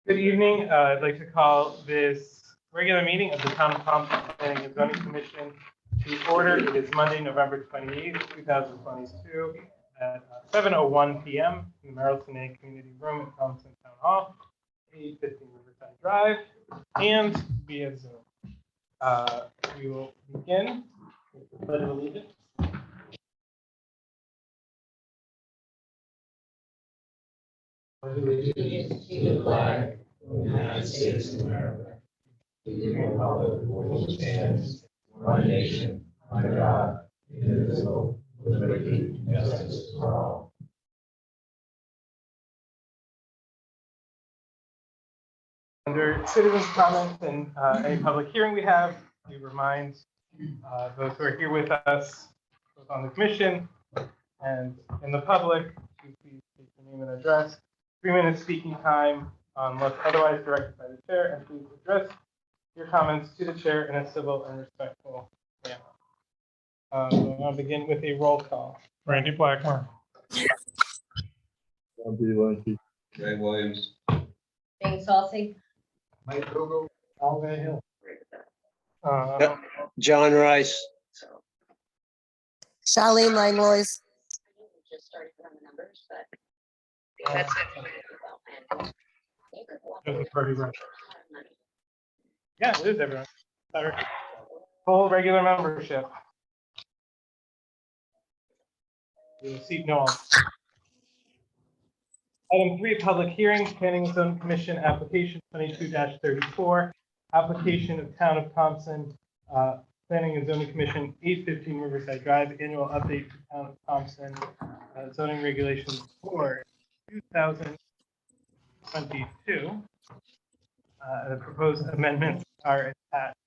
Good evening. I'd like to call this regular meeting of the Town of Thompson Planning and Zoning Commission to order. It is Monday, November 28th, 2022 at 7:01 p.m. in the Merrill Tenay Community Room at Thompson Town Hall, 815 Riverside Drive, and via Zoom. We will begin with the Pledge of Allegiance. Allegiance to the flag of the United States of America, to the republic for which it stands, one nation, under God, indivisible, with liberty and justice for all. Under citizens' comments and any public hearing we have, we remind those who are here with us, both on the commission and in the public, to please state your name and address. 3 minutes speaking time unless otherwise directed by the chair, and please address your comments to the chair in a civil and respectful manner. So I'll begin with a roll call. Randy Blackmore. John B. Lunky. Ray Williams. Jane Saucy. Mike Kogo. Al Van Hill. John Rice. Charlene Langlois. Just started on the numbers, but. That's Joseph Purdy, right. Yeah, it is everyone. Better. Full regular membership. We will seat no one. Item 3, public hearing, Planning and Zoning Commission application 22-34, application of Town of Thompson, Planning and Zoning Commission, 815 Riverside Drive, annual update to Town of Thompson zoning regulations for 2022. The proposed amendments are attached.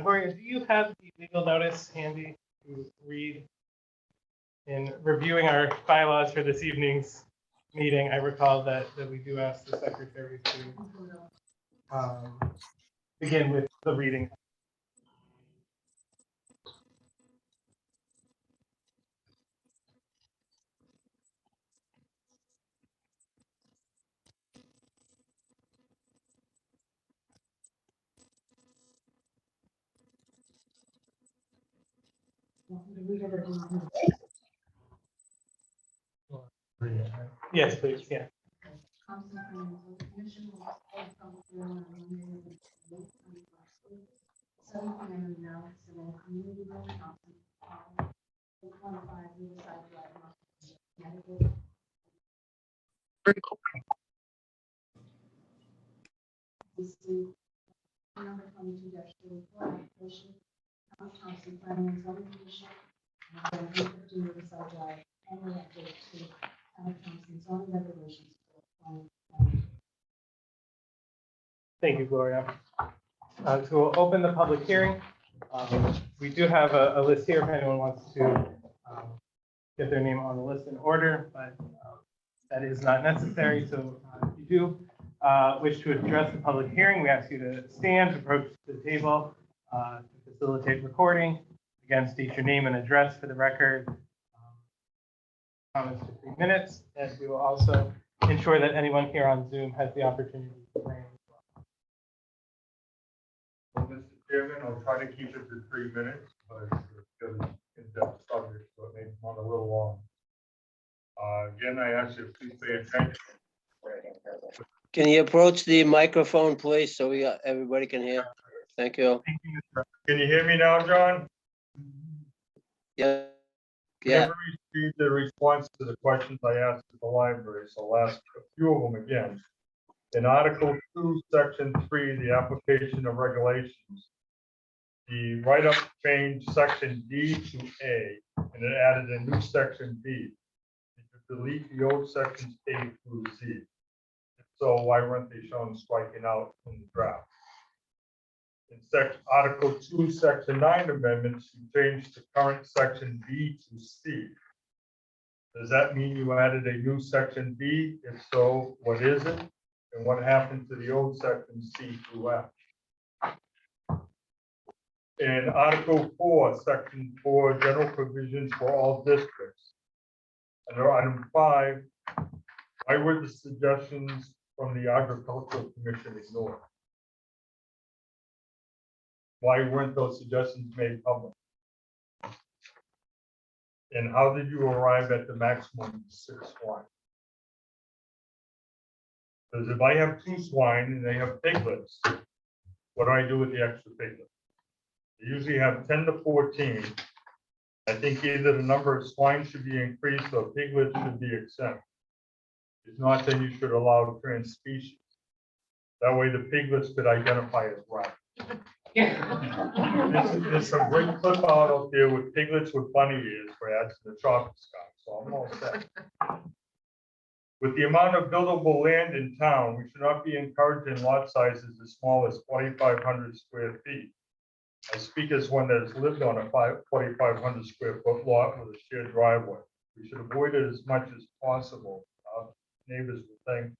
Gloria, do you have the legal notice handy to read? In reviewing our bylaws for this evening's meeting, I recall that we do ask the secretary to begin with the reading. Yes, please. Yeah. Number 22-34 application, Thompson Planning and Zoning Commission, 815 Riverside Drive, annual update to Thompson zoning regulations for 2020. Thank you, Gloria. So we'll open the public hearing. We do have a list here if anyone wants to get their name on the list in order, but that is not necessary. So if you do wish to address the public hearing, we ask you to stand, approach the table to facilitate recording. Again, state your name and address for the record. Comments for 3 minutes, and we will also ensure that anyone here on Zoom has the opportunity to weigh in as well. Mr. Chairman, I'll try to keep it to 3 minutes, but it's a in-depth subject, so it may run a little long. Again, I ask you to please pay attention. Can you approach the microphone, please, so everybody can hear? Thank you. Can you hear me now, John? Yeah. Never received the response to the questions I asked at the library, so I'll ask a few of them again. In Article 2, Section 3, the application of regulations, the write-up changed Section D to A, and it added a new Section B. You could delete the old sections A through Z. If so, why weren't they shown striking out in the draft? In Article 2, Section 9 amendments, you changed the current Section B to C. Does that mean you added a new Section B? If so, what is it? And what happened to the old Section C through F? In Article 4, Section 4, general provisions for all districts. Under item 5, Why were the suggestions from the agricultural commission ignored? Why weren't those suggestions made public? And how did you arrive at the maximum 6 swine? Because if I have 2 swine and they have piglets, what do I do with the extra piglets? You usually have 10 to 14. I think either the number of swine should be increased or piglets should be exempt. If not, then you should allow trans species. That way the piglets could identify as right. There's some great clip out there with piglets with bunny ears, Brad, to the chocolate sky, so I'm all set. With the amount of buildable land in town, we should not be encouraging lot sizes as small as 4,500 square feet. I speak as one that has lived on a 4,500 square foot lot with a shared driveway. We should avoid it as much as possible. Neighbors will think.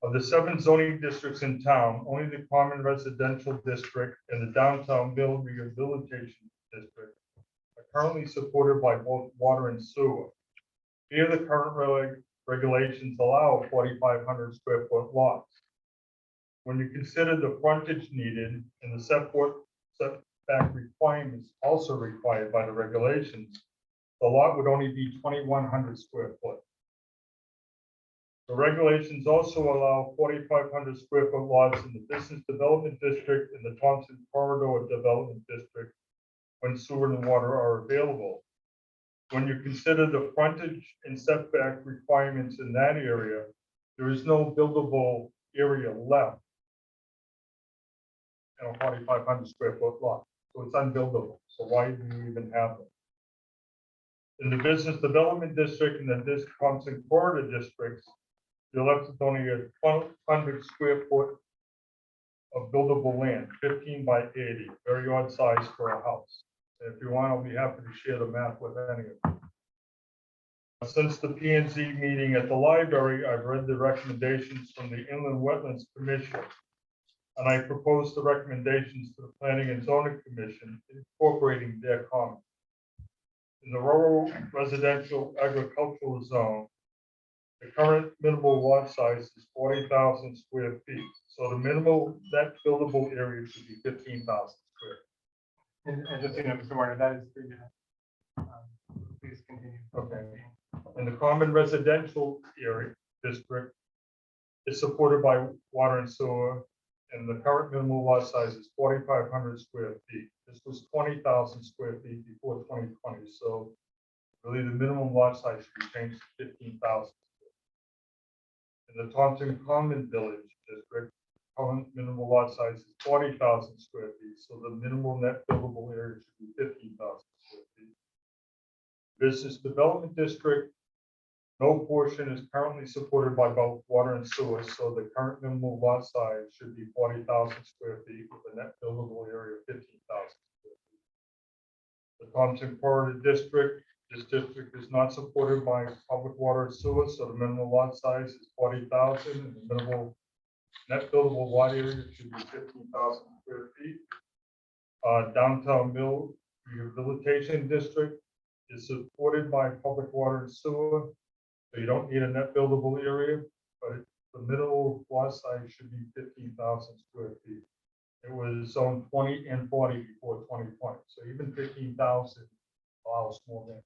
Of the 7 zoning districts in town, only the common residential district and the downtown Mill rehabilitation district are currently supported by both water and sewer. Here, the current regulations allow 4,500 square foot lots. When you consider the frontage needed and the setback requirements also required by the regulations, the lot would only be 2,100 square foot. The regulations also allow 4,500 square foot lots in the business development district and the Thompson Corridor Development District when sewer and water are available. When you consider the frontage and setback requirements in that area, there is no buildable area left in a 4,500 square foot lot. So it's unbuildable. So why do you even have them? In the business development district and the Thompson Corridor districts, you're left with only a 1,200 square foot of buildable land, 15 by 80, very odd size for a house. And if you want, I'll be happy to share the map with any of you. Since the P&Z meeting at the library, I've read the recommendations from the Inland Wetlands Commission, and I proposed the recommendations to the Planning and Zoning Commission, incorporating their comments. In the rural residential agricultural zone, the current minimal lot size is 40,000 square feet. So the minimal net buildable area should be 15,000 square. And just so you know, Mr. Warner, that is for you. Please continue. Okay. And the common residential area district is supported by water and sewer, and the current minimal lot size is 4,500 square feet. This was 20,000 square feet before 2020. So really the minimum lot size should be changed to 15,000. In the Thompson Common Village District, current minimal lot size is 40,000 square feet, so the minimal net buildable area should be 15,000 square feet. Business Development District, no portion is currently supported by both water and sewer, so the current minimal lot size should be 40,000 square feet with a net buildable area of 15,000 square feet. The Thompson Corridor District, this district is not supported by public water and sewer, so the minimum lot size is 40,000 and the minimal net buildable lot area should be 15,000 square feet. Downtown Mill Rehabilitation District is supported by public water and sewer, so you don't need a net buildable area, but the minimal lot size should be 15,000 square feet. It was zone 20 and 40 before 2020, so even 15,000 allows more than.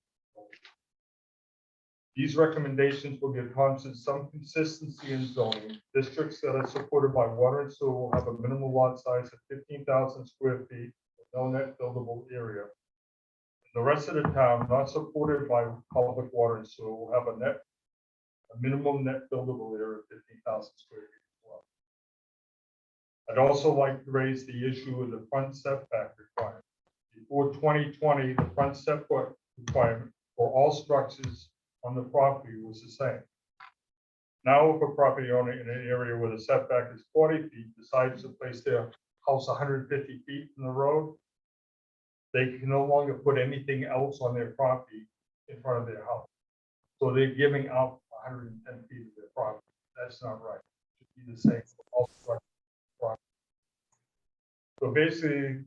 These recommendations will give Thompson some consistency in zoning. Districts that are supported by water and sewer will have a minimal lot size of 15,000 square feet with no net buildable area. The rest of the town, not supported by public water and sewer, will have a minimum net buildable area of 15,000 square feet as well. I'd also like to raise the issue of the front setback requirement. Before 2020, the front setback requirement for all structures on the property was the same. Now, if a property owner in an area where the setback is 40 feet decides to place their house 150 feet from the road, they can no longer put anything else on their property in front of their house. So they're giving up 110 feet of their property. That's not right. It should be the same for all structures. So basically,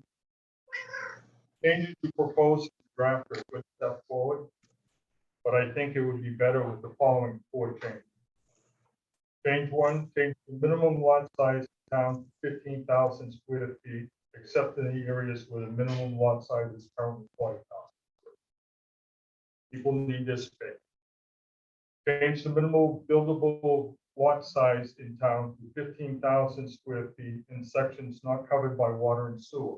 changes to propose draft are a good step forward, but I think it would be better with the following 4 changes. Change one, change the minimum lot size down to 15,000 square feet, except in the areas where the minimum lot size is currently 40,000. People need this space. Change the minimal buildable lot size in town to 15,000 square feet in sections not covered by water and sewer.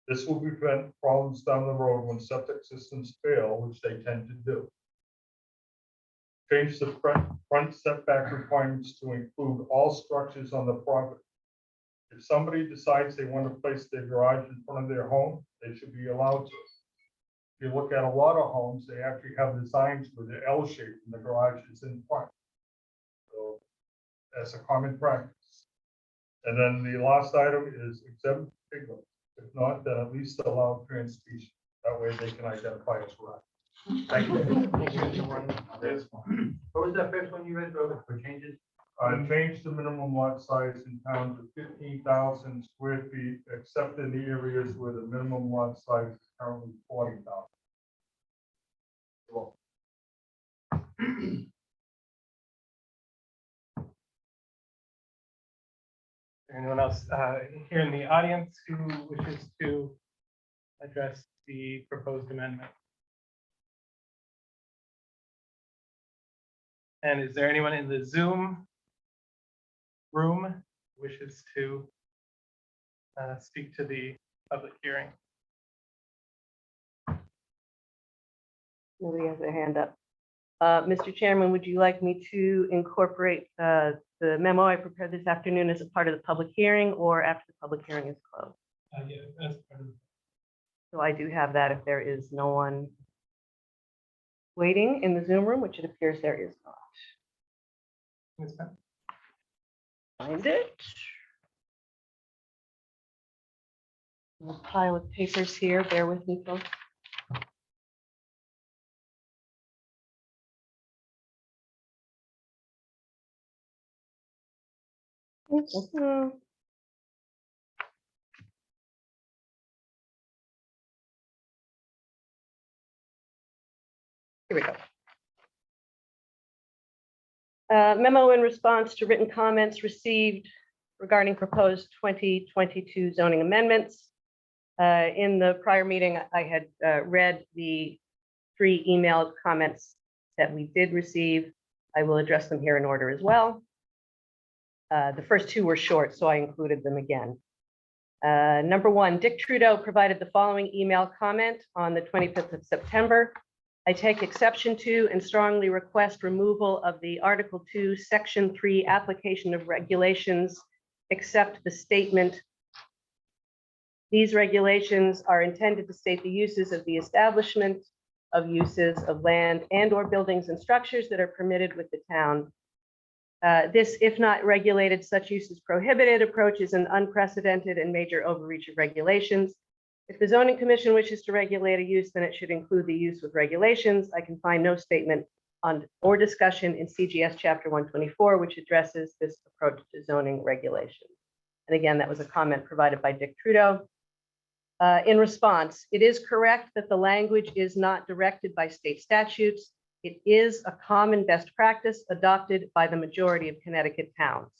This will prevent problems down the road when septic systems fail, which they tend to do. Change the front setback requirements to include all structures on the property. If somebody decides they want to place their garage in front of their home, they should be allowed to. If you look at a lot of homes, they actually have designs where they're L-shaped and the garage is in front. So that's a common practice. And then the last item is exempt pigment. If not, then at least allow trans-species. That way they can identify as right. Thank you. What was that first one you read over for changes? Change the minimum lot size in town to 15,000 square feet, except in the areas where the minimum lot size is currently 40,000. Anyone else here in the audience who wishes to address the proposed amendment? And is there anyone in the Zoom room who wishes to speak to the public hearing? Nobody has their hand up. Mr. Chairman, would you like me to incorporate the memo I prepared this afternoon as a part of the public hearing or after the public hearing is closed? Yeah, that's part of So I do have that if there is no one waiting in the Zoom room, which it appears there is not. Ms. Penn. Find it. A pile of papers here. Bear with me, folks. Here we go. Memo in response to written comments received regarding proposed 2022 zoning amendments. In the prior meeting, I had read the 3 emailed comments that we did receive. I will address them here in order as well. The first 2 were short, so I included them again. Number 1, Dick Trudeau provided the following email comment on the 25th of September. I take exception to and strongly request removal of the Article 2, Section 3 application of regulations, except the statement. These regulations are intended to state the uses of the establishment of uses of land and or buildings and structures that are permitted with the town. This, if not regulated, such use is prohibited, approaches an unprecedented and major overreach of regulations. If the zoning commission wishes to regulate a use, then it should include the use with regulations. I can find no statement on or discussion in CGS Chapter 124, which addresses this approach to zoning regulation. And again, that was a comment provided by Dick Trudeau. In response, it is correct that the language is not directed by state statutes. It is a common best practice adopted by the majority of Connecticut towns.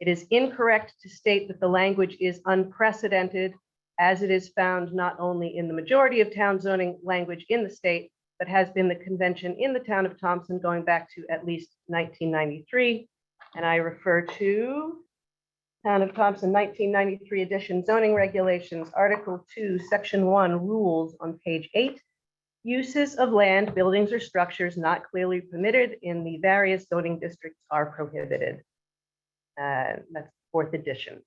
It is incorrect to state that the language is unprecedented, as it is found not only in the majority of town zoning language in the state, but has been the convention in the town of Thompson going back to at least 1993. And I refer to Town of Thompson 1993 edition zoning regulations, Article 2, Section 1, rules on page 8. Uses of land, buildings, or structures not clearly permitted in the various zoning districts are prohibited. That's 4th edition.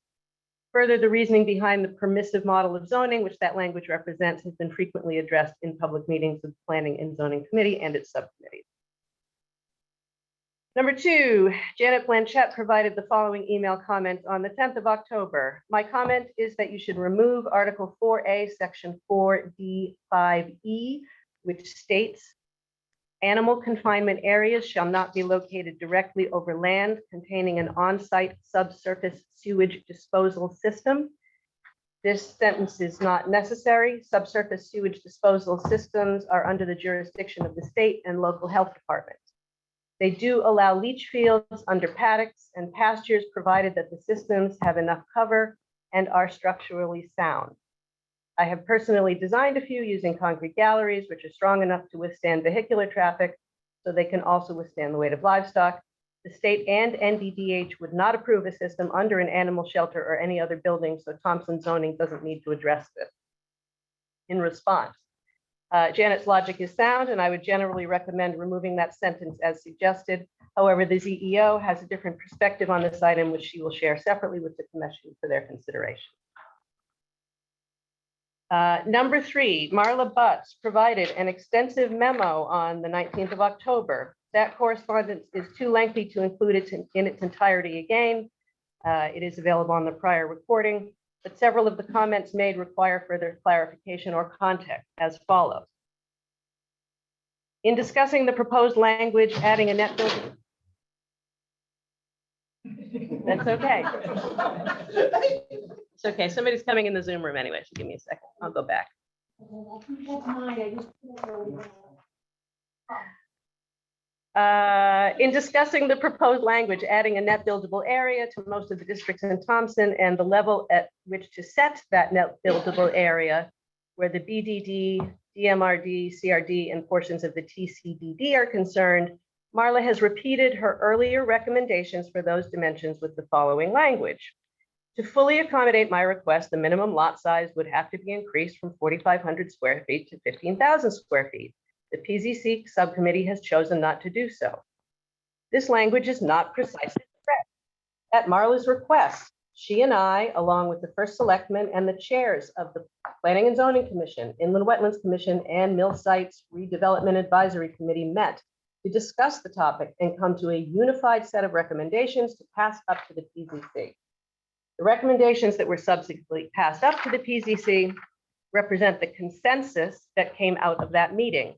Further, the reasoning behind the permissive model of zoning, which that language represents, has been frequently addressed in public meetings of the Planning and Zoning Committee and its subcommittees. Number 2, Janet Blanchette provided the following email comment on the 10th of October. My comment is that you should remove Article 4A, Section 4D5E, which states animal confinement areas shall not be located directly over land containing an on-site subsurface sewage disposal system. This sentence is not necessary. Subsurface sewage disposal systems are under the jurisdiction of the state and local health departments. They do allow leach fields under paddocks and pastures, provided that the systems have enough cover and are structurally sound. I have personally designed a few using concrete galleries, which are strong enough to withstand vehicular traffic, so they can also withstand the weight of livestock. The state and NDDH would not approve a system under an animal shelter or any other building, so Thompson zoning doesn't need to address this. In response, Janet's logic is sound, and I would generally recommend removing that sentence as suggested. However, the ZEO has a different perspective on this item, which she will share separately with the commission for their consideration. Number 3, Marla Butts provided an extensive memo on the 19th of October. That correspondence is too lengthy to include it in its entirety again. It is available on the prior recording, but several of the comments made require further clarification or context as follows. In discussing the proposed language, adding a net building. That's okay. It's okay. Somebody's coming in the Zoom room anyway, so give me a second. I'll go back. In discussing the proposed language, adding a net buildable area to most of the districts in Thompson and the level at which to set that net buildable area, where the BDD, DMRD, CRD, and portions of the TCDD are concerned, Marla has repeated her earlier recommendations for those dimensions with the following language. To fully accommodate my request, the minimum lot size would have to be increased from 4,500 square feet to 15,000 square feet. The PZC subcommittee has chosen not to do so. This language is not precisely correct. At Marla's request, she and I, along with the first selectman and the chairs of the Planning and Zoning Commission, Inland Wetlands Commission, and Mill Sites Redevelopment Advisory Committee met to discuss the topic and come to a unified set of recommendations to pass up to the PZC. The recommendations that were subsequently passed up to the PZC represent the consensus that came out of that meeting.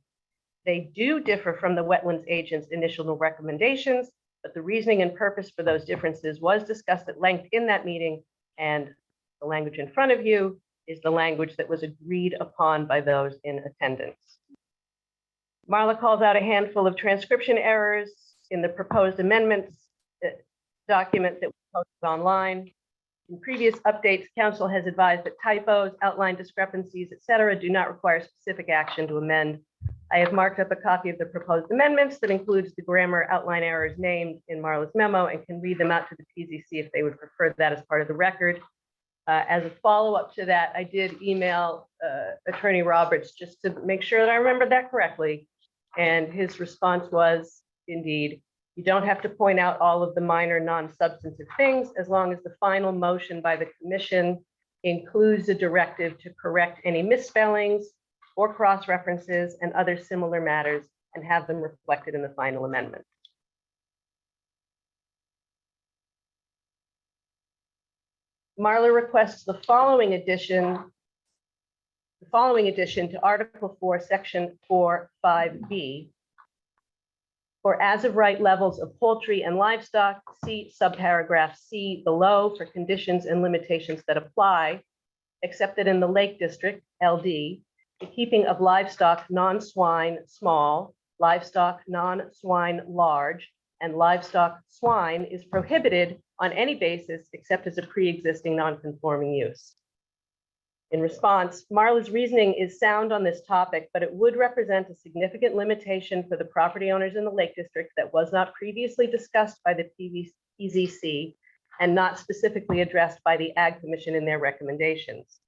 They do differ from the wetlands agent's initial recommendations, but the reasoning and purpose for those differences was discussed at length in that meeting, and the language in front of you is the language that was agreed upon by those in attendance. Marla calls out a handful of transcription errors in the proposed amendments document that was posted online. In previous updates, council has advised that typos, outline discrepancies, etc., do not require specific action to amend. I have marked up a copy of the proposed amendments that includes the grammar outline errors named in Marla's memo and can read them out to the PZC if they would prefer that as part of the record. As a follow-up to that, I did email Attorney Roberts just to make sure that I remembered that correctly. And his response was, indeed, you don't have to point out all of the minor non-substantive things as long as the final motion by the commission includes a directive to correct any misspellings or cross-references and other similar matters and have them reflected in the final amendment. Marla requests the following addition to Article 4, Section 4.5b, for as of right levels of poultry and livestock, see subparagraph C below for conditions and limitations that apply, except that in the Lake District, LD, the keeping of livestock non-swine small, livestock non-swine large, and livestock swine is prohibited on any basis except as a pre-existing non-conforming use. In response, Marla's reasoning is sound on this topic, but it would represent a significant limitation for the property owners in the Lake District that was not previously discussed by the PZC and not specifically addressed by the Ag Commission in their recommendations.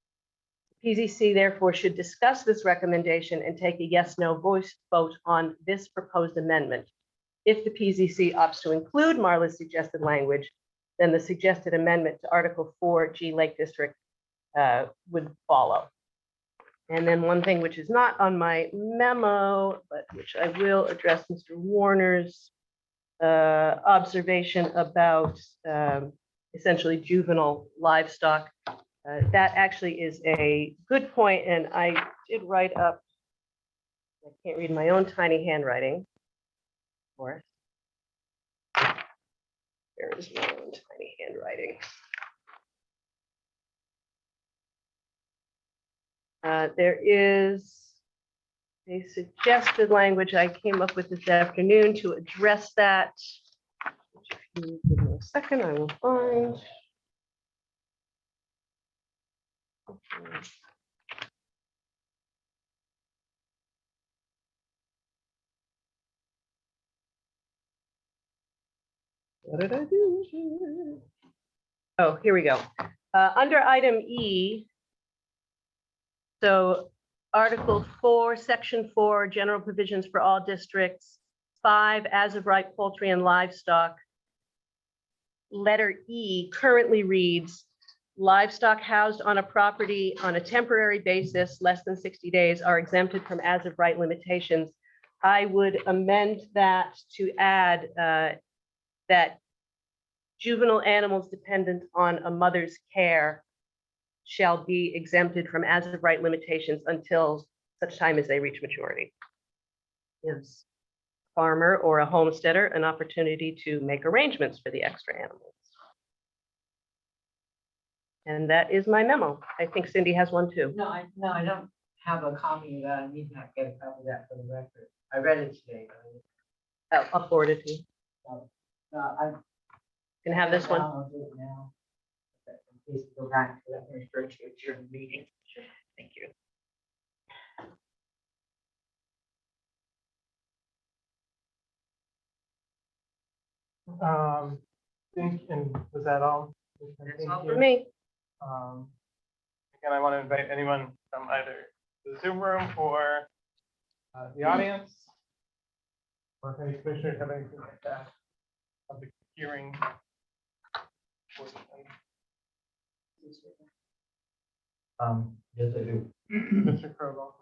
The PZC therefore should discuss this recommendation and take a yes/no voice vote on this proposed amendment. If the PZC opts to include Marla's suggested language, then the suggested amendment to Article 4G Lake District would follow. And then one thing which is not on my memo, but which I will address Mr. Warner's observation about essentially juvenile livestock. That actually is a good point, and I did write up, I can't read my own tiny handwriting, of course. There is my own tiny handwriting. There is a suggested language I came up with this afternoon to address that. If you give me a second, I will find. What did I do? Oh, here we go. Under item E, so Article 4, Section 4, general provisions for all districts, 5, as of right poultry and livestock. Letter E currently reads, livestock housed on a property on a temporary basis, less than 60 days, are exempted from as of right limitations. I would amend that to add that juvenile animals dependent on a mother's care shall be exempted from as of right limitations until such time as they reach maturity. Gives farmer or a homesteader an opportunity to make arrangements for the extra animals. And that is my memo. I think Cindy has one too. No, I don't have a copy of that. I need to get a copy of that for the record. I read it today. I'll forward it to you. I Can have this one. I'll do it now. In case we go back to that, refer to it during the meeting. Sure. Thank you. And was that all? That's Thank all you. for me. Again, I want to invite anyone from either the Zoom room or the audience. Or if any commissioners have anything like that of the hearing. Yes, I do. Mr. Crowell.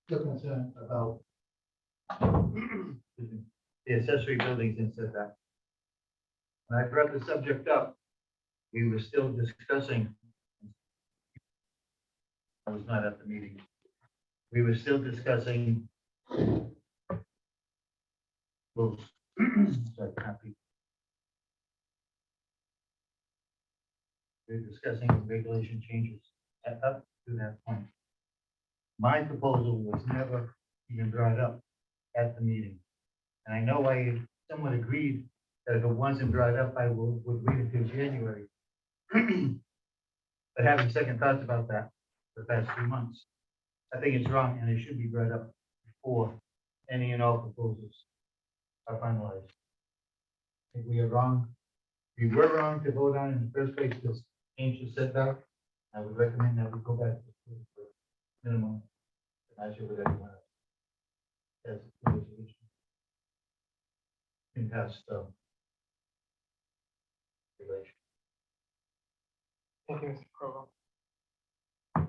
Still concerned about the accessory buildings and setback. When I brought the subject up, we were still discussing. I was not at the meeting. We were still discussing. Rules. Sorry, copy. We're discussing regulation changes up to that point. My proposal was never even brought up at the meeting. And I know I somewhat agreed that if it wasn't brought up, I would wait until January. But having second thoughts about that for the past 3 months, I think it's wrong and it should be brought up before any and all proposals are finalized. I think we are wrong. We were wrong to vote on in the first place to change the setback. I would recommend that we go back to minimum. I should with everyone else. That's the resolution. In past regulation. Thank you, Mr. Crowell. If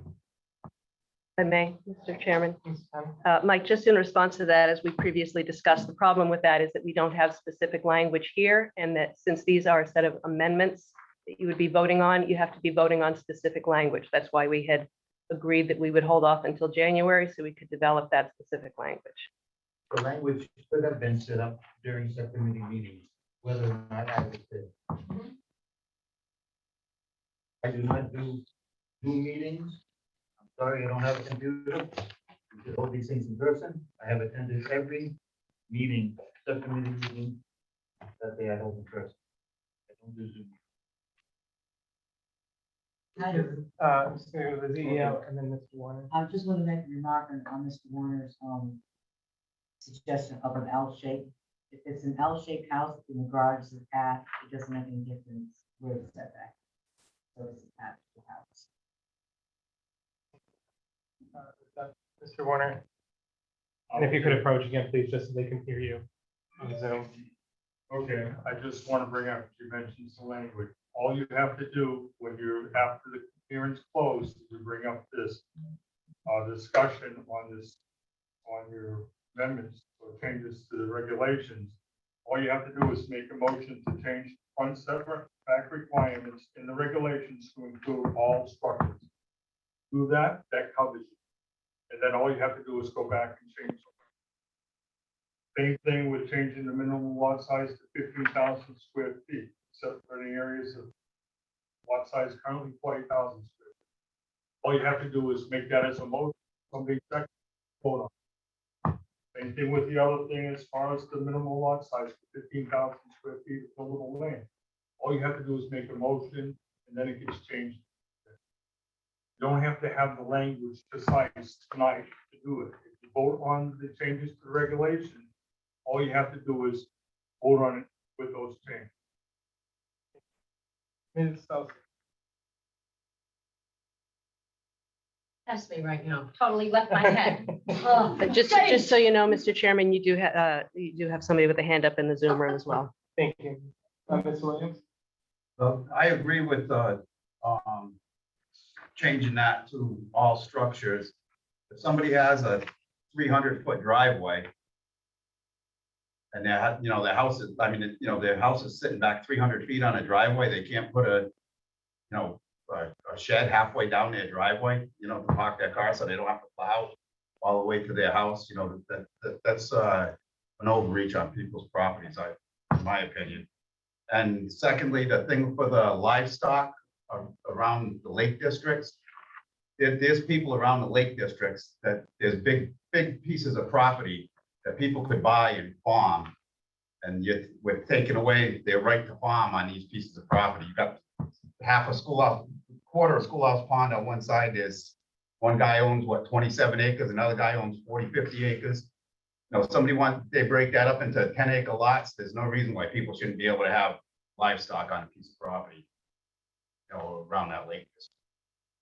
I may, Mr. Chairman. Ms. Penn? Mike, just in response to that, as we previously discussed, the problem with that is that we don't have specific language here, and that since these are a set of amendments that you would be voting on, you have to be voting on specific language. That's why we had agreed that we would hold off until January so we could develop that specific language. The language could have been set up during subcommittee meetings, whether or not I was there. I do not do Zoom meetings. I'm sorry, I don't have a computer. We should hold these things in person. I have attended every meeting, subcommittee meeting that they had hold in person. I don't do Zoom. So the CEO and then Mr. Warner. I just want to make a remark on Mr. Warner's suggestion of an L shape. If it's an L-shaped house in the garage is attached, it doesn't make any difference where it's set back. So it's attached to the house. Mr. Warner. And if you could approach again, please, just so they can hear you on Zoom. Okay, I just want to bring up, you mentioned some language. All you have to do when you're, after the hearing's closed, is to bring up this discussion on this, on your amendments or changes to the regulations. All you have to do is make a motion to change front setback requirements in the regulations to include all structures. Do that, that covers you. And then all you have to do is go back and change. Same thing with changing the minimum lot size to 15,000 square feet, except for the areas of lot size currently 40,000 square feet. All you have to do is make that as a motion, somebody second, Hold on. Same thing with the other thing as far as the minimal lot size, 15,000 square feet of buildable land. All you have to do is make a motion and then it gets changed. You don't have to have the language precise tonight to do it. If you vote on the changes to the regulation, all you have to do is vote on it with those changes. Ms. Southey. That's me right now. Totally left my head. Oh, But just so you know, Mr. Chairman, you do have somebody with a hand up in the Zoom room as well. Thank you. Ms. Williams? I agree with, changing that to all structures. If somebody has a 300-foot driveway and they have, you know, their house is, I mean, you know, their house is sitting back 300 feet on a driveway, they can't put a, you know, a shed halfway down their driveway, you know, to park their car so they don't have to plow all the way to their house, you know, that's an overreach on people's properties, in my opinion. And secondly, the thing for the livestock around the lake districts, there's people around the lake districts that there's big pieces of property that people could buy and farm. And yet we're taking away their right to farm on these pieces of property. You got half a schoolhouse, quarter of schoolhouse pond on one side. There's one guy owns what, 27 acres, another guy owns 40, 50 acres. You know, they break that up into 10-acre lots. There's no reason why people shouldn't be able to have livestock on a piece of property, you know, around that lake.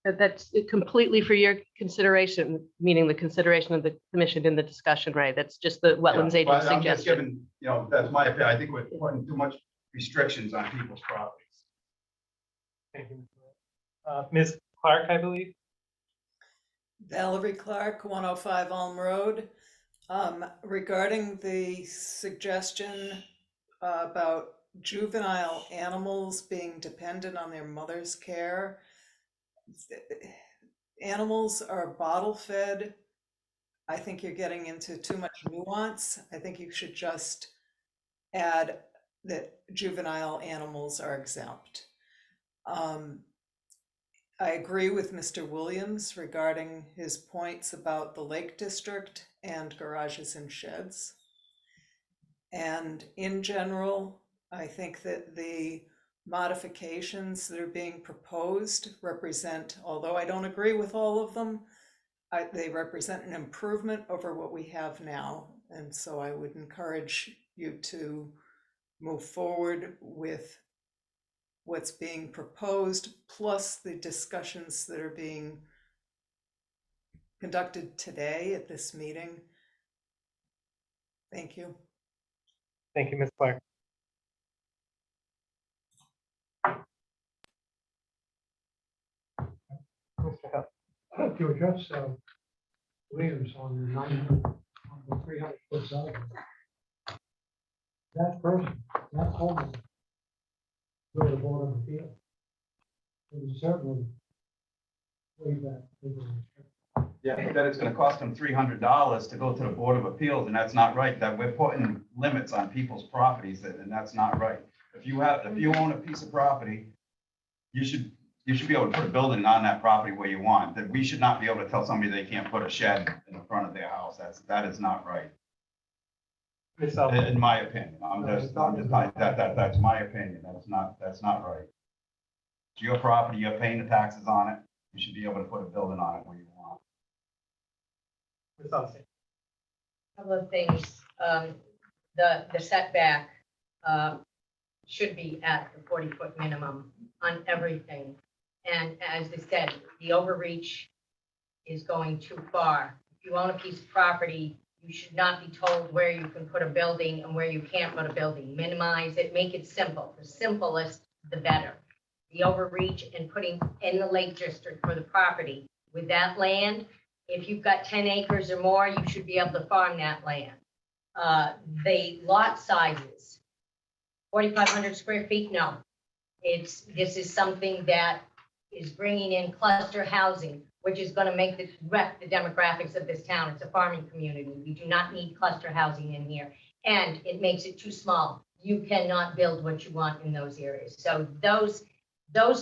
That's completely for your consideration, meaning the consideration of the commission in the discussion, right? That's just the wetlands Yeah, agent but I'm just suggestion. giving, you know, that's my opinion. I think we're putting too much restrictions on people's properties. Thank you. Ms. Clark, I believe. Valerie Clark, 105 Elm Road. Regarding the suggestion about juvenile animals being dependent on their mother's care, animals are bottle fed. I think you're getting into too much nuance. I think you should just add that juvenile animals are exempt. I agree with Mr. Williams regarding his points about the Lake District and garages and sheds. And in general, I think that the modifications that are being proposed represent, although I don't agree with all of them, they represent an improvement over what we have now. And so I would encourage you to move forward with what's being proposed, plus the discussions that are being conducted today at this meeting. Thank you. Thank you, Ms. Clark. Mr. Hill. To address Williams on the 300-foot side, that person, that homeowner, go to the Board of Appeal. It was certainly way back. Yeah, but then it's gonna cost them $300 to go to the Board of Appeals, and that's not right. That we're putting limits on people's properties, and that's not right. If you own a piece of property, you should be able to put a building on that property where you want. That we should not be able to tell somebody they can't put a shed in the front of their house. That is not right. Ms. Southey. In my opinion, that's my opinion. That's not right. It's your property, you're paying the taxes on it. You should be able to put a building on it where you want. Ms. Southey. Couple of things. The setback should be at the 40-foot minimum on everything. And as I said, the overreach is going too far. If you own a piece of property, you should not be told where you can put a building and where you can't put a building. Minimize it, make it simple. The simplest, the better. The overreach and putting in the Lake District for the property. With that land, if you've got 10 acres or more, you should be able to farm that land. The lot sizes, 4,500 square feet, no. This is something that is bringing in cluster housing, which is going to wreck the demographics of this town. It's a farming community. We do not need cluster housing in here. And it makes it too small. You cannot build what you want in those areas. So those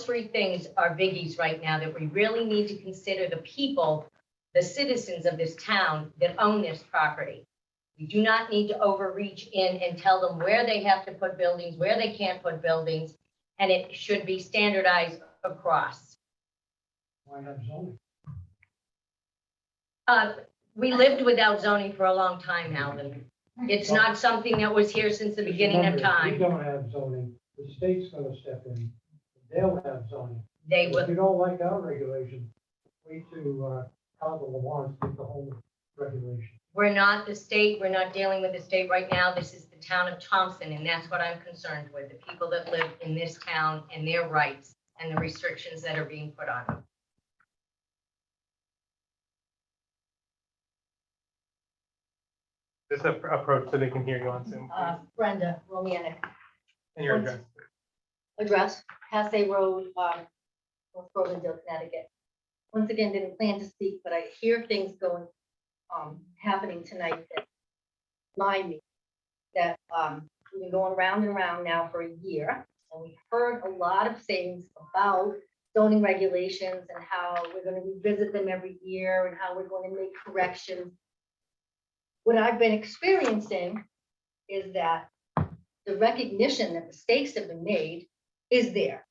three things are biggies right now that we really need to consider the people the citizens of this town that own this property. We do not need to overreach in and tell them where they have to put buildings, where they can't put buildings, and it should be standardized across. Why not zoning? We lived without zoning for a long time, Alvin. It's not something that was here since the beginning of Remember, if we time. don't have zoning, the state's gonna step in, they'll have zoning. They If would, you don't like our regulation, wait to, Cabo Lamont to get the whole regulation. we're not the state, we're not dealing with the state right now. This is the town of Thompson, and that's what I'm concerned with, the people that live in this town and their rights and the restrictions that are being put on them. Just approach so they can hear you on Zoom. Brenda Romianic, And your address. address, Passay Road, North Rosendale, Connecticut. Once again, didn't plan to speak, but I hear things going, happening tonight that remind me that, we've been going round and round now for a year, and we've heard a lot of things about zoning regulations and how we're gonna revisit them every year and how we're going to make corrections. What I've been experiencing is that the recognition that mistakes have been made is there.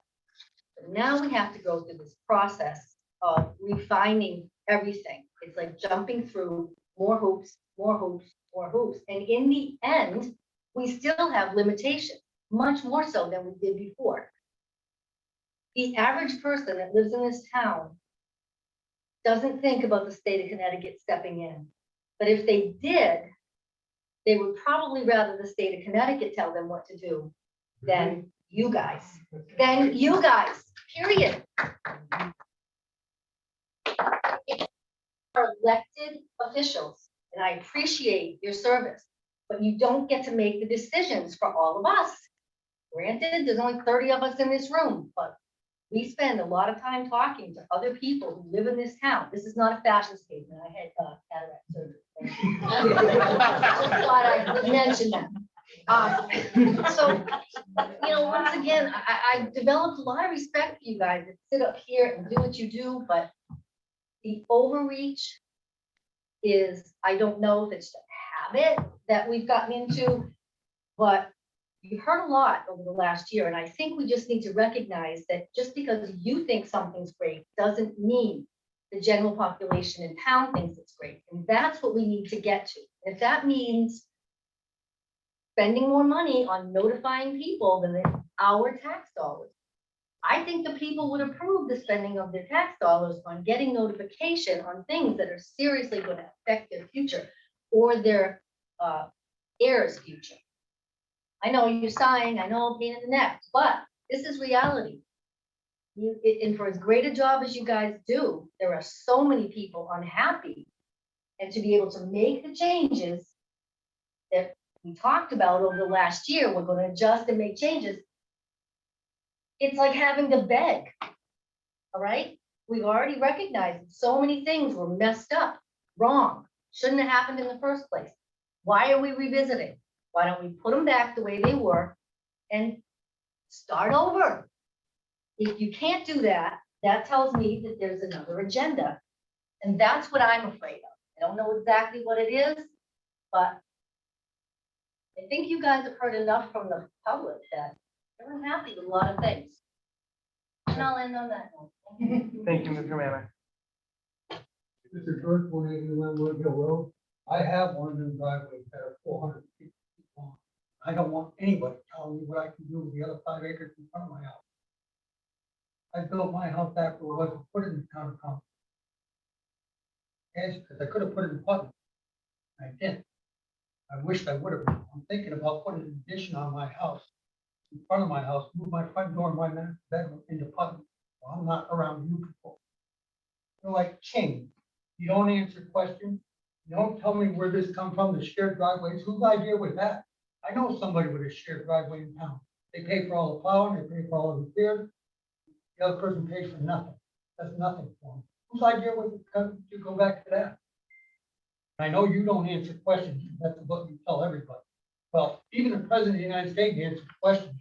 But now we have to go through this process of refining everything. It's like jumping through more hoops, more hoops, more hoops. And in the end, we still have limitations, much more so than we did before. The average person that lives in this town doesn't think about the state of Connecticut stepping in. But if they did, they would probably rather the state of Connecticut tell them what to do than you guys. Than you guys, period. Are elected officials, and I appreciate your service, but you don't get to make the decisions for all of us. Granted, there's only 30 of us in this room, but we spend a lot of time talking to other people who live in this town. This is not a fashion statement. I had cataract surgery. Just thought I would mention that. So, once again, I've developed a lot of respect for you guys that sit up here and do what you do, but the overreach is, I don't know if it's a habit that we've gotten into, but you've heard a lot over the last year, and I think we just need to recognize that just because you think something's great doesn't mean the general population in town thinks it's great. And that's what we need to get to. If that means spending more money on notifying people than our tax dollars, I think the people would approve the spending of their tax dollars on getting notification on things that are seriously going to affect their future or their heirs' future. I know you're sighing, I know, pain in the neck, but this is reality. And for as great a job as you guys do, there are so many people unhappy. And to be able to make the changes that we talked about over the last year, we're going to adjust and make changes. It's like having to beg. All right? We've already recognized that so many things were messed up, wrong, shouldn't have happened in the first place. Why are we revisiting? Why don't we put them back the way they were and start over? If you can't do that, that tells me that there's another agenda. And that's what I'm afraid of. I don't know exactly what it is, but I think you guys have heard enough from the public that they're unhappy with a lot of things. And I'll end on that note. Thank you, Mr. Manor. Mr. George, 181 Woodville Road. I have one of them driveways that are 400 feet long. I don't want anybody telling me what I can do with the other 5 acres in front of my house. I built my house after it wasn't put in the town of Thompson. Yes, because I could have put it in Putnam. I didn't. I wished I would have. I'm thinking about putting an addition on my house, in front of my house, move my front door and my master bedroom into Putnam. Well, I'm not around you people. You're like king. You don't answer questions. You don't tell me where this come from, the shared driveways. Whose idea was that? I know somebody with a shared driveway in town. They pay for all the plowing, they pay for all the repairs. The other person pays for nothing. That's nothing for them. Whose idea was it to go back to that? I know you don't answer questions. That's what you tell everybody. Well, even the president of the United States answers questions.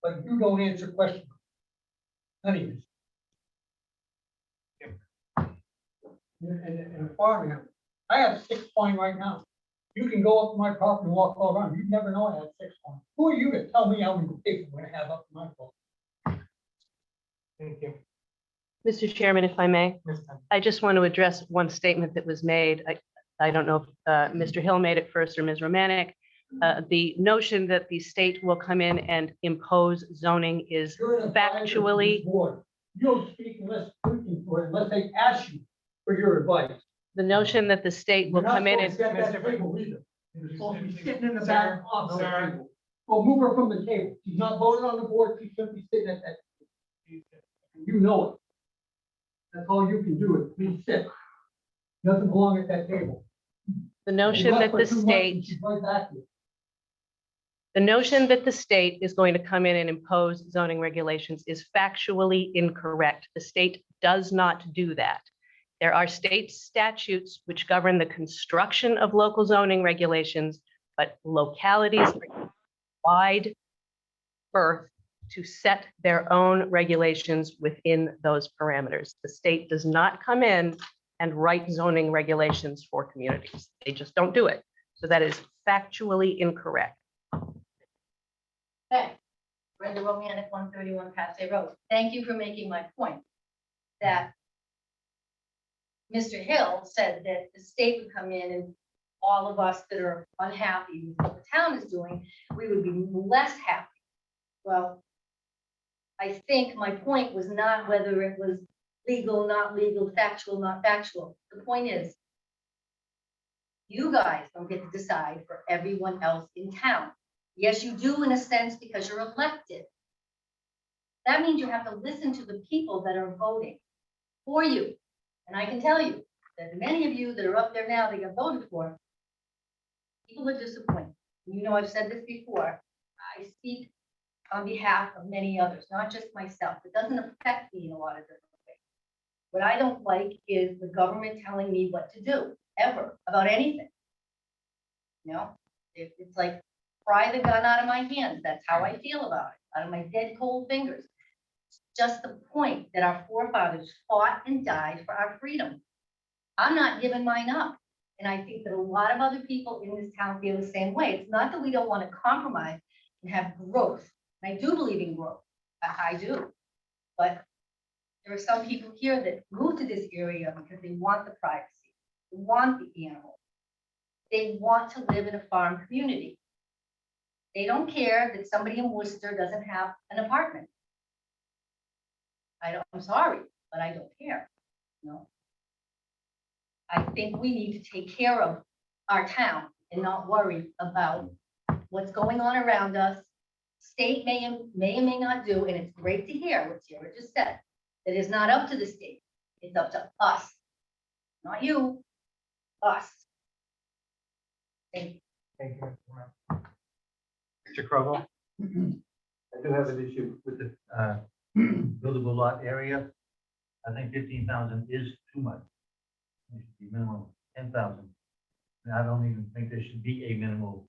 But you don't answer questions. None of you. in a farming. I have 6 point right now. You can go up to my property and walk all around. You'd never know I had 6 point. Who are you to tell me how many people I'm gonna have up to my property? Thank you. Mr. Chairman, if I may, Ms. Dunn. I just want to address one statement that was made. I don't know if Mr. Hill made it first or Ms. Romanek. The notion that the state will come in and impose zoning is You're an advisor to factually, this board. You don't speak unless they ask you for your advice. the notion that the state will You're not come in supposed and, to sit at that table either. You're supposed to be sitting in the Sir, back of the sir. table. Well, move her from the table. She's not voting on the board. She shouldn't be sitting at that. You know it. That's all you can do is please sit. Doesn't belong at that table. the You notion left that for the 2 months and state, she's right back here. the notion that the state is going to come in and impose zoning regulations is factually incorrect. The state does not do that. There are state statutes which govern the construction of local zoning regulations, but localities are wide berth to set their own regulations within those parameters. The state does not come in and write zoning regulations for communities. They just don't do it. So that is factually incorrect. Okay, Brenda Romanek, 131 Passay Road. Thank you for making my point that Mr. Hill said that the state would come in and all of us that are unhappy with what the town is doing, we would be less happy. Well, I think my point was not whether it was legal, not legal, factual, not factual. The point is, you guys don't get to decide for everyone else in town. Yes, you do in a sense because you're elected. That means you have to listen to the people that are voting for you. And I can tell you that many of you that are up there now that got voted for, people are disappointed. You know, I've said this before. I speak on behalf of many others, not just myself. It doesn't affect me in a lot of different ways. What I don't like is the government telling me what to do, ever, about anything. You know, it's like, pry the gun out of my hands. That's how I feel about it, out of my dead cold fingers. It's just the point that our forefathers fought and died for our freedom. I'm not giving mine up. And I think that a lot of other people in this town feel the same way. It's not that we don't want to compromise and have growth. And I do believe in growth. I do. But there are some people here that move to this area because they want the privacy. They want the animals. They want to live in a farm community. They don't care that somebody in Worcester doesn't have an apartment. I'm sorry, but I don't care. No. I think we need to take care of our town and not worry about what's going on around us. State may or may not do, and it's great to hear what Sarah just said. It is not up to the state. It's up to us. Not you, us. Thank you. Thank you, Mr. Romanek. Mr. Krogel? I do have an issue with the buildable lot area. I think 15,000 is too much. It should be minimum 10,000. And I don't even think there should be a minimal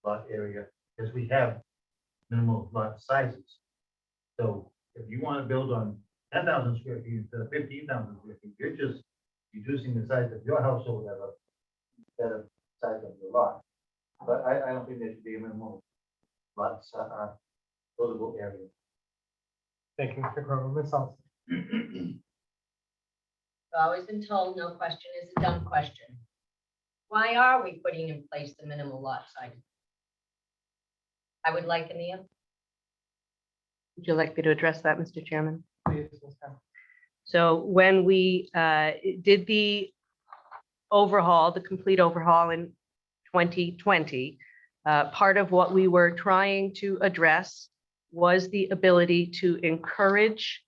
lot area because we have minimal lot sizes. So if you want to build on 10,000 square feet instead of 15,000 square feet, you're just reducing the size of your house or whatever, instead of the size of your lot. But I don't think there should be a minimal lot buildable area. Thank you, Mr. Krogel. Ms. Alston? I've always been told no question is a dumb question. Why are we putting in place the minimal lot size? I would like an answer. Would you like me to address that, Mr. Chairman? Please, Ms. Dunn. So when we did the overhaul, the complete overhaul in 2020, part of what we were trying to address was the ability to encourage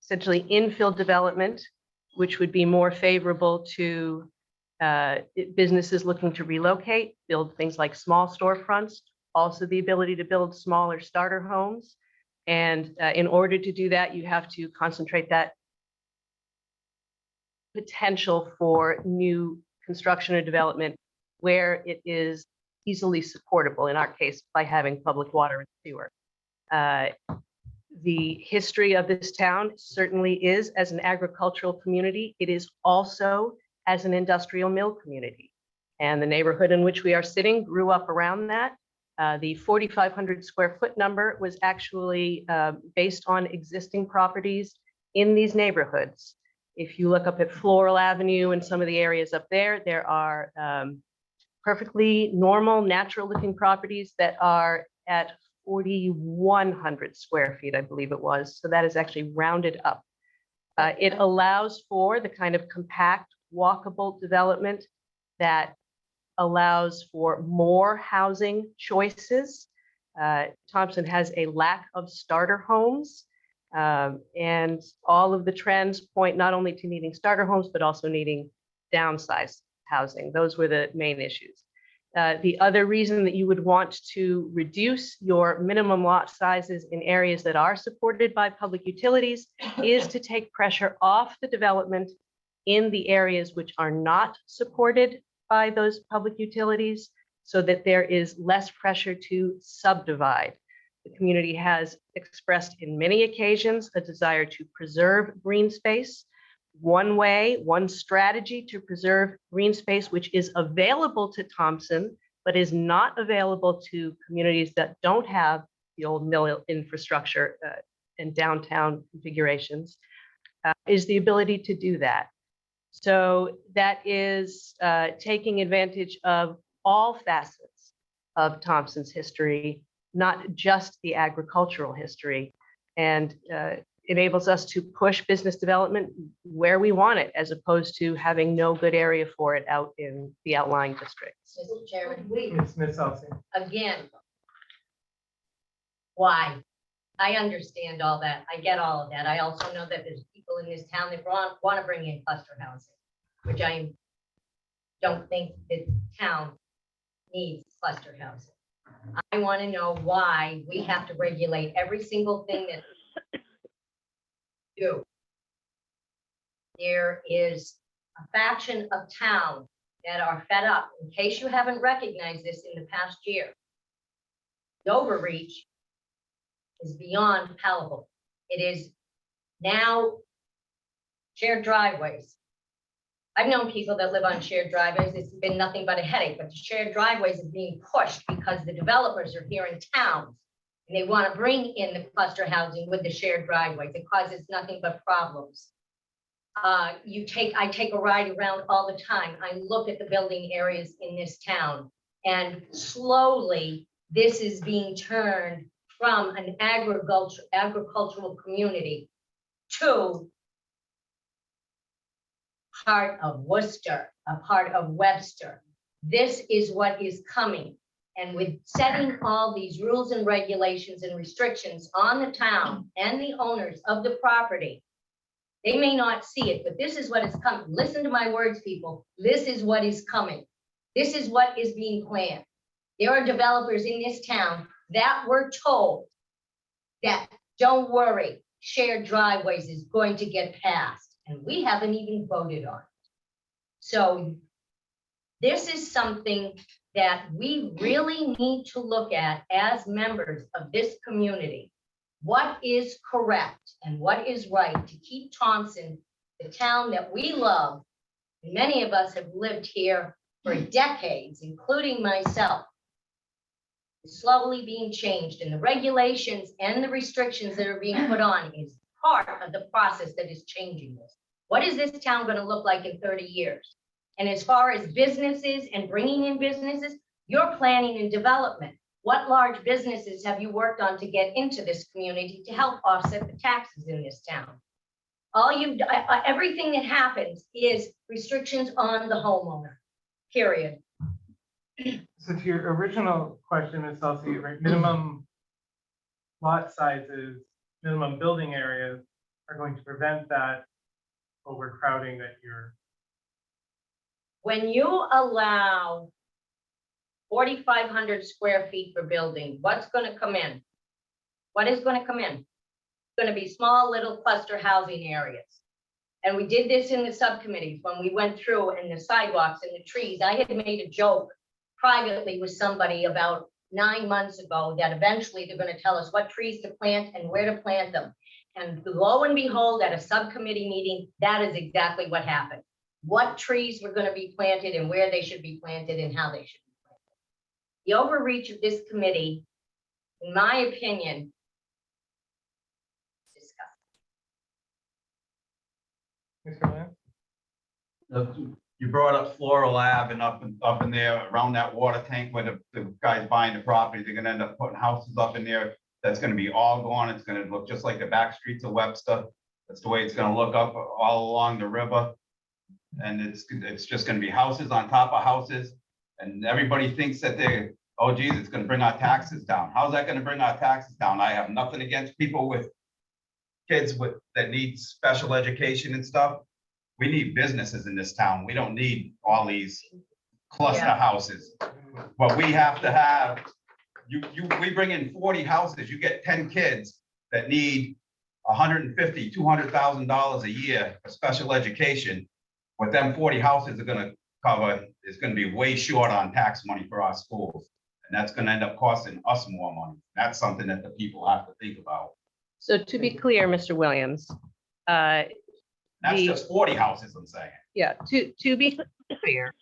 essentially infill development, which would be more favorable to businesses looking to relocate, build things like small storefronts, also the ability to build smaller starter homes. And in order to do that, you have to concentrate that potential for new construction or development where it is easily supportable, in our case, by having public water and sewer. The history of this town certainly is as an agricultural community. It is also as an industrial mill community. And the neighborhood in which we are sitting grew up around that. The 4,500 square foot number was actually based on existing properties in these neighborhoods. If you look up at Floral Avenue and some of the areas up there, there are perfectly normal, natural looking properties that are at 4,100 square feet, I believe it was. So that is actually rounded up. It allows for the kind of compact, walkable development that allows for more housing choices. Thompson has a lack of starter homes, and all of the trends point not only to needing starter homes, but also needing downsized housing. Those were the main issues. The other reason that you would want to reduce your minimum lot sizes in areas that are supported by public utilities is to take pressure off the development in the areas which are not supported by those public utilities, so that there is less pressure to subdivide. The community has expressed in many occasions a desire to preserve green space. One way, one strategy to preserve green space, which is available to Thompson, but is not available to communities that don't have the old mill infrastructure and downtown configurations, is the ability to do that. So that is taking advantage of all facets of Thompson's history, not just the agricultural history, and enables us to push business development where we want it, as opposed to having no good area for it out in the outlying districts. Mr. Chairman, Ms. Elsey. again, why? I understand all that. I get all of that. I also know that there's people in this town that want to bring in cluster housing, which I don't think the town needs cluster housing. I want to know why we have to regulate every single thing that we do. There is a faction of town that are fed up. In case you haven't recognized this in the past year, the overreach is beyond palatable. It is now shared driveways. I've known people that live on shared driveways. It's been nothing but a headache, but the shared driveways is being pushed because the developers are here in town and they want to bring in the cluster housing with the shared driveways. It causes nothing but problems. I take a ride around all the time. I look at the building areas in this town, and slowly this is being turned from an agricultural community to part of Worcester, a part of Webster. This is what is coming. And with setting all these rules and regulations and restrictions on the town and the owners of the property, they may not see it, but this is what is coming. Listen to my words, people. This is what is coming. This is what is being planned. There are developers in this town that were told that, don't worry, shared driveways is going to get passed, and we haven't even voted on it. So this is something that we really need to look at as members of this community. What is correct and what is right to keep Thompson, the town that we love, and many of us have lived here for decades, including myself, is slowly being changed, and the regulations and the restrictions that are being put on is part of the process that is changing this. What is this town going to look like in 30 years? And as far as businesses and bringing in businesses, you're planning and development. What large businesses have you worked on to get into this community to help offset the taxes in this town? Everything that happens is restrictions on the homeowner, period. So to your original question, Ms. Elsey, right, minimum lot sizes, minimum building areas are going to prevent that overcrowding that you're. When you allow 4,500 square feet per building, what's going to come in? What is going to come in? It's going to be small little cluster housing areas. And we did this in the subcommittees when we went through, and the sidewalks and the trees. I had made a joke privately with somebody about 9 months ago that eventually they're gonna tell us what trees to plant and where to plant them. And lo and behold, at a subcommittee meeting, that is exactly what happened. What trees were gonna be planted and where they should be planted and how they should be planted. The overreach of this committee, in my opinion, is disgusting. Mr. Lance? You brought up Floral Ave and up in there around that water tank where the guys buying the property, they're gonna end up putting houses up in there. That's gonna be all gone. It's gonna look just like the back streets of Webster. That's the way it's gonna look up all along the river. And it's just gonna be houses on top of houses. And everybody thinks that oh geez, it's gonna bring our taxes down. How's that gonna bring our taxes down? I have nothing against people with kids that need special education and stuff. We need businesses in this town. We don't need all these cluster Yeah. houses. What we have to have, we bring in 40 houses, you get 10 kids that need $150,000, $200,000 a year for special education. What them 40 houses are gonna cover is gonna be way short on tax money for our schools. And that's gonna end up costing us more money. That's something that the people have to think about. So to be clear, Mr. Williams, That's The- just 40 houses, I'm saying. yeah, to be clear,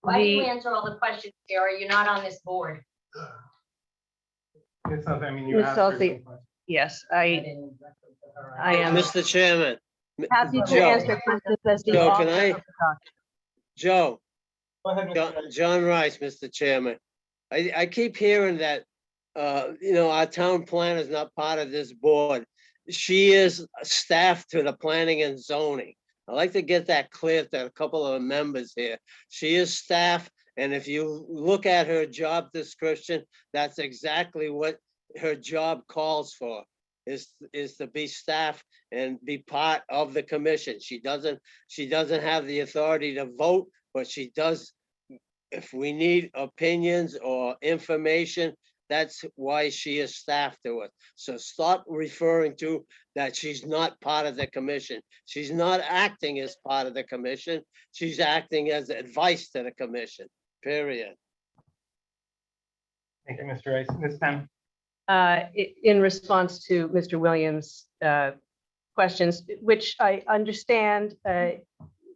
Why do you the- answer all the questions, Sarah? You're not on this board. It's something, I mean, you Ms. asked. her Salty, some questions. yes, I am Mr. Chairman. happy to Joe. answer questions as the Joe, can author I- of the document. Joe, Go ahead, Mr. Lance. John Rice, Mr. Chairman. I keep hearing that, our town planner is not part of this board. She is staff to the planning and zoning. I'd like to get that clear to a couple of the members here. She is staff, and if you look at her job description, that's exactly what her job calls for, is to be staff and be part of the commission. She doesn't have the authority to vote, but she does, if we need opinions or information, that's why she is staff to it. So stop referring to that she's not part of the commission. She's not acting as part of the commission. She's acting as advice to the commission, period. Thank you, Mr. Rice. Ms. Penn? In response to Mr. Williams' questions, which I understand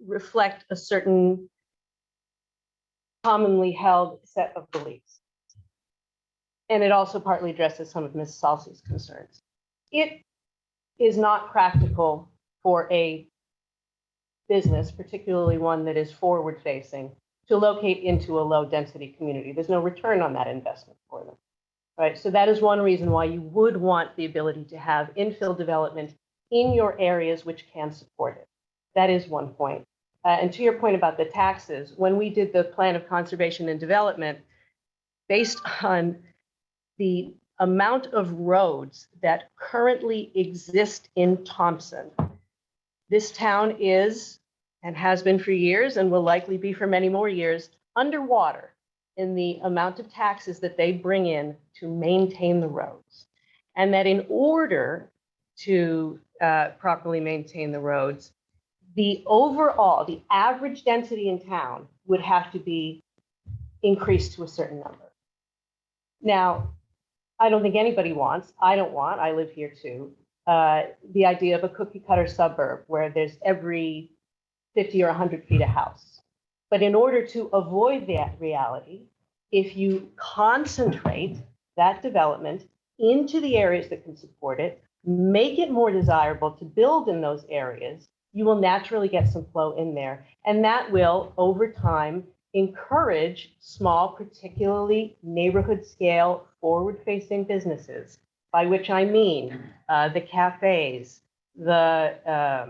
reflect a certain commonly held set of beliefs. And it also partly addresses some of Ms. Salsi's concerns. It is not practical for a business, particularly one that is forward-facing, to locate into a low-density community. There's no return on that investment for them, right? So that is one reason why you would want the ability to have infill development in your areas which can support it. That is one point. And to your point about the taxes, when we did the plan of conservation and development, based on the amount of roads that currently exist in Thompson, this town is, and has been for years, and will likely be for many more years, underwater in the amount of taxes that they bring in to maintain the roads. And that in order to properly maintain the roads, the average density in town would have to be increased to a certain number. Now, I don't think anybody wants, I live here too, the idea of a cookie cutter suburb where there's every 50 or 100 feet a house. But in order to avoid that reality, if you concentrate that development into the areas that can support it, make it more desirable to build in those areas, you will naturally get some flow in there. And that will, over time, encourage small, particularly neighborhood scale, forward-facing businesses, by which I mean the cafes, I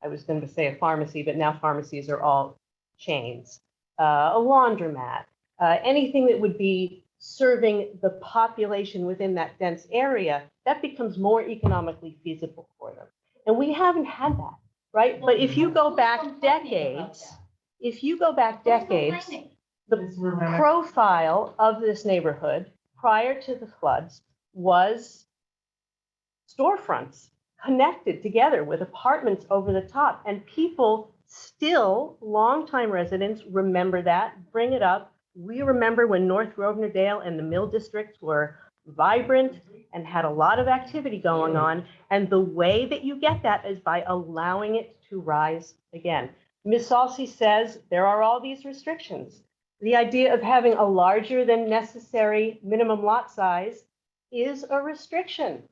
was going to say a pharmacy, but now pharmacies are all chains, a laundromat, anything that would be serving the population within that dense area, that becomes more economically feasible for them. And we haven't had that, right? But if you go back decades, the profile of this neighborhood prior to the floods was storefronts connected together with apartments over the top. And people still, longtime residents, remember that, bring it up, We remember when North Grosvenor and the Mill Districts were vibrant and had a lot of activity going on. And the way that you get that is by allowing it to rise again. Ms. Salsi says there are all these restrictions. The idea of having a larger than necessary minimum lot size is a restriction.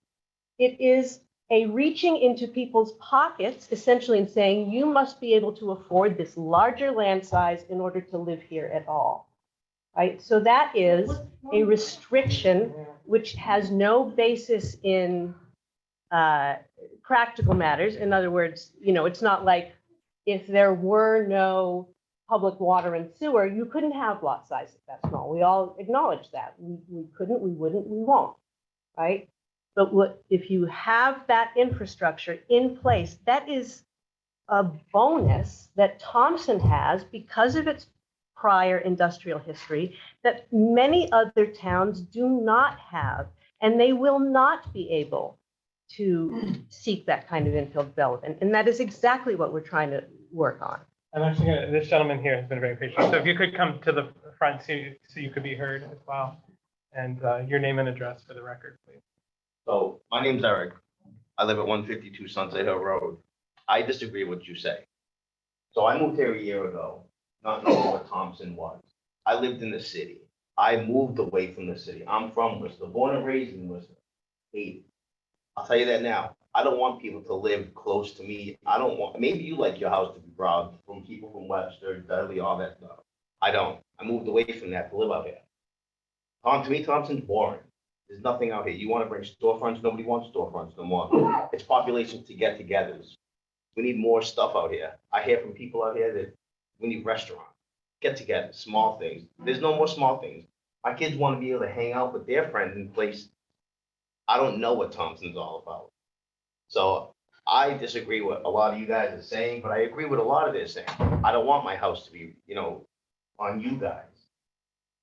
It is a reaching into people's pockets, essentially, and saying, you must be able to afford this larger land size in order to live here at all. Right? So that is a restriction which has no basis in practical matters. In other words, it's not like if there were no public water and sewer, you couldn't have lot sizes that small. We all acknowledge that. We couldn't, we wouldn't, we won't, right? But if you have that infrastructure in place, that is a bonus that Thompson has because of its prior industrial history that many other towns do not have, and they will not be able to seek that kind of infill development. And that is exactly what we're trying to work on. I'm actually gonna, this gentleman here has been very patient. So if you could come to the front so you could be heard as well. And your name and address for the record, please. So my name's Eric. I live at 152 Sunset Hill Road. I disagree with what you say. So I moved here a year ago, not knowing what Thompson was. I lived in the city. I moved away from the city. I'm from Worcester, born and raised in Worcester. Hate it. I'll tell you that now. I don't want people to live close to me. I don't want, maybe you like your house to be proud from people from Webster, Dudley, all that stuff. I don't. I moved away from that to live out here. To me, Thompson's boring. There's nothing out here. You want to bring storefronts? Nobody wants storefronts no more. It's population to get-togethers. We need more stuff out here. I hear from people out here that we need restaurants, get-togethers, small things. There's no more small things. My kids want to be able to hang out with their friends in place. I don't know what Thompson's all about. So I disagree with a lot of you guys are saying, but I agree with a lot of this saying. I don't want my house to be, on you guys.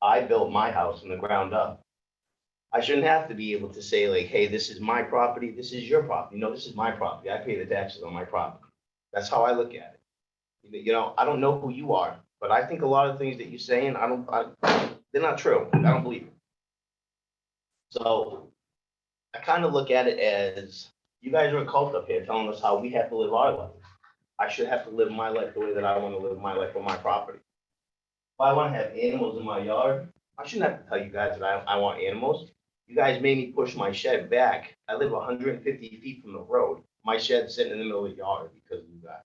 I built my house from the ground up. I shouldn't have to be able to say like, hey, this is my property, this is your property. No, this is my property. I pay the taxes on my property. That's how I look at it. I don't know who you are, but I think a lot of things that you're saying, they're not true. I don't believe it. So I kind of look at it as you guys are a cult up here telling us how we have to live our life. I should have to live my life the way that I want to live my life on my property. If I want to have animals in my yard, I shouldn't have to tell you guys that I want animals. You guys made me push my shed back. I live 150 feet from the road. My shed's sitting in the middle of the yard because of you guys.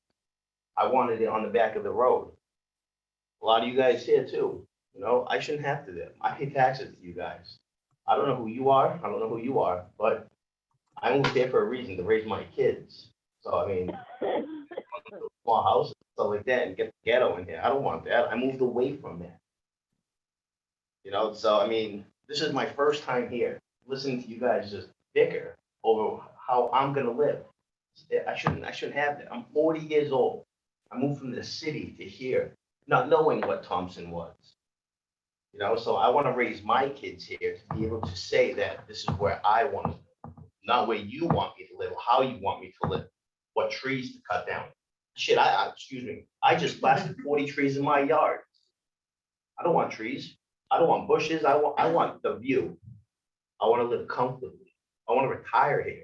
I wanted it on the back of the road. A lot of you guys here too. I shouldn't have to live. I pay taxes to you guys. I don't know who you are. I don't know who you are, but I moved here for a reason, to raise my kids. So, I mean, small house, stuff like that, and get the ghetto in here. I don't want that. I moved away from that. So, I mean, this is my first time here, listening to you guys just bicker over how I'm gonna live. I shouldn't have that. I'm 40 years old. I moved from the city to here, not knowing what Thompson was. So I want to raise my kids here to be able to say that this is where I want to live, not where you want me to live, how you want me to live, what trees to cut down. Shit, excuse me, I just planted 40 trees in my yard. I don't want trees. I don't want bushes. I want the view. I want to live comfortably. I want to retire here.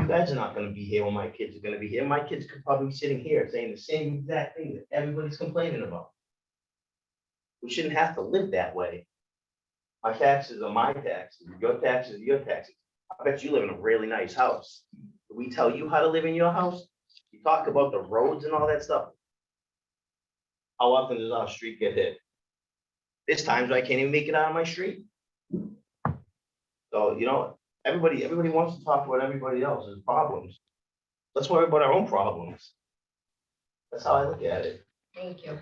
You guys are not going to be here when my kids are going to be here. My kids could probably be sitting here saying the same exact thing that everybody's complaining about. We shouldn't have to live that way. My taxes are my taxes. Your taxes are your taxes. I bet you live in a really nice house. Do we tell you how to live in your house? You talk about the roads and all that stuff. How often does our street get hit? There's times I can't even make it out of my street. So, everybody wants to talk about everybody else's problems. Let's worry about our own problems. That's how I look at it. Thank you.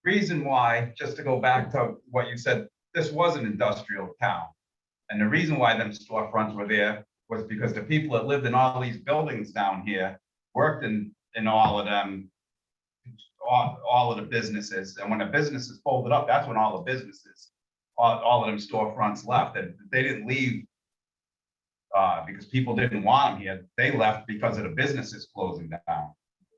Reason why, just to go back to what you said, this was an industrial town. And the reason why them storefronts were there was because the people that lived in all these buildings down here worked in all of them, all of the businesses. And when the businesses folded up, that's when all the businesses, all of them storefronts left. And they didn't leave because people didn't want them here. They left because of the businesses closing down.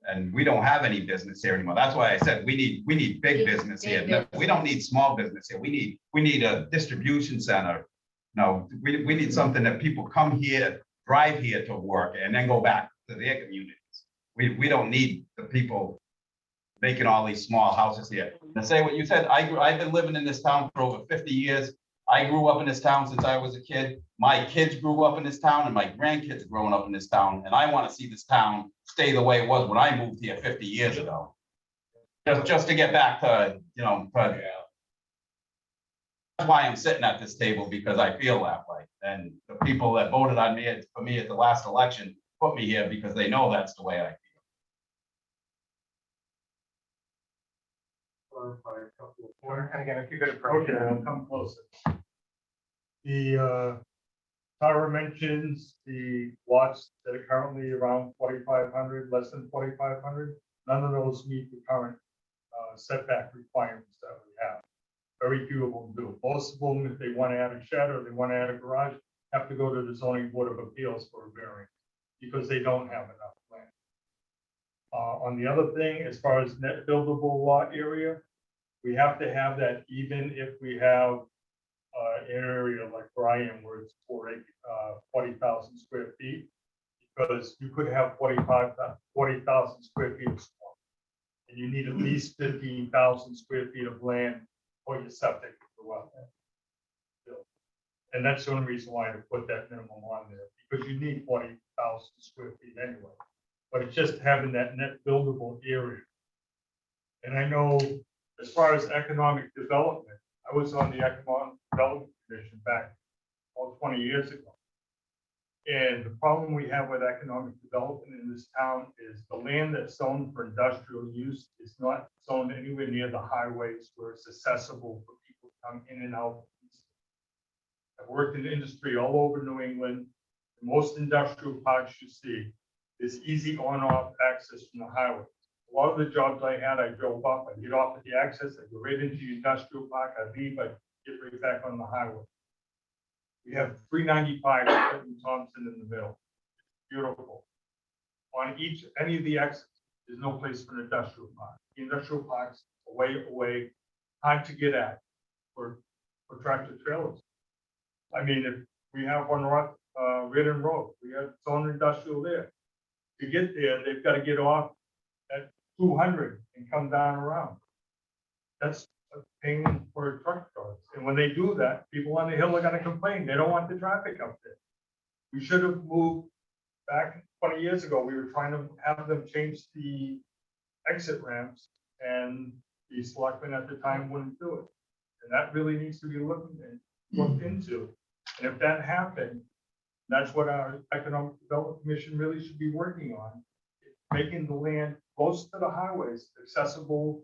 And we don't have any business here anymore. That's why I said we need big business here. No, we don't need small business here. We need a distribution center. No, we need something that people come here, drive here to work, and then go back to their communities. We don't need the people making all these small houses here. To say what you said, I've been living in this town for over 50 years. I grew up in this town since I was a kid. My kids grew up in this town and my grandkids growing up in this town. And I want to see this town stay the way it was when I moved here 50 years ago. Just to get back to, that's why I'm sitting at this table, because I feel that way. And the people that voted on me, for me at the last election, put me here because they know that's the way I feel. Clarify a couple of Or, points. and again, if you could approach Okay, it. I'll come closer. The Tara mentions the lots that are currently around 4,500, less than 4,500. None of those meet the current setback requirements that we have. Very few of them do. Most of them, if they want to add a shed or they want to add a garage, have to go to the zoning board of appeals for a variance because they don't have enough land. On the other thing, as far as net buildable lot area, we have to have that even if we have an area like where I am, where it's 40,000 square feet, because you could have 40,000 square feet of swamp. And you need at least 15,000 square feet of land for your septic to go out there. And that's the only reason why I put that minimum on there, because you need 40,000 square feet anyway. But it's just having that net buildable area. And I know as far as economic development, I was on the Economic Development Commission back 20 years ago. And the problem we have with economic development in this town is the land that's zoned for industrial use is not zoned anywhere near the highways where it's accessible for people to come in and out. I've worked in industry all over New England. Most industrial parks you see is easy on-off access from the highway. A lot of the jobs I had, I drove up, I get off at the access, I go right into the industrial park, I leave, I get right back on the highway. We have 395 in Thompson in the middle. Beautiful. On any of the exits, there's no place for an industrial park. The industrial parks away, hard to get at for tractor trailers. I mean, if we have one right, Ridden Road, we have its own industrial there. To get there, they've got to get off at 200 and come down around. That's a pain for truck drivers. And when they do that, people on the hill are going to complain. They don't want the traffic up there. We should have moved back 20 years ago. We were trying to have them change the exit ramps, and the selectmen at the time wouldn't do it. And that really needs to be looked into. And if that happened, that's what our Economic Development Commission really should be working on, making the land close to the highways accessible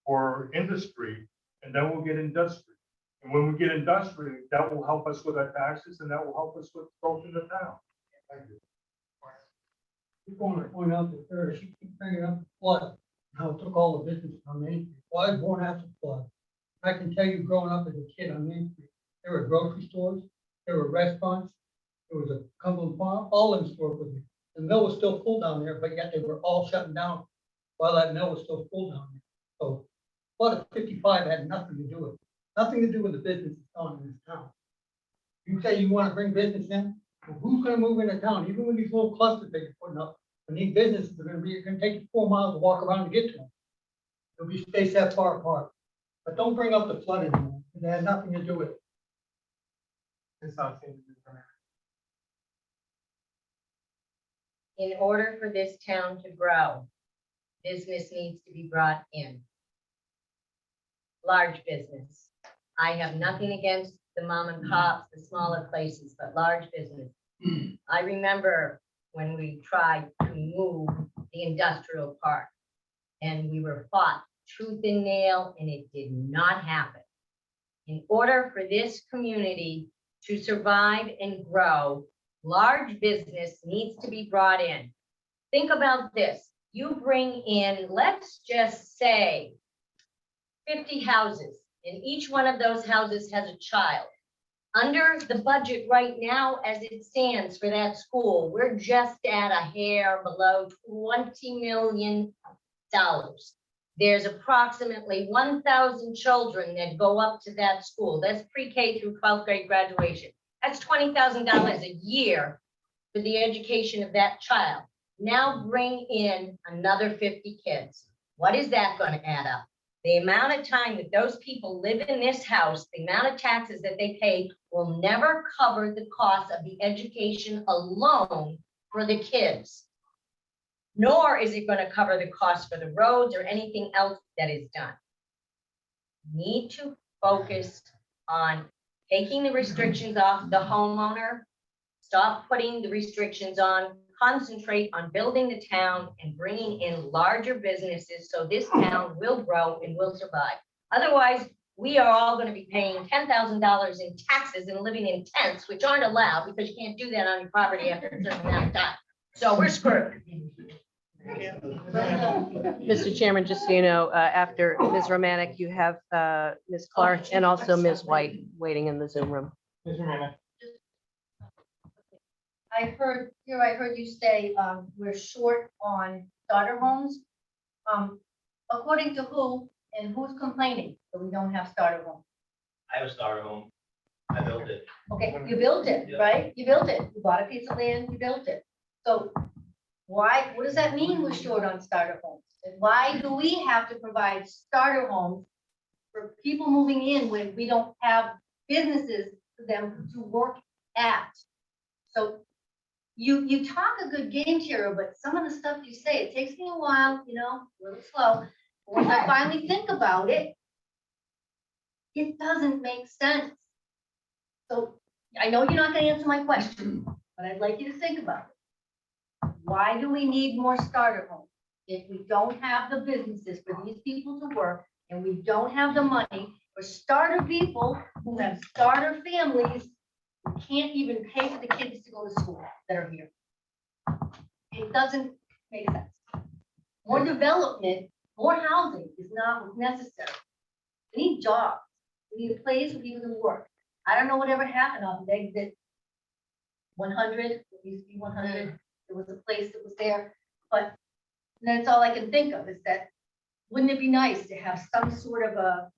for industry, and then we'll get industry. And when we get industry, that will help us with our taxes, and that will help us with growth in the town. Thank you. Just want to point out that there, she keeps bringing up the flood, how it took all the business on Main Street. Well, I was born after the flood. I can tell you, growing up as a kid on Main Street, there were grocery stores, there were restaurants, there was a Cumberland Farm, all in store with me. The mill was still full down there, but yet they were all shutting down while that mill was still full down there. So flood of 55 had nothing to do with it, nothing to do with the business that's on in this town. You say you want to bring business in, well, who's gonna move into town? Even with these little clusters that you're putting up, and these businesses are gonna take you 4 miles to walk around to get to them. They'll be spaced that far apart. But don't bring up the flood anymore, it had nothing to do with it. It's not seem to be for now. In order for this town to grow, business needs to be brought in. Large business. I have nothing against the mom and pops, the smaller places, but large business. I remember when we tried to move the industrial park, and we were fought tooth and nail, and it did not happen. In order for this community to survive and grow, large business needs to be brought in. Think about this. You bring in, let's just say, 50 houses, and each one of those houses has a child. Under the budget right now, as it stands for that school, we're just at a hair below $20 million. There's approximately 1,000 children that go up to that school. That's pre-K through 12th grade graduation. That's $20,000 a year for the education of that child. Now bring in another 50 kids. What is that going to add up? The amount of time that those people live in this house, the amount of taxes that they pay will never cover the cost of the education alone for the kids. Nor is it going to cover the cost for the roads or anything else that is done. Need to focus on taking the restrictions off the homeowner, stop putting the restrictions on, concentrate on building the town and bringing in larger businesses so this town will grow and will survive. Otherwise, we are all going to be paying $10,000 in taxes and living in tents, which aren't allowed because you can't do that on your property after a certain amount of time. So we're screwed. Mr. Chairman, just so you know, after Ms. Romanek, you have Ms. Clark and also Ms. White waiting in the Zoom room. Ms. Romano. I heard you say, we're short on starter homes. According to who and who's complaining that we don't have starter homes? I have a starter home. I built it. Okay, you built it, right? You built it. You bought a piece of land, you built it. So why, what does that mean we're short on starter homes? And why do we have to provide starter homes for people moving in when we don't have businesses for them to work at? So you talk a good game, Tara, but some of the stuff you say, it takes me a while, you know, a little slow. But once I finally think about it, it doesn't make sense. So I know you're not gonna answer my question, but I'd like you to think about it. Why do we need more starter homes? If we don't have the businesses for these people to work and we don't have the money for starter people who have starter families who can't even pay for the kids to go to school that are here. It doesn't make sense. More development, more housing is not what's necessary. We need jobs. We need a place for people to work. I don't know whatever happened on exit 100, it used to be 100. There was a place that was there, but that's all I can think of is that, wouldn't it be nice to have some sort of a,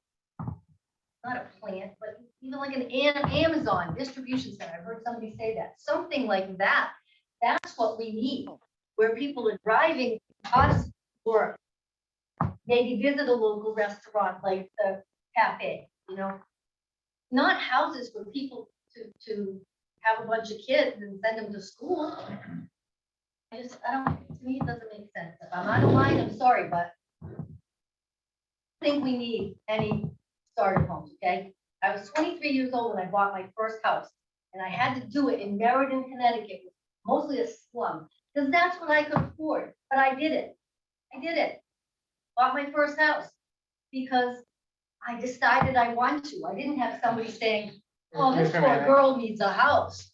not a plant, but even like an Amazon distribution center. I've heard somebody say that, something like that. That's what we need, where people are driving us or maybe visit a local restaurant like the cafe, you know, not houses for people to have a bunch of kids and send them to school. I don't, to me, it doesn't make sense. If I'm out of line, I'm sorry, but I don't think we need any starter homes, okay? I was 23 years old when I bought my first house, and I had to do it in Meriden, Connecticut, mostly a slum, because that's what I could afford, but I did it. I did it. Bought my first house because I decided I wanted to. I didn't have somebody saying, oh, this Mr. poor Manning. girl needs a house.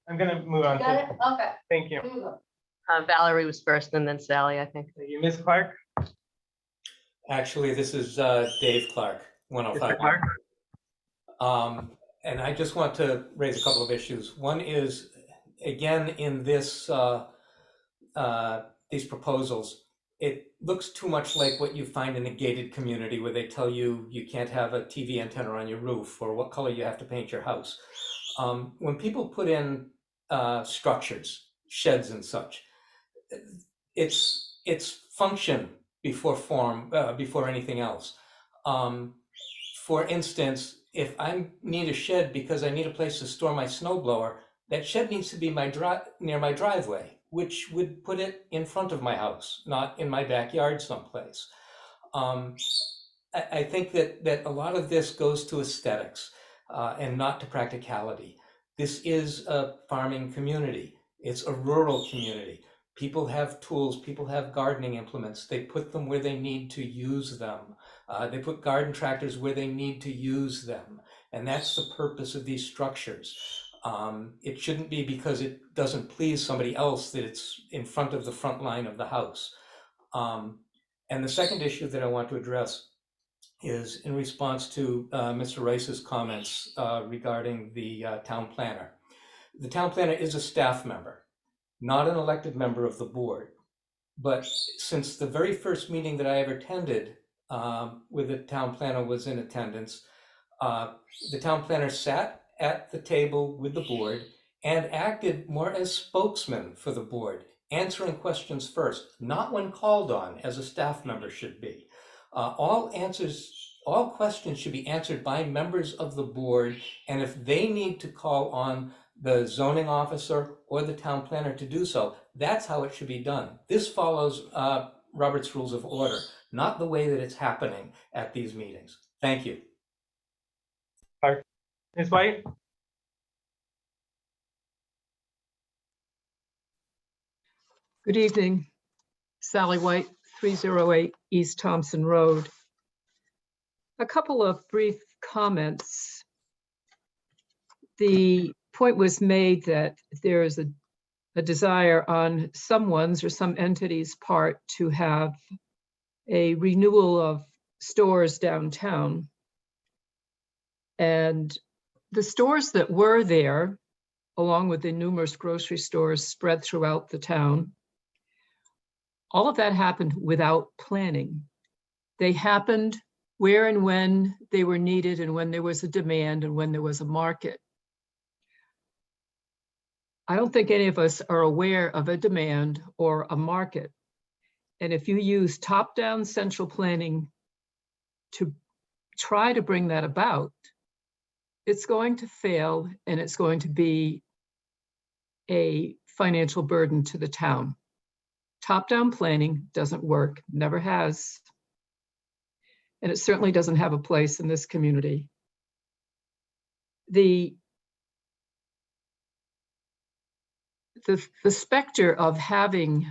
I'm gonna move on Got it? to, Okay. thank you. Here we go. Valerie was first and then Sally, I think. Thank you. Ms. Clark? Actually, this is Dave Clark, Mr. 105. Clark? And I just want to raise a couple of issues. One is, again, in this these proposals, it looks too much like what you find in a gated community where they tell you you can't have a TV antenna on your roof or what color you have to paint your house. When people put in structures, sheds and such, it's function before form, before anything else. For instance, if I need a shed because I need a place to store my snow blower, that shed needs to be near my driveway, which would put it in front of my house, not in my backyard someplace. I think that a lot of this goes to aesthetics and not to practicality. This is a farming community. It's a rural community. People have tools, people have gardening implements. They put them where they need to use them. They put garden tractors where they need to use them. And that's the purpose of these structures. It shouldn't be because it doesn't please somebody else that it's in front of the front line of the house. And the second issue that I want to address is in response to Mr. Rice's comments regarding the town planner. The town planner is a staff member, not an elected member of the board. But since the very first meeting that I ever attended, where the town planner was in attendance, the town planner sat at the table with the board and acted more as spokesman for the board, answering questions first, not when called on, as a staff member should be. All questions should be answered by members of the board, and if they need to call on the zoning officer or the town planner to do so, that's how it should be done. This follows Robert's Rules of Order, not the way that it's happening at these meetings. Thank you. Ms. White? Good evening. Sally White, 308 East Thompson Road. A couple of brief comments. The point was made that there is a desire on someone's or some entity's part to have a renewal of stores downtown. And the stores that were there, along with the numerous grocery stores spread throughout the town, all of that happened without planning. They happened where and when they were needed and when there was a demand and when there was a market. I don't think any of us are aware of a demand or a market. And if you use top-down central planning to try to bring that about, it's going to fail and it's going to be a financial burden to the town. Top-down planning doesn't work, never has. And it certainly doesn't have a place in this community. The specter of having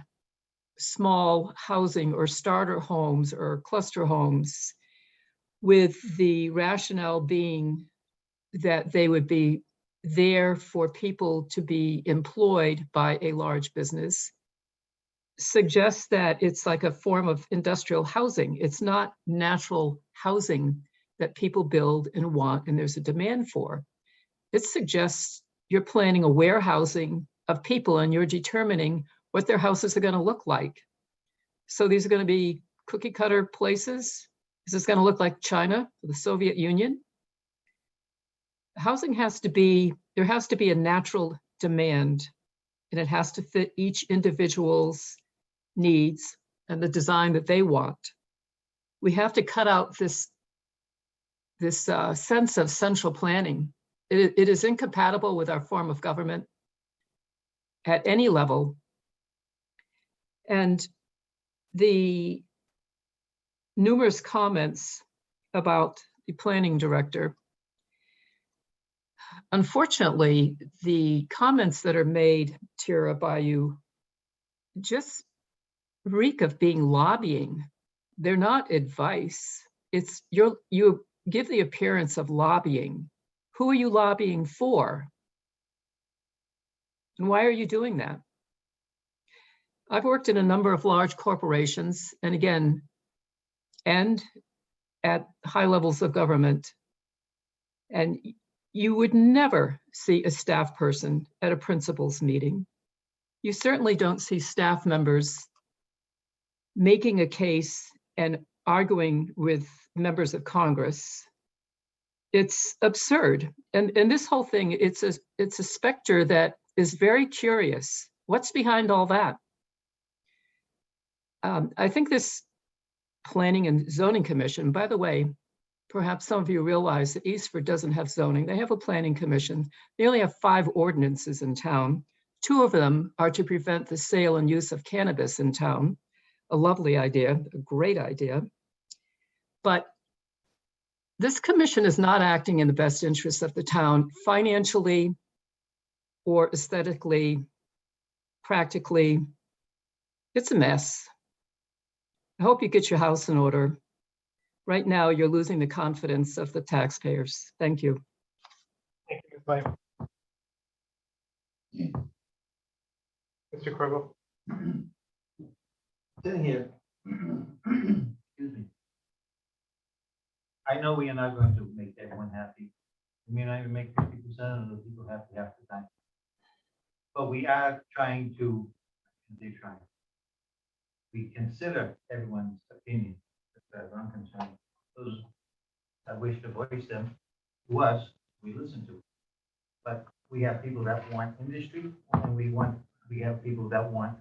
small housing or starter homes or cluster homes with the rationale being that they would be there for people to be employed by a large business suggests that it's like a form of industrial housing. It's not natural housing that people build and want and there's a demand for. It suggests you're planning a warehousing of people and you're determining what their houses are going to look like. So these are going to be cookie cutter places. Is this going to look like China or the Soviet Union? Housing has to be, there has to be a natural demand and it has to fit each individual's needs and the design that they want. We have to cut out this sense of central planning. It is incompatible with our form of government at any level. And the numerous comments about the planning director, unfortunately, the comments that are made, Tira, by you just reek of being lobbying. They're not advice. It's you give the appearance of lobbying. Who are you lobbying for? And why are you doing that? I've worked in a number of large corporations, and again, and at high levels of government. And you would never see a staff person at a principals meeting. You certainly don't see staff members making a case and arguing with members of Congress. It's absurd. And this whole thing, it's a specter that is very curious. What's behind all that? I think this Planning and Zoning Commission, by the way, perhaps some of you realize that Eastford doesn't have zoning. They have a planning commission. They only have 5 ordinances in town. 2 of them are to prevent the sale and use of cannabis in town. A lovely idea, a great idea. But this commission is not acting in the best interest of the town financially or aesthetically, practically. It's a mess. I hope you get your house in order. Right now, you're losing the confidence of the taxpayers. Thank you. Thank you, Ms. White. Mr. Krugel? Sitting here, excuse me, I know we are not going to make everyone happy. We may not even make 50% of the people happy half the time. But we are trying to, they're trying. We consider everyone's opinion, as far as I'm concerned. Those that wish to voice them to us, we listen to. But we have people that want industry, and we have people that want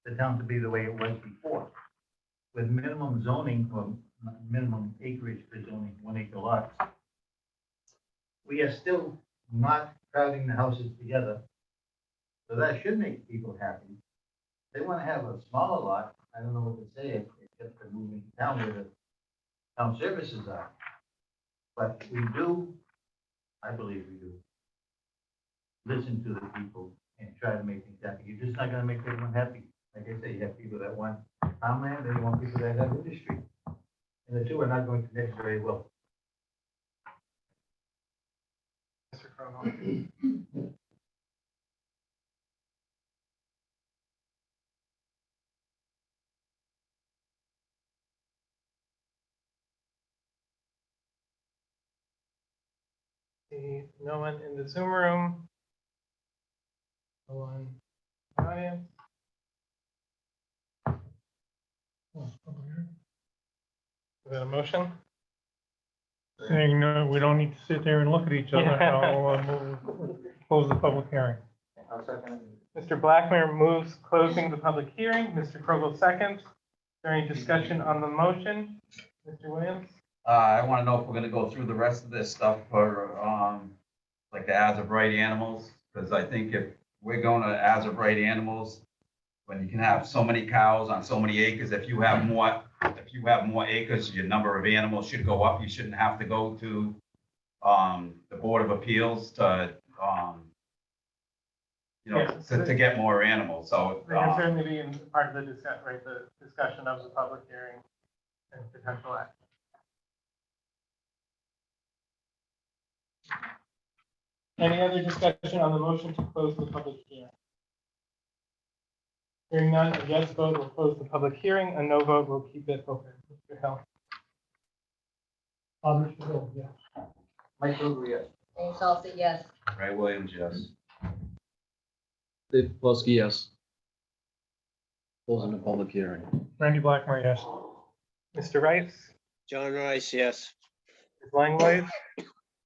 the town to be the way it was before. With minimum zoning or minimum acreage for zoning, 1 acre lots. We are still not crowding the houses together. So that should make people happy. They want to have a smaller lot, I don't know what to say, except for moving down where the town services are. But we do, I believe we do, listen to the people and try to make things happy. You're just not gonna make everyone happy. Like I say, you have people that want farmland, and you want people that have industry. And the two are not going to mix very well. Mr. Crowe. See, no one in the Zoom room. No one in the audience. Is that a motion? Saying, no, we don't need to sit there and look at each other. Yeah. I'll close the public hearing. I'll second it. Mr. Blackmer moves closing the public hearing. Mr. Krogel seconds. Is there any discussion on the motion? Mr. Williams? I want to know if we're gonna go through the rest of this stuff for, like the as of right animals, because I think if we're going to as of right animals, when you can have so many cows on so many acres, if you have more acres, your number of animals should go up. You shouldn't have to go to, the Board of Appeals to, Yes. to get more animals, so. They can certainly be in part of the discussion of the public hearing and potential action. Any other discussion on the motion to close the public hearing? Hearing none, a yes vote will close the public hearing, a no vote will keep it open. Mr. Hill? Mr. Hill, yes. Mike Kruger, yes. James Salsa, yes. Ray Williams, yes. Dave Plosky, yes. Closing the public hearing. Randy Blackmer, yes. Mr. Rice? John Rice, yes. Ms. Langlois?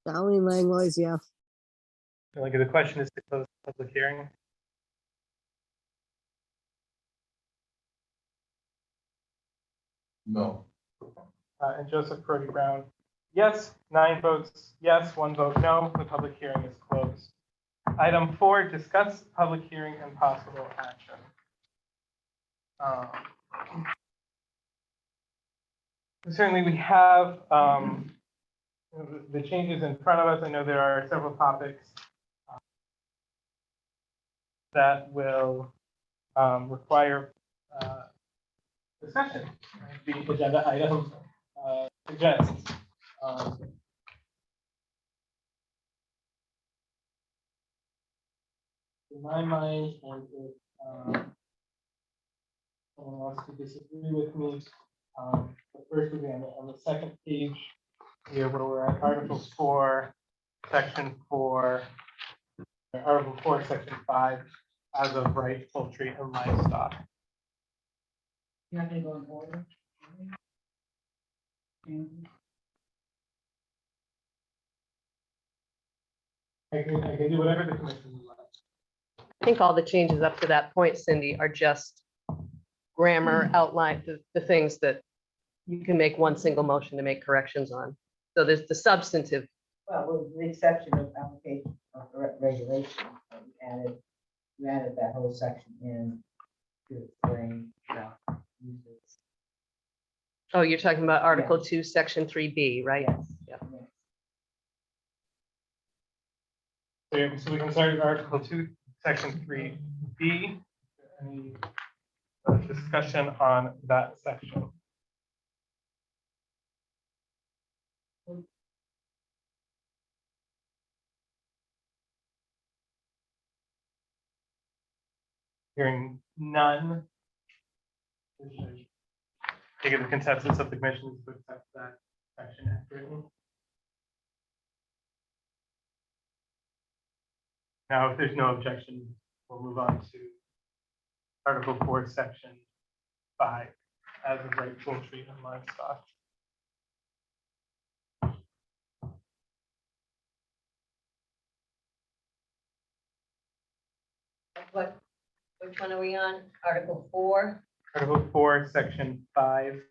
Darlene Langlois, yes. Like the question is to close the public hearing. No. And Joseph Brody Brown, yes. 9 votes yes, 1 vote no. The public hearing is closed. Item 4, discuss public hearing and possible action. Certainly, we have the changes in front of us. I know there are several topics that will require discussion. The agenda item suggests. In my mind, and if someone wants to disagree with me, the first would be on the second page here, where we're at Article 4, Section 4, Article 4, Section 5, as of right, poultry and livestock. You're not gonna go in order? I can do whatever the commission would like. I think all the changes up to that point, Cindy, are just grammar outline, the things that you can make one single motion to make corrections on. So there's the substantive. Well, with the exception of application of regulation, we added that whole section in to explain, uses. Oh, you're talking about Article 2, Section 3B, right? Yes. Yeah. So we can start at Article 2, Section 3B. Any discussion on that section? Hearing none. I think the consensus of the commission is to accept that section as written. Now, if there's no objection, we'll move on to Article 4, Section 5, as of right poultry and livestock. Which one are we on? Article 4? Article 4, Section 5.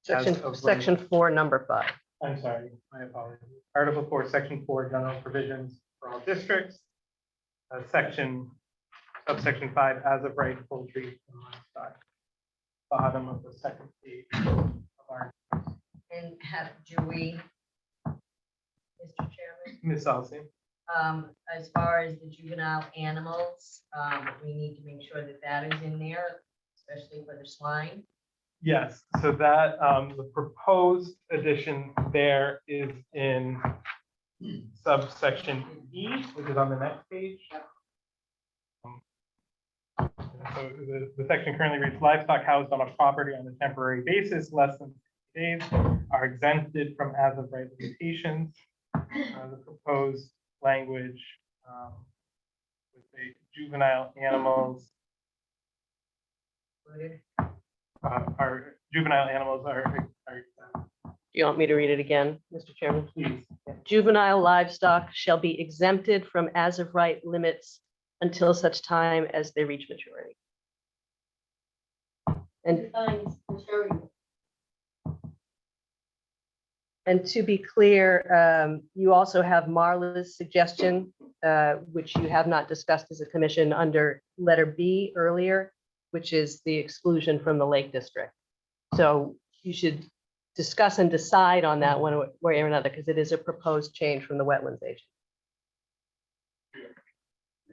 Section, As of right. section 4, number 5. I'm sorry, my apologies. Article 4, Section 4, general provisions for all districts. Subsection 5, as of right poultry and livestock. Bottom of the second page of our, And do we, Mr. Chairman, Ms. Alsey. as far as the juvenile animals, we need to make sure that that is in there, especially for the swine. Yes, so that, the proposed addition there is in subsection E, which is on the next page. So the section currently reads, livestock housed on a property on a temporary basis, less than 60 days, are exempted from as of right limitations. The proposed language with the juvenile animals are exempt. Do you want me to read it again, Mr. Chairman? Please. Juvenile livestock shall be exempted from as of right limits until such time as they reach maturity. And to be clear, you also have Marla's suggestion, which you have not discussed as a commission under letter B earlier, which is the exclusion from the Lake District. So you should discuss and decide on that one way or another, because it is a proposed change from the wetlands agent.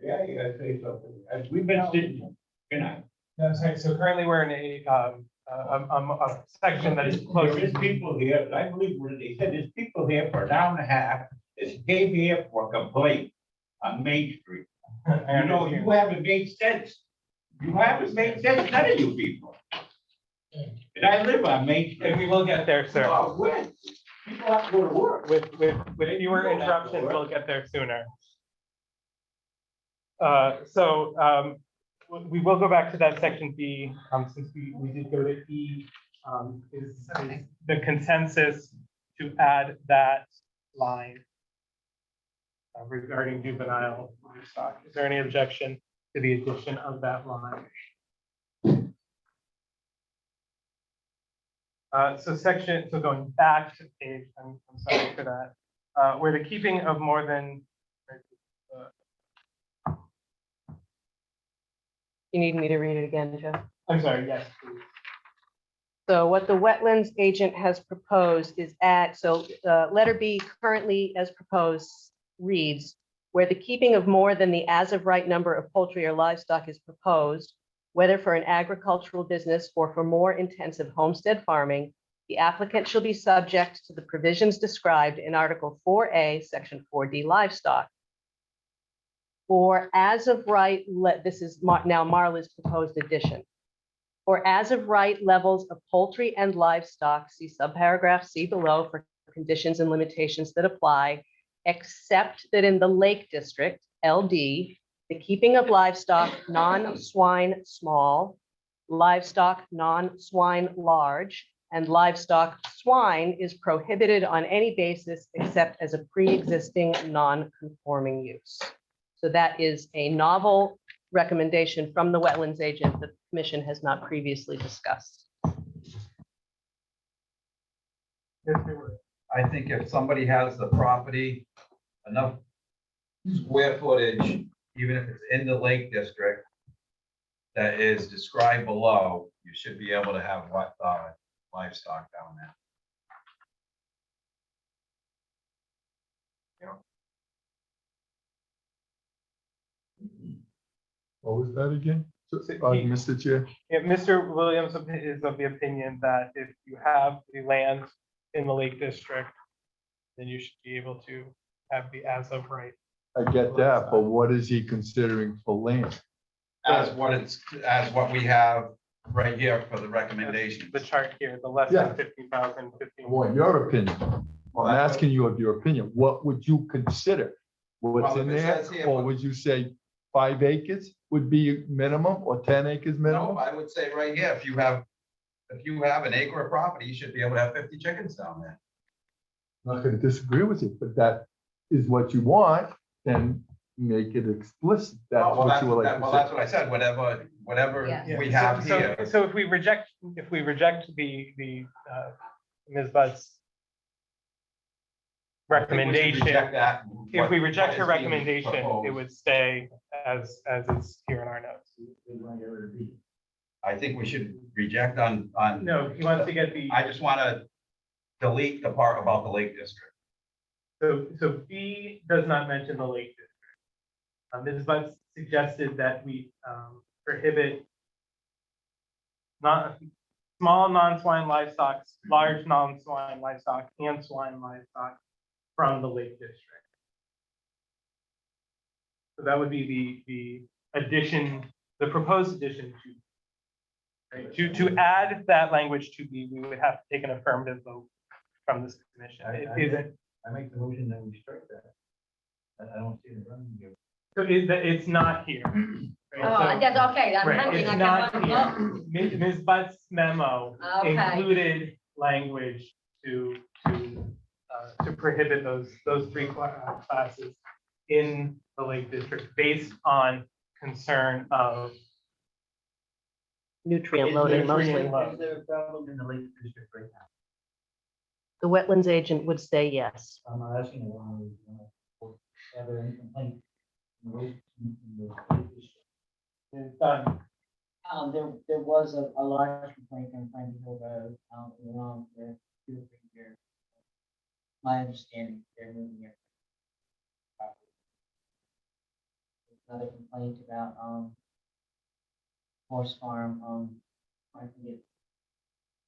Yeah, you gotta say something. We've been sitting, good night. No, sorry, so currently we're in a section that is close. There's people here, I believe what they said, there's people here for an hour and a half, that came here for a complaint on Main Street. You know, you haven't made sense. You haven't made sense, none of you people. And I live on Main Street. And we will get there, sir. Oh, when? People have to go to work. With fewer interruptions, we'll get there sooner. We will go back to that section B, since we did go to E, is the consensus to add that line regarding juvenile livestock. Is there any objection to the addition of that line? So going back to page, I'm sorry for that, where the keeping of more than, You need me to read it again, Joe? I'm sorry, yes, please. So what the wetlands agent has proposed is letter B currently as proposed reads, where the keeping of more than the as of right number of poultry or livestock is proposed, whether for an agricultural business or for more intensive homestead farming, the applicant shall be subject to the provisions described in Article 4A, Section 4D livestock. For as of right, this is now Marla's proposed addition. For as of right levels of poultry and livestock, see subparagraph C below for conditions and limitations that apply, except that in the Lake District, LD, the keeping of livestock non-swine small, livestock non-swine large, and livestock swine is prohibited on any basis except as a pre-existing non-conforming use. So that is a novel recommendation from the wetlands agent that the commission has not previously discussed. I think if somebody has the property, enough square footage, even if it's in the Lake District, that is described below, you should be able to have livestock down there. What was that again? Mr. Chair? Yeah, Mr. Williams is of the opinion that if you have the land in the Lake District, then you should be able to have the as of right. I get that, but what is he considering for land? As what we have right here for the recommendation. The chart here, the less Yeah. than 50,000, 15. I want your opinion. Well, I'm that's- asking you of your opinion. What would you consider? What's Well, in if it there? says here- Or would you say 5 acres would be minimum or 10 acres No, minimum? I would say right here, if you have an acre of property, you should be able to have 50 chickens down there. I'm not gonna disagree with you, but that is what you want, then make it explicit. That's Well, what you would like well, to that's say. what I said, whatever Yeah. we Yeah, have so- here. So if we reject the Ms. Butt's I think we should recommendation, reject that, if we what- reject what her is being recommendation, it proposed. would stay as is here in our notes. I think we should reject on. No, he wants to get the, I just want to delete the part about the Lake District. so B does not mention the Lake District. Ms. Butt suggested that we prohibit small non-swine livestock, large non-swine livestock, and swine livestock from the Lake District. So that would be the addition, the proposed addition to. Right, to add that language to B, we would have to take an affirmative vote from this commission. It isn't, I make the motion that we strike that. I don't see it running here. so it's not here. Right, Oh, so- that's okay, I'm Right, hunting, it's I not got one. here. Ms. Butt's memo Okay. included language to prohibit those three classes in the Lake District based on concern of Nutrient loading mostly. Is there a problem in the Lake District right now? The wetlands agent would say yes. I'm not asking you, are there any complaints? in the Lake District? it's done. There was a large complaint on Franklin Hill Road, along for 2 or 3 years. My understanding, they're moving it. Another complaint about, horse farm, I forget.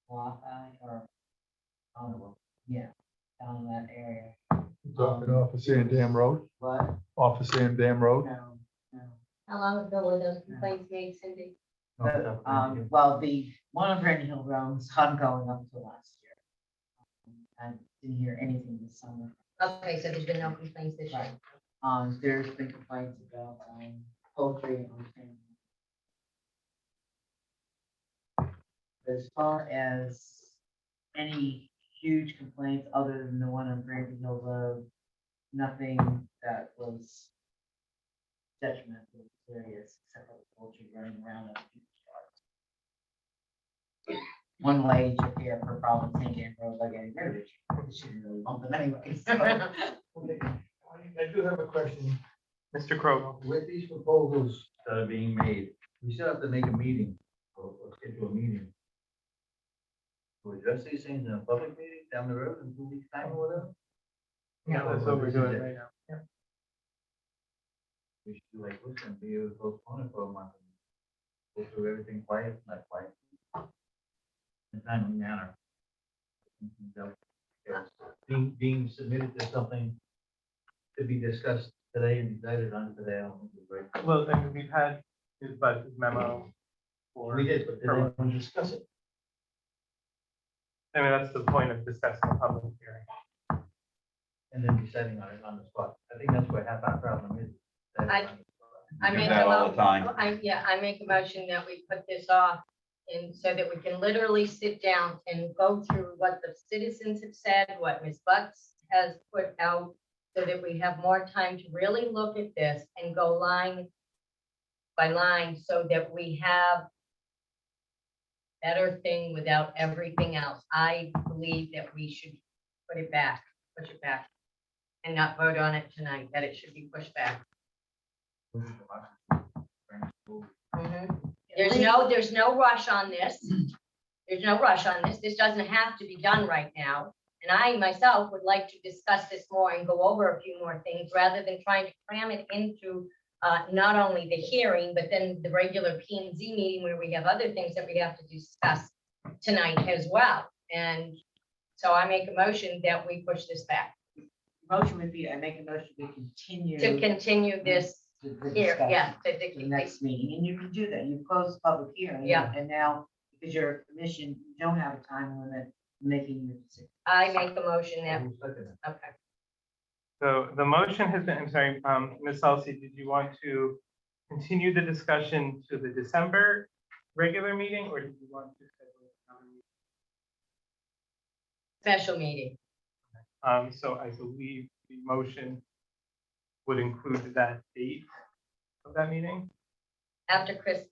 Wathi or, yeah, down in that area. Talking off of Sandam Road, But, off of Sandam Road. no, no. How long ago were those complaints made, Cindy? Well, the one on Brandy Hill Road was ongoing up until last year. I didn't hear anything this summer. Okay, so there's been no complaints this year. There's been complaints about, poultry on family. As far as any huge complaints other than the one on Brandy Hill Road, nothing that was detrimental, serious, except for the poultry running around on people's yards. One lady took care of her problem, thinking, "Oh, I getting rid of it." She didn't really want them anyway. So. I do have a question. Mr. Krogo. With these proposals that are being made, we still have to make a meeting or schedule a meeting. To address these things in a public meeting down the road in 2 weeks' time or whatever? Yeah, that's what we're doing right now. Yeah. We should do like, listen, be able to postpone it for a month. Go through everything quiet, not quiet. In a timely manner. Being submitted to something to be discussed today and decided on today, I don't think it's right. Well, I mean, we've had Ms. Butt's memo for. We did, but did anyone discuss it? I mean, that's the point of discussing the public hearing. And then deciding on it on the spot. I think that's what half our problem is. deciding on the spot. I do make that a all the time. I make a motion that we put this off and so that we can literally sit down and go through what the citizens have said, what Ms. Butts has put out, so that we have more time to really look at this and go line by line, so that we have better thing without everything else. I believe that we should put it back, push it back, and not vote on it tonight, that it should be pushed back. There's no rush on this. There's no rush on this. This doesn't have to be done right now. And I myself would like to discuss this more and go over a few more things rather than trying to cram it into not only the hearing, but then the regular P and Z meeting where we have other things that we have to discuss tonight as well. And so I make a motion that we push this back, Motion would be, I make a motion to continue. to continue this the Here, discussion yeah, to the next meeting, and you can do that. You close the public hearing. Yeah. And now, because you're a commission, you don't have a time limit making your decision. I make a motion that, okay. So the motion has been, I'm sorry, Ms. Salsi, did you want to continue the discussion to the December regular meeting, or did you want to schedule another meeting? Special meeting. So I believe the motion would include that date of that meeting. After Christmas,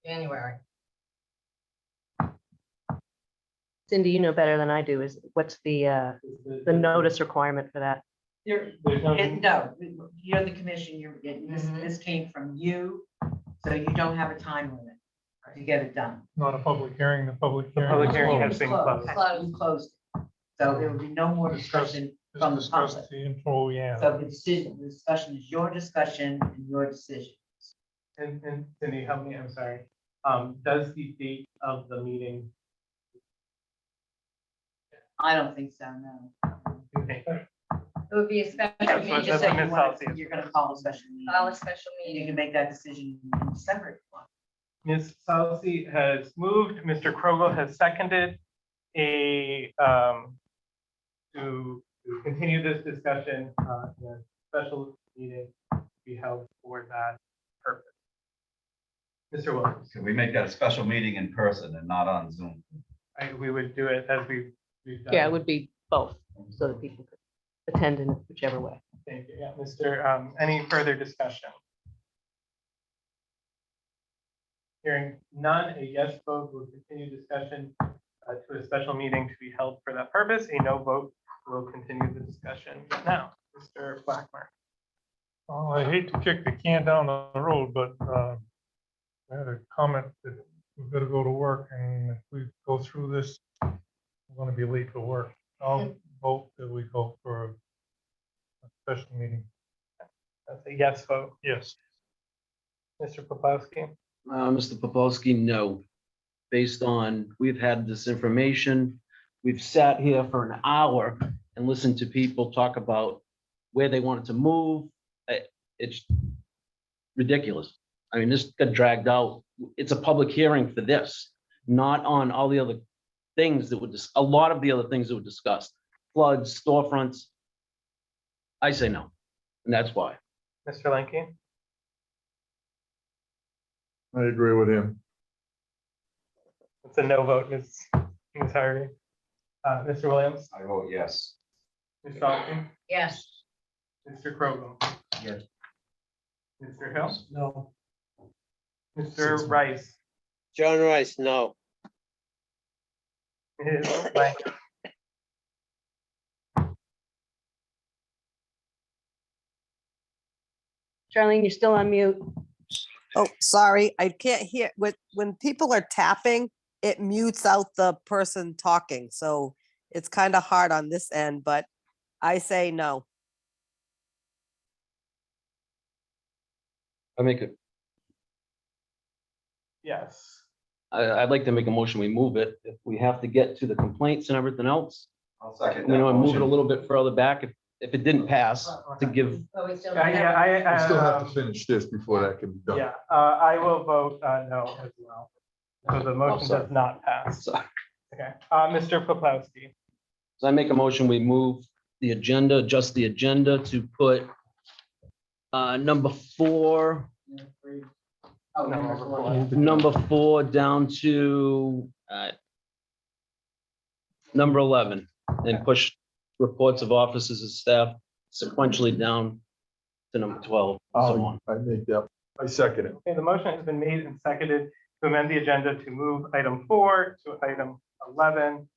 January. Cindy, you know better than I do, is what's the notice requirement for that? There's no, you're the commission, this came from you, so you don't have a time limit to get it done. Not a public hearing, the public hearing. public is hearing closed. has been closed. You closed it. So there will be no more discussion from the Discuss public. the info, yeah. So the decision, the discussion is your discussion and your decision. And Cindy, help me, I'm sorry. Does the date of the meeting? I don't think so, no. Okay. It would be a special That's meeting, what- You that's just said what you Ms. want, Salsi is. you're gonna call a special meeting. call a special And you meeting. can make that decision in December if you want. Ms. Salsi has moved, Mr. Krogel has seconded to continue this discussion, in a special meeting to be held for that purpose. Mr. Williams, Can we make that a special meeting in person and not on Zoom? we would do it as we've done. Yeah, it would be both, so that people could attend in whichever way. Thank you. Yeah, Mr. Any further discussion? Hearing none, a yes vote will continue discussion to a special meeting to be held for that purpose. A no vote will continue the discussion now. Mr. Blackmer. I hate to kick the can down the road, but I had a comment that we've got to go to work, and if we go through this, we're going to be late for work. I'll vote that we go for a special meeting. That's a yes vote. Yes. Mr. Poplawski. Mr. Popolski, no. Based on, we've had this information, we've sat here for an hour and listened to people talk about where they wanted to move. It's ridiculous. I mean, this got dragged out. It's a public hearing for this, not on all the other things that would, a lot of the other things that were discussed, floods, storefronts. I say no, and that's why. Mr. Lenke. I agree with him. It's a no vote, Ms. Harvey. Mr. Williams. I vote yes. Ms. Salki. Yes, Mr. Krogel. Yes. Mr. Hill. No. Mr. Rice. John Rice, no. Ms. Lang. Charlene, you're still on mute. Oh, sorry, I can't hear, when people are tapping, it mutes out the person talking, so it's kind of hard on this end, but I say no. I make it, Yes. I'd like to make a motion, we move it. If we have to get to the complaints and everything else, I'll second you that know, and move it a motion. little bit further back if it didn't pass, to give, but we still. I We still have to finish this before that can be done. Yeah, I will vote no as well. So the motion sorry. does not pass. so Okay, Mr. Poplawski. I make a motion, we move the agenda, adjust the agenda to put number 4, Oh, No, number 4 down to number 11, and push reports of officers and staff sequentially down to number 12, so on. I make that, I second it. Okay, the motion has been made and seconded to amend the agenda to move item 4 to item 11,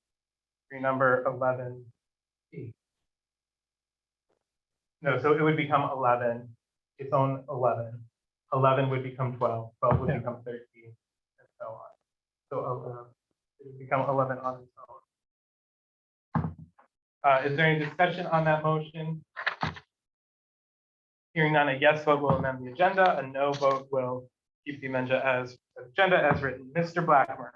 renumber 11. No, so it would become 11, its own 11. 11 would become 12, 12 would become 13, and so on. So it would become 11 on its own. Is there any discussion on that motion? Hearing none, a yes vote will amend the agenda, a no vote will keep the agenda as written. Mr. Blackmer.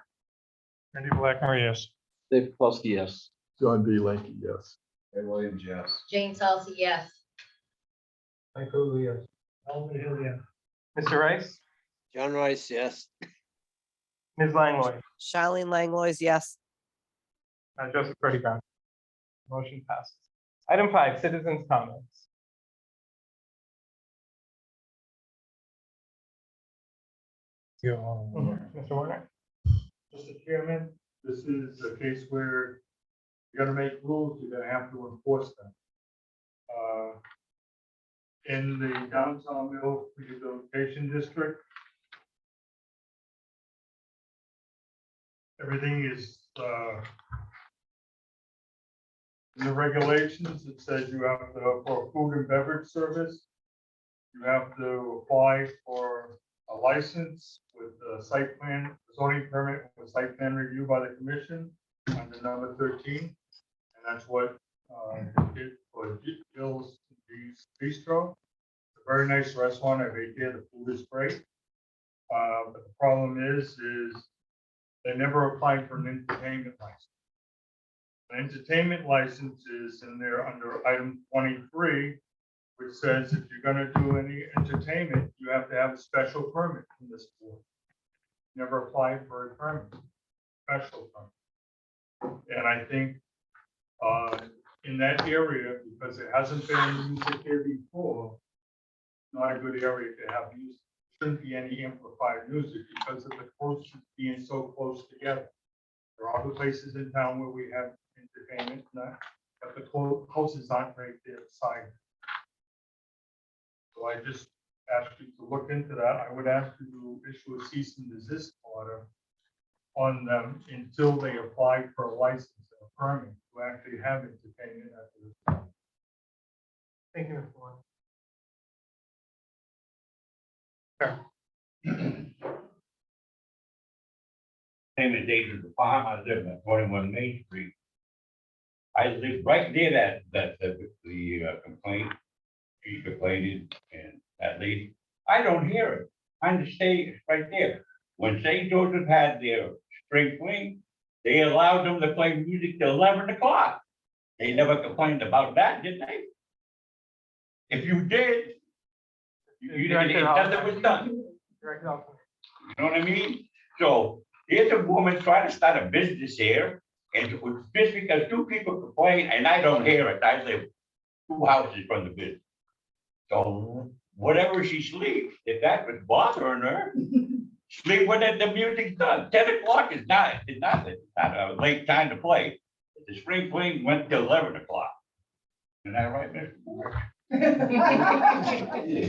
Randy Blackmer, yes. Dave Popolski, yes. John B. Lanky, yes. Ed Williams, yes. Jane Salsi, yes. Michael, yes. Melvin Hill, yeah. Mr. Rice, John Rice, yes. Ms. Langlois, Charlene Langlois, yes. Joseph Freddie Brown. Motion passes. Item 5, citizens' comments. Mr. Warner. Mr. Chairman, this is a case where you're gonna make rules, you're gonna have to enforce them. In the downtown Mill rehabilitation district, everything is, in the regulations, it says you have to, for food and beverage service, you have to apply for a license with a site plan, zoning permit with site plan review by the commission under number 13. And that's what did for Bill's Bistro. It's a very nice restaurant. I ate there. The food is great. But the problem is they never applied for an entertainment license. An entertainment license is in there under item 23, which says if you're gonna do any entertainment, you have to have a special permit from this board. Never applied for a permit, special permit. And I think in that area, because it hasn't been music here before, not a good area to have music. Shouldn't be any amplified music because of the closest being so close together. There are other places in town where we have entertainment, but the closest aren't right there beside. So I just ask you to look into that. I would ask you to issue a cease and desist order on them until they apply for a license or a permit to actually have entertainment at the. Thank you, Mr. Warner. Sure. Name is David the farm. I live at 41 Main Street. I live right near that the complaint. She's complaining and that lady. I don't hear it. I understand it's right there. When St. Joseph had their spring fling, they allowed them to play music till 11 o'clock. They never complained about that, did they? If you did, nothing was done. Director Nelson. You know what I mean? So here's a woman trying to start a business here, and just because two people complain and I don't hear it, I live 2 houses from the business. So whatever she sleeps, if that was bothering her, sleep when the music's done. 10 o'clock is not a late time to play. The spring fling went till 11 o'clock. Isn't that right, Mr. Moore? He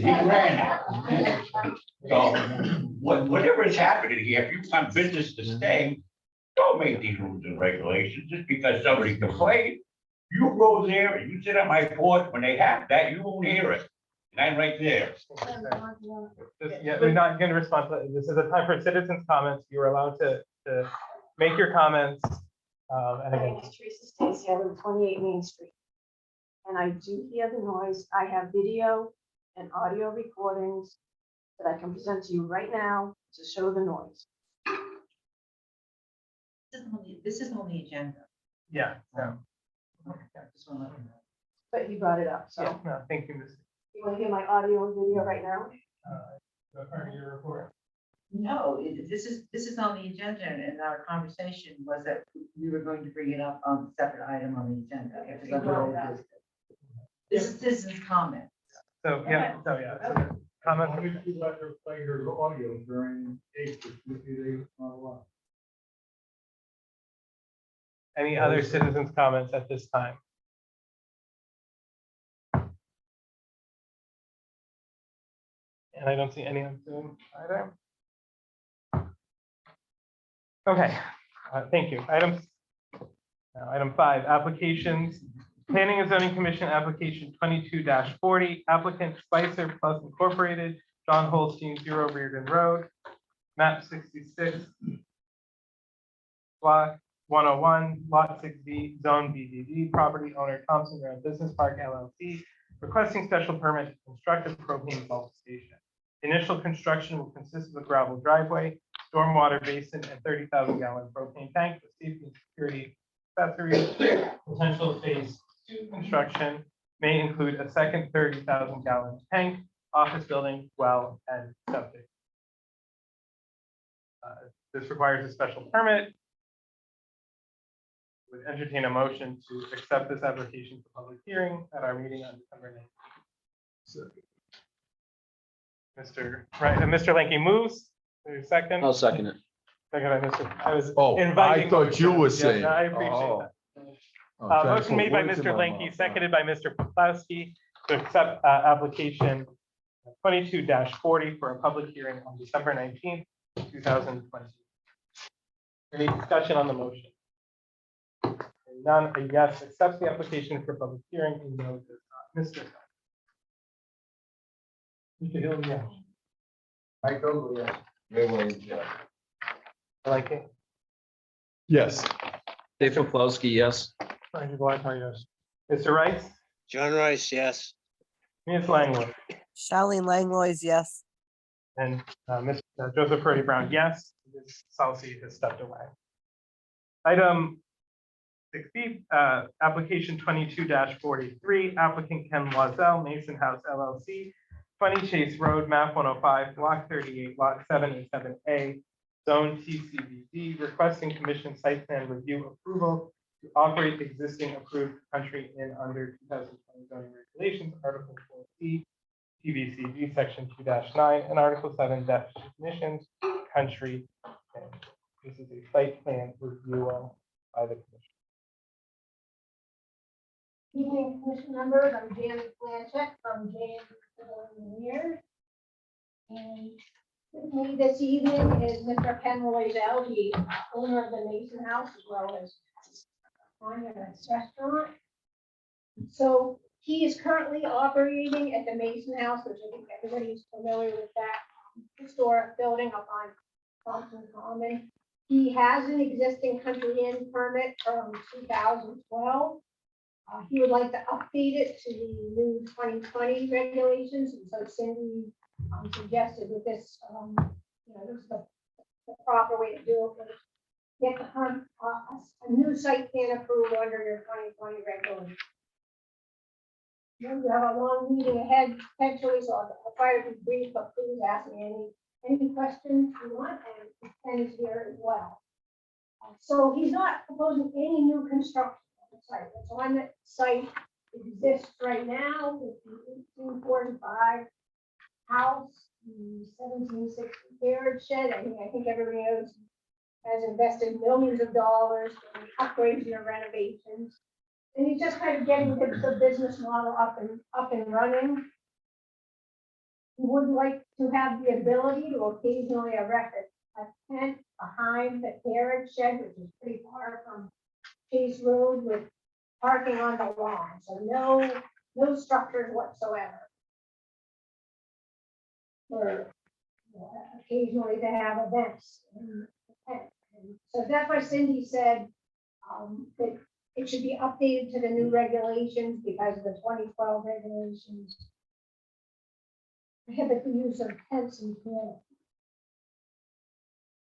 ran it. So whatever is happening here, if you want business to stay, don't make these rules and regulations just because somebody complained. You go there and you sit on my porch when they have that, you won't hear it. And I'm right there. Yeah, we're not going to respond to that. This is a time for citizens' comments. You're allowed to make your comments. And My again, name is Teresa Stacy. I live at 28 Main Street. And I do hear the noise. I have video and audio recordings that I can present to you right now to show the noise. This is on the agenda. yeah. So, Just wanna let you know. But he brought it up, so. yeah, no, thank you, Ms. You want to hear my audio and video right now? Part of your report. No, this is on the agenda, and our conversation was that we were going to bring it up on a separate item on the agenda. It was under old business. This is citizens' comment. So, yeah, so comment. Why would you let her play her audio during case if they not allowed? Any other citizens' comments at this time? And I don't see any on Zoom either. Okay, thank you. Item 5, applications. Planning and Zoning Commission application 22-40, applicant Spicer Plus Incorporated, John Holstein, 0 Reardon Road, map 66, block 101, lot 6B, zone BDD, property owner Thompson Road Business Park LLC, requesting special permit to construct a propane bulk station. Initial construction will consist of a gravel driveway, stormwater basin, and 30,000-gallon propane tank with safety and security accessories. Potential phase 2 construction may include a second 30,000-gallon tank office building, well, and septic. This requires a special permit. Would entertain a motion to accept this application for public hearing at our meeting on December 19th. Mr. Lanky moves. There's a second. I'll second it. Second by Mr. I was Oh, I inviting. thought you motion. were Yeah, saying. no, I appreciate Oh. that. I'm trying to Motion put made by words in Mr. my Lanky, mouth. seconded by Mr. Poplawski to accept application 22-40 for a public hearing on December 19th, 2020. Any discussion on the motion? None, a yes accepts the application for public hearing, a no does not. Mr. Hill, yes. Michael, yes. Ray Williams, yes. Like it. Yes. Dave Poplawski, yes. Frankie Blackmore, yes. Mr. Rice, John Rice, yes. Ms. Langwood, Charlene Langlois, yes. and Mr. Joseph Purdy Brown, yes. Ms. Salsi has stepped away. Item 6B, application 22-43, applicant Ken Loisel, Mason House LLC, 20 Chase Road, map 105, block 38, lot 7 and 7A, zone TCBD, requesting commission site plan review approval to operate existing approved country inn under 2020 zoning regulations, Article 4C, TVCG, Section 2-9, and Article 7 definitions, country inn. This is a site plan review by the commission. Evening, commission members, I'm Janet Blanchett from J Civil Engineers. And with me this evening is Mr. Ken Loisel, the owner of the Mason House, as well as owner of this restaurant. So he is currently operating at the Mason House, which I think everybody's familiar with that historic building up on Thompson Common. He has an existing country inn permit from 2012. He would like to update it to the new 2020 regulations, and so Cindy suggested that this, this is the proper way to do it. Get a new site plan approved under your 2020 regulations. We have a long meeting ahead potentially, so I'll try to be brief, but please ask me any questions you want, and Ken is here as well. So he's not proposing any new construction on the site. It's on the site, exists right now with the 1845 house, the 1760 carriage shed. I think everybody knows has invested millions of dollars in upgrades and renovations. And he's just kind of getting the business model up and running. He would like to have the ability to occasionally erect a tent behind the carriage shed, which is pretty far from Chase Road, with parking on the lawn. So no structures whatsoever. For occasionally to have events in the tent. And so that's why Cindy said that it should be updated to the new regulations because of the 2012 regulations prohibit the use of tents and canopies.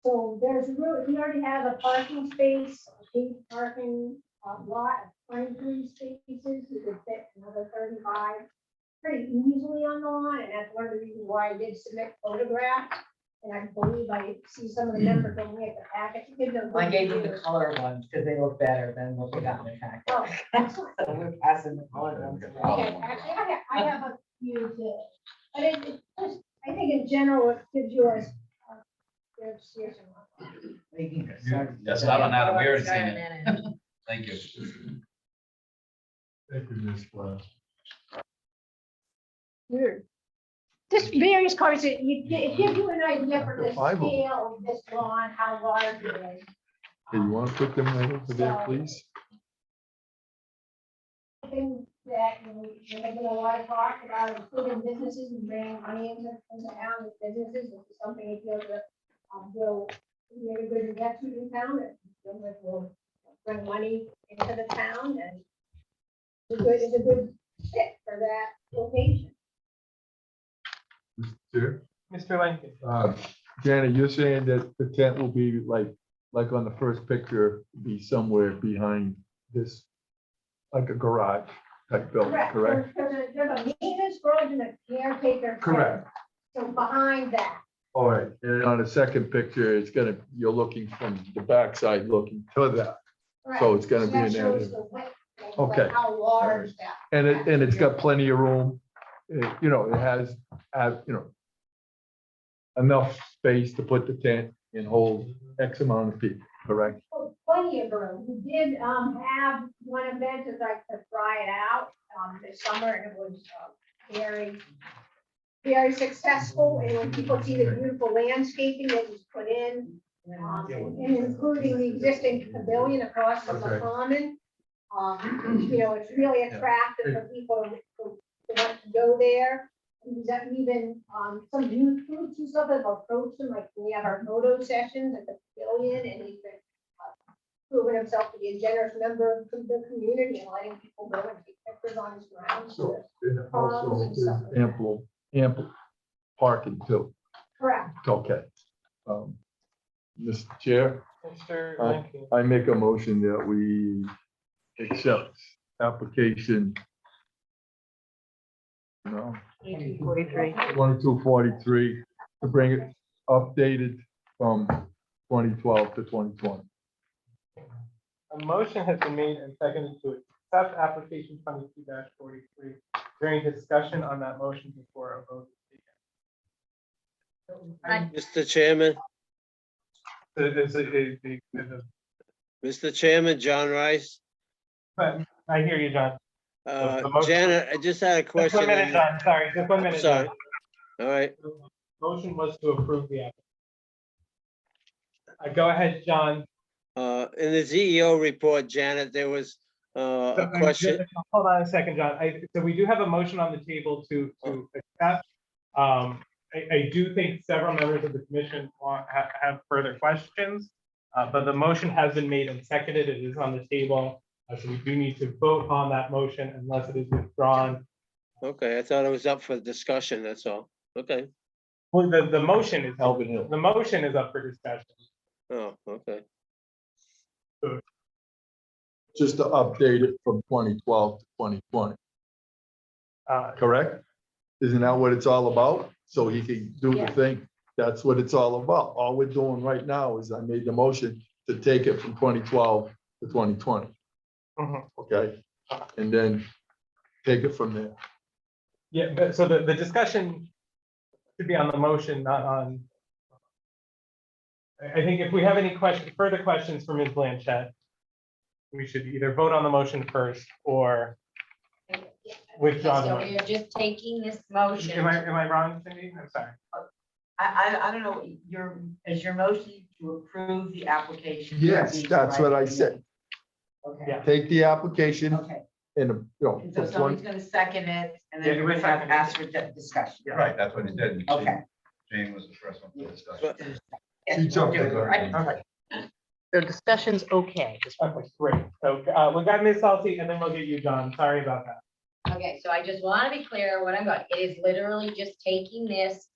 So there's really, he already has a parking space, a paid parking lot of 23 spaces. He could fit another 35 pretty easily on the lawn, and that's one of the reasons why I did submit photographs. And I believe I see some of the members when we have the packet. I gave them the color ones because they look better than what we got in the packet. Oh, excellent. So we're passing the color ones around. Okay, actually, I have a few too. But it just, I think in general, it gives you a. Yes, I don't know, we already seen it. Thank you. Thank you, Ms. Blair. Weird. Just various colors, it gives you an idea for the scale of this lawn, how large it is. Hey, you want to put them right over there, please? Thing that, there have been a lot of talk about including businesses and bringing money into town with businesses. This is something I feel that will make a good investment in town, that will bring money into the town, and it's a good fit for that location. Chair? Mr. Lincoln. Janet, you're saying that the tent will be like on the first picture, be somewhere behind this, like a garage. type building, Correct. correct? There's a maintenance garage and a caretaker. shed. Correct. So behind that, All right, and on the second picture, it's gonna, you're looking from the backside, looking to that. So it's gonna be in that that shows area. the width, like Okay. how large that. And it's got plenty of room. You know, it has, you know, enough space to put the tent and hold X amount of people, correct? Plenty of room. We did, have one event as I could try it out, this summer, and it was, very, very successful. And when people see the beautiful landscaping that was put in, and including the existing pavilion across from the Okay. common, you know, it's really attractive for people to want to go there. We've got even, some youth groups and stuff have approached them, like we have our photo sessions at the pavilion, and he's been proven himself to be a generous member of the community and letting people go and take pictures on his grounds. So, and also there's ample parking too. Correct. Okay. Mr. Chair, Mr. I Lincoln. I make a motion that we accept application. You know, 1843. 2243 to bring it updated from 2012 to 2020. A motion has been made and seconded to accept application 22-43. Is there any discussion on that motion before a vote is taken? Mr. Chairman, The- Mr. Chairman, John Rice. But I hear you, John. The motion- Janet, I just had a Just question. 1 minute, John, sorry, just 1 minute. Sorry. John. All right, Motion was to approve the application. Go ahead, John. in the CEO report, Janet, there was a question. Hold on a second, John. So we do have a motion on the table to accept. I do think several members of the commission have further questions, but the motion has been made and seconded. It is on the table. So we do need to vote on that motion unless it is withdrawn. Okay, I thought it was up for discussion, that's all. Okay, Well, the motion is, the motion is up for discussion. oh, okay. Just to update it from 2012 to 2020, correct? Isn't that what it's all about? So he can do the Yeah. thing. That's what it's all about. All we're doing right now is I made the motion to take it from 2012 to 2020. Mhm. Okay, and then take it from there. Yeah, but so the discussion should be on the motion, not on. I think if we have any further questions for Ms. Blanchett, we should either vote on the motion first or withdraw the So motion. we are just taking this motion. Am I wrong, Cindy? I'm sorry. I don't know, is your motion to approve the application? Yes, that's what I said. Okay, Yeah. Take the application okay. and, you know, And so from somebody's 20 gonna second it, and Yeah, then it we're was gonna have seconded. ask for discussion. Right, that's what he did. Okay. Jane was the first one to discuss. But Yes, She jumped we'll the do it, gun. right? Okay, So discussion's okay. okay, great. So we got Ms. Salty and then we'll get you, John. Sorry about that. Okay, so I just want to be clear what I'm going. It is literally just taking this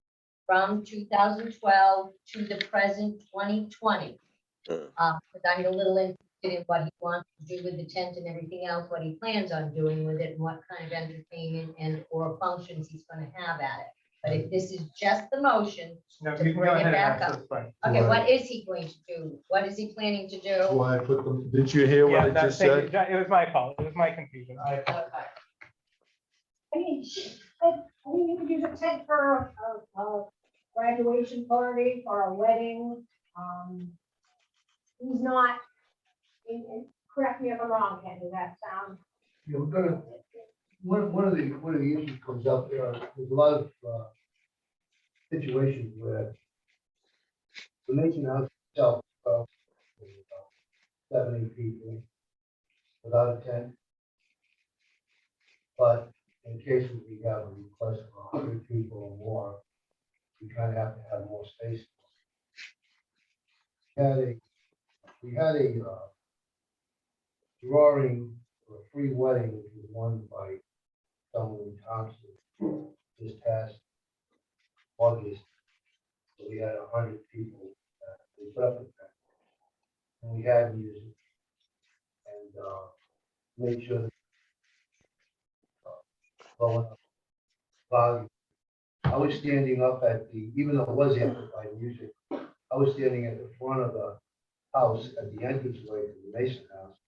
from 2012 to the present 2020. Because I'm a little interested in what he wants to do with the tent and everything else, what he plans on doing with it, and what kind of entertainment and or functions he's going to have at it. But if this is just the motion, No, To you can bring go it ahead and back ask up. those questions. okay, Right. what is he going to do? What is he planning to do? Why I put them, didn't you hear what Yeah, I that- just thank you, said? John. It was my fault. It was my confusion. Okay. I mean, you could use a tent for a graduation party, for a wedding. He's not, and correct me if I'm wrong, Ken, does that sound? Yeah, we're gonna, one of the issues comes up, there's a lot of, situations where the nation house itself, 70 people without a tent. But in cases we have a request for 100 people or more, we kind of have to have more space. We had a drawing for a free wedding, which was won by someone in Thompson this past August. So we had 100 people, we put up a tent. And we had music and made sure that blowing up volume. I was standing up at the, even though it was amplified music, I was standing at the front of the house at the entranceway to the Mason house.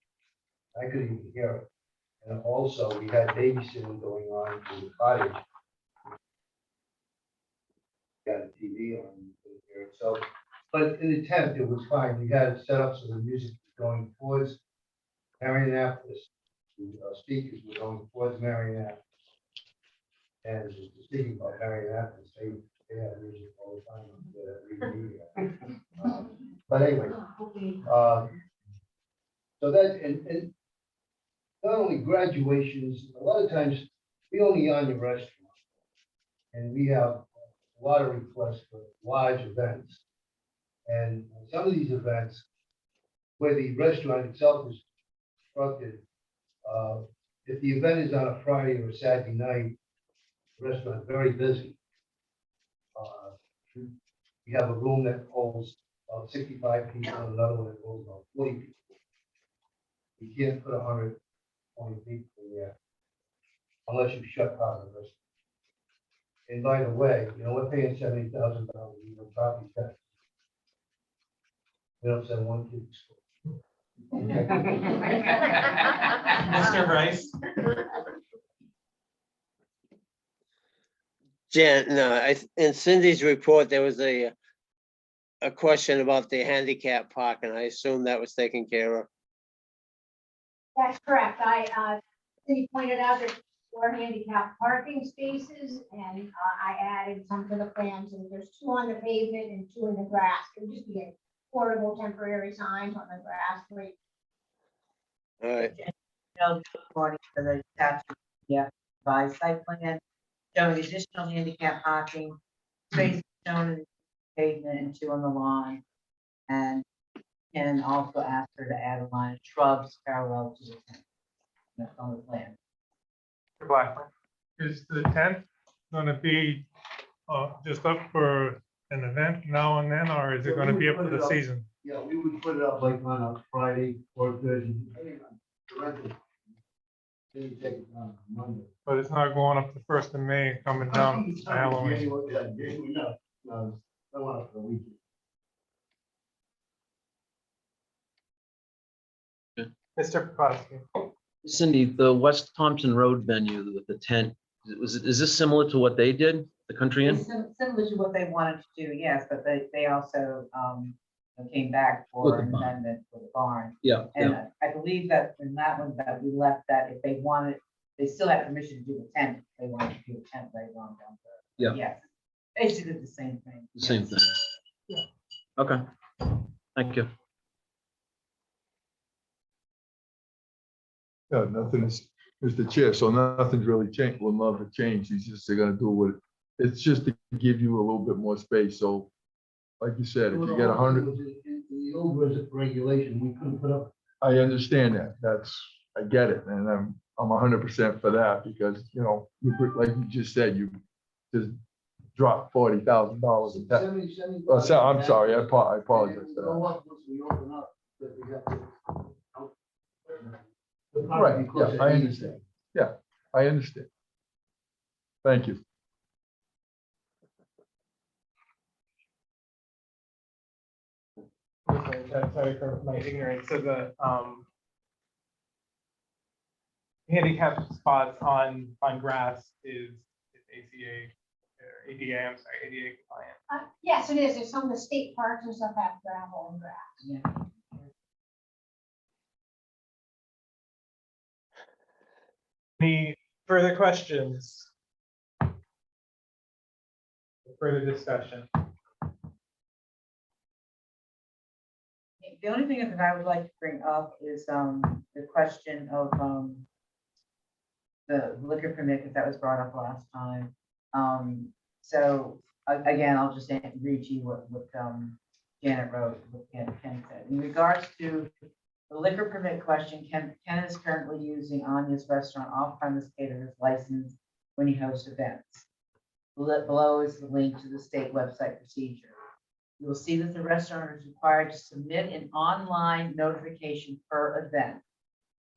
I couldn't even hear it. And also, we had babysitting going on in the cottage. Got a TV on here, so, but in the tent, it was fine. We had it set up so the music was going towards Marionepolis. The speakers were going towards Marionepolis. And speaking about Marionepolis, they have music all the time on the media. But anyway, so that, and not only graduations, a lot of times, we only on the restaurant. And we have a lot of requests for large events. And some of these events, where the restaurant itself is constructed, if the event is on a Friday or a Saturday night, the restaurant is very busy. We have a room that holds about 65 people and another one that holds about 40 people. You can't put 120 people in there unless you shut down the restaurant. And by the way, you know, we're paying $70,000 in property tax. We don't send one kid to school. Mr. Rice? Jan, no, in Cindy's report, there was a question about the handicap parking. I assume that was taken care of. That's correct. Cindy pointed out that 4 handicap parking spaces, and I added some to the plans, and there's 2 on the pavement and 2 in the grass. It would just be a portable temporary signs on the grass. Great. All right. For the attached, yeah, by site plan, showing additional handicap parking, spaces shown in the pavement and 2 on the lawn. And also ask her to add a line of shrubs parallel to the tent. That's on the plan. Mr. Blackburn? Is the tent gonna be just up for an event now and then, or is it gonna be up for the season? Yeah, we would put it up like on a Friday or Thursday. Then you take it down on Monday. But it's not going up the 1st of May, coming down to Halloween. No, I want it for the weekend. Mr. Paprosky? Cindy, the West Thompson Road venue with the tent, is this similar to what they did, the Country Inn? It's similar to what they wanted to do, yes, but they also came back for an amendment for the barn. Yeah, And I believe that in that one that we left that if they wanted, they still had permission to do the tent. If they wanted to do a tent later on down the road. Yeah. Yes, basically the same thing. The same thing. Okay, thank you. Yeah, nothing is, Mr. Chair, so nothing's really changed, will never change, he's just, they're gonna do what, it's just to give you a little bit more space, so. Like you said, if you get 100, In the old regulation, we couldn't put up. I understand that, I get it, and I'm 100% for that, because, you know, like you just said, you just dropped $40,000 in tax. Oh, so, I'm sorry, I apologize for that. Once we open up, that we have to. Right, yeah, I understand. Yeah, I understand. Thank you. Sorry for my ignorance. So the handicap spots on grass is ACA or ADA, I'm sorry, ADA compliant. Yes, it is. There's some of the state parks and stuff have gravel and grass. Yeah. Any further questions? Further discussion? The only thing that I would like to bring up is the question of the liquor permit, because that was brought up last time. So again, I'll just read to you what Janet wrote, what Ken said. In regards to the liquor permit question, Ken is currently using Anya's Restaurant off-premise caterer's license when he hosts events. Below is the link to the state website procedure. You will see that the restaurant is required to submit an online notification per event.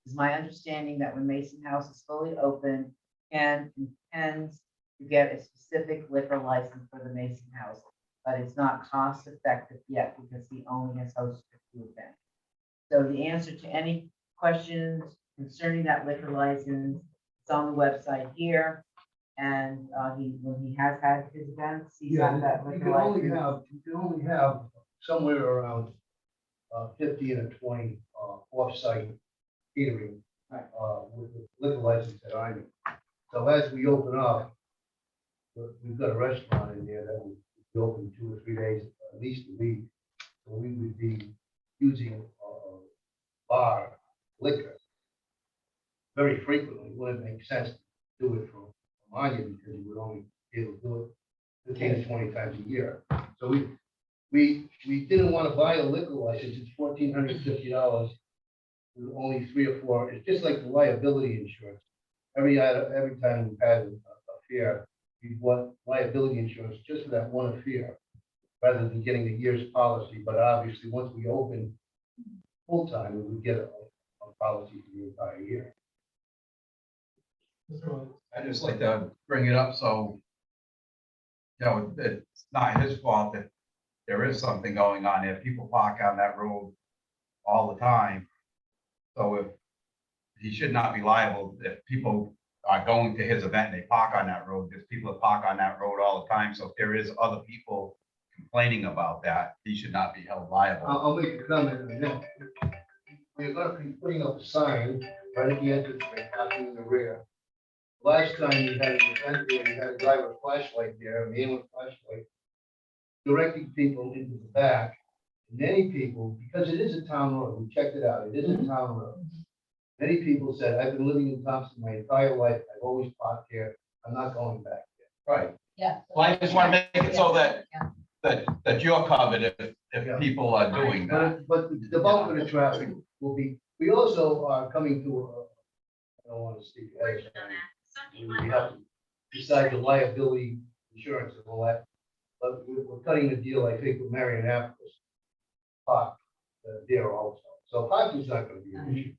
It's my understanding that when Mason House is fully open, Ken intends to get a specific liquor license for the Mason House, but it's not cost effective yet because he only has hosted a few events. So the answer to any questions concerning that liquor license, it's on the website here. And when he has had his events, he's had that You liquor can only license. have, you can only have somewhere around 15 or 20 off-site catering with the liquor license that I need. So as we open up, we've got a restaurant in there that will be open 2 or 3 days, at least a week. So we would be using bar liquor very frequently. Wouldn't make sense to do it from Anya because you would only be able to do it 15 to 20 times a year. So we didn't want to buy a liquor license. It's $1,450. With only 3 or 4. It's just like the liability insurance. Every time we've had a fair, we bought liability insurance just for that one affair, rather than getting a year's policy. But obviously, once we open full time, we would get a policy for the entire year. I just like to bring it up so, you know, it's not his fault that there is something going on there. People park on that road all the time. So if he should not be liable if people are going to his event and they park on that road. There's people that park on that road all the time. So if there is other people complaining about that, he should not be held liable. I'll make a comment on that. We're going to be putting up a sign right at the entrance, parking in the rear. Last time you had an event there, you had a guy with a flashlight there, a man with a flashlight, directing people into the back. Many people, because it is a town road, we checked it out, it is a town road. Many people said, I've been living in Thompson my entire life, I've always parked here, I'm not going back there. Right. Yeah. Well, I just want to make it so that you're covered if people are doing that. But the bulk of the traffic will be, we also are coming to I don't want to speak. We have to decide the liability insurance and all that. But we're cutting the deal, I think, with Marion Apple. Park there also. So parking's not going to be an issue.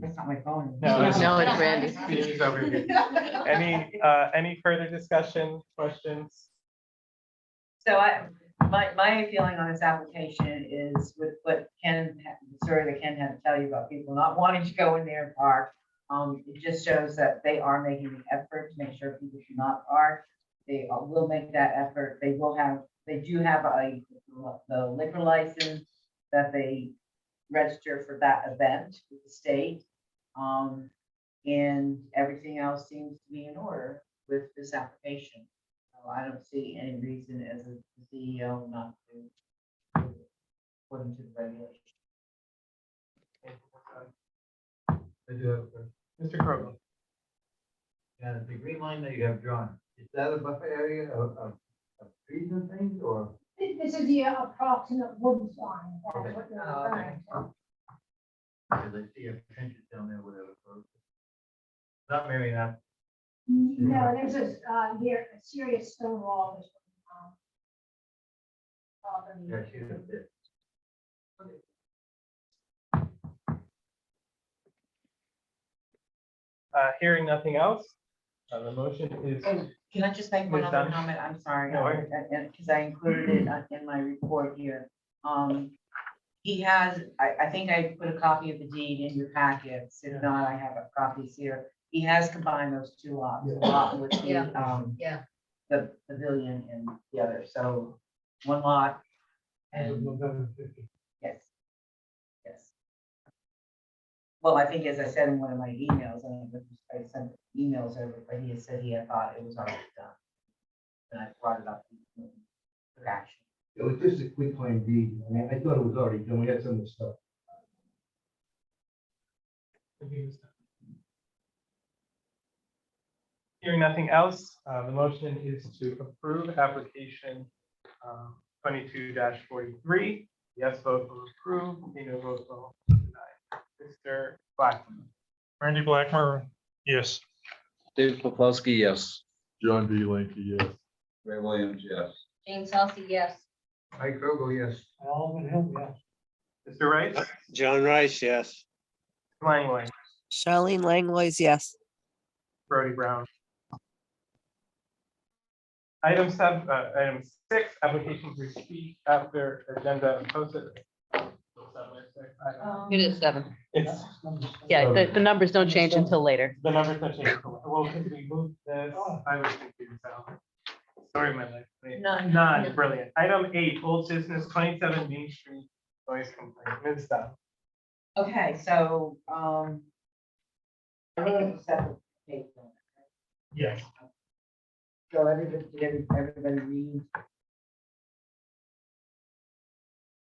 That's not my phone. No, it's Randy. He's over here. Any further discussion, questions? So my feeling on this application is with what Ken, the story that Ken had to tell you about people not wanting to go in there and park. It just shows that they are making an effort to make sure people do not park. They will make that effort. They do have the liquor license that they register for that event with the state. And everything else seems to be in order with this application. So I don't see any reason as a CEO not to according to the regulation. I do have a question. Mr. Kroger. And the green line that you have drawn, is that a buffer area of trees and things, or? This is the approximate woods line. That's Okay. what you're referring to. Because I see a trenches down there, whatever. So not Marion Apple. No, there's a serious stone wall. Property. Yeah, she was there. Hearing nothing else, the motion is. Can I just make one Ms. other Dunn? comment? I'm sorry, No worries. because I included it in my report here. He has, I think I put a copy of the deed in your packets. If not, I have copies here. He has combined those two lots, the lot with the, Yeah. the pavilion and the other. So one lot As of and November 15th. yes. Yes. Well, I think as I said in one of my emails, I sent emails over, but he had said he had thought it was already done. And I brought it up. For action. It was just a quick claim deed. I mean, I thought it was already done. We had some of the stuff. Hearing nothing else, the motion is to approve application 22-43. Yes vote will approve, the no vote will deny. Mr. Blackman. Randy Blackmer, yes. Dave Paplowski, yes. John B. Lanky, yes. Ray Williams, yes. James Halsey, yes. Mike Vogel, yes. Alvin Hill, yes. Mr. Rice, John Rice, yes. Langley, Charlene Langlois, yes. Brody Brown. Item 6, applications received after agenda posted. It is 7. It's, Yeah, the numbers don't change until later. the numbers have changed. Well, because we moved this, I was confused, so. Sorry, my life. None, brilliant. Item 8, old business, 27 Main Street, noise complaint. Ms. Dunn. Okay, so, I think it's a separate page. Yes. So everybody read.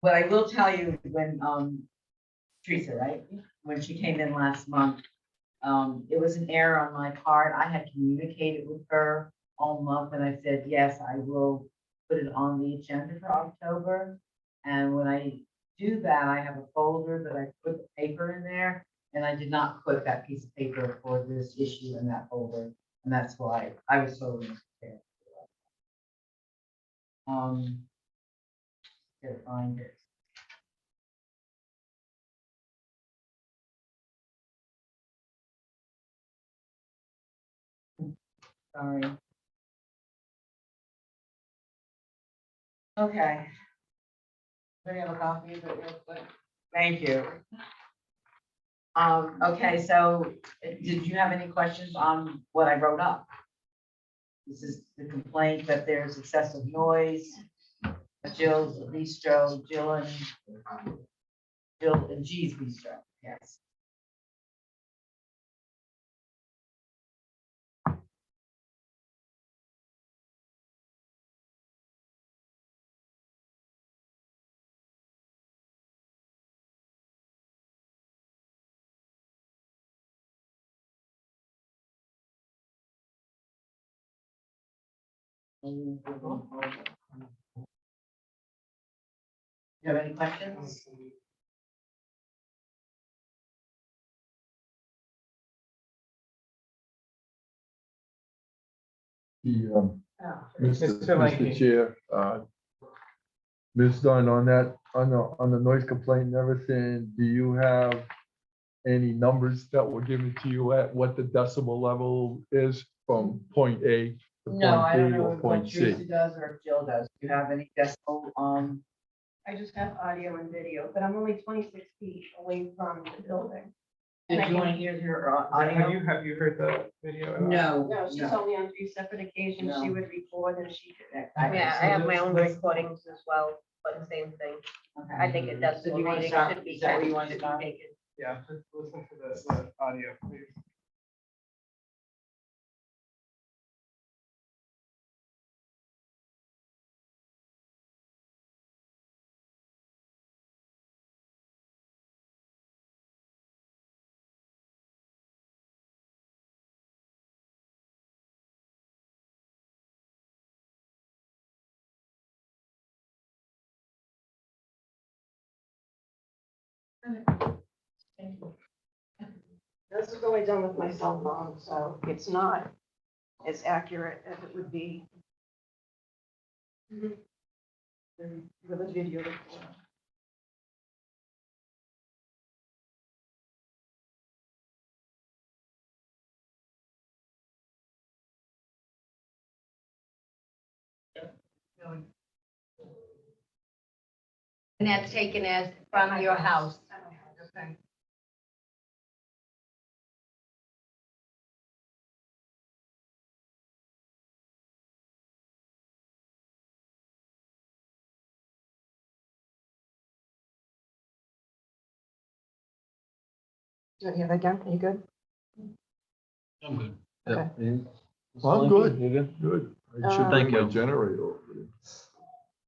But I will tell you, when, Teresa, right, when she came in last month, it was an error on my part. I had communicated with her all month, and I said, yes, I will put it on the agenda for October. And when I do that, I have a folder that I put the paper in there, and I did not put that piece of paper for this issue in that folder, and that's why I was totally unprepared. Gotta find it. Sorry. Okay. Anybody have a copy of it real quick? Thank you. Okay, so did you have any questions on what I wrote up? This is the complaint that there's excessive noise. Jill's Bistro, Jill and G's Bistro, yes. You have any questions? The, Mr. Langley. Mr. Chair, Ms. Dunn, on that, on the noise complaint and everything, do you have any numbers that were given to you at what the decibel level is from point A to No, I point don't B know or what point Teresa C? does or if Jill does. Do you have any decimal, I just have audio and video, but I'm only 26 feet away from the building. And did I you want to can- hear her Have audio? you heard the video? at all? No. No, she no. told me on 3 separate occasions she No. would record and she could. Yeah, I have my own recordings as well, but the same thing. I think it does. So do you want to start? Is that where you want to start? Yeah, just listen to the audio, please. This is only done with my cell phone, so it's not as accurate as it would be. With a video recorder. And that's taken as from your house. Okay. Do you have it again? Are you good? I'm good. Okay. Well, I'm good. You good? Good. I should Thank bring my you. generator over.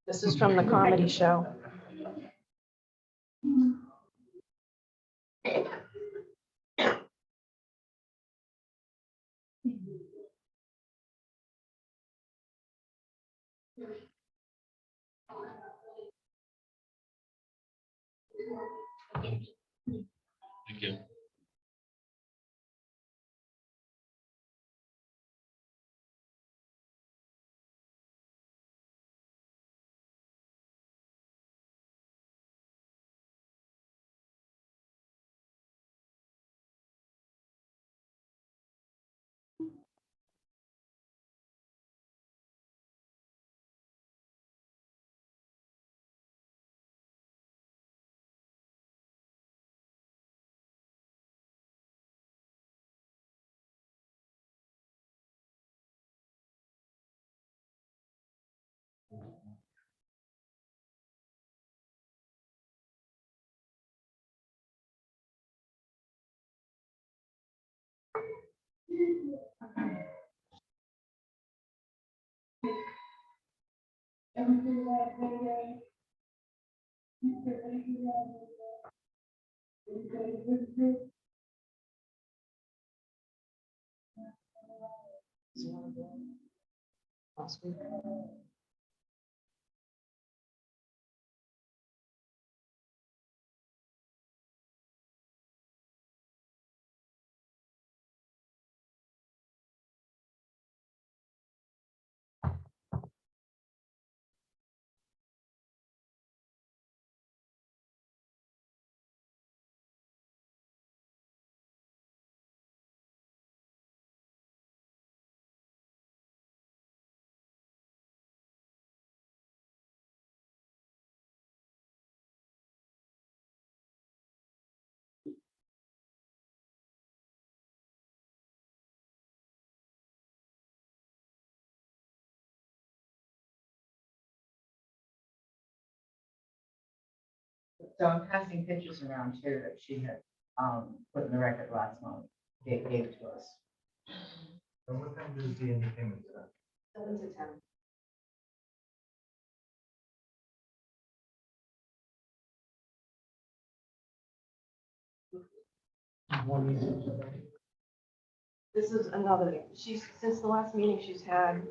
This is from the comedy show. Thank you. Last week. So I'm passing pictures around here that she had, put in the record last month, gave to us. And what time does the entertainment start? 7 to 10. This is another, since the last meeting, she's had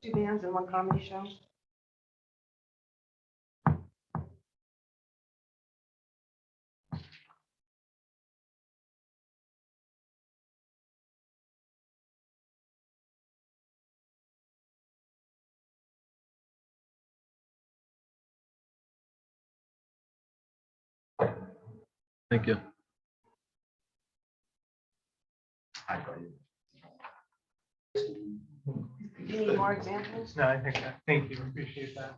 2 bands and 1 comedy show. Thank you. Do you need more examples? No, I think that, thank you, appreciate that.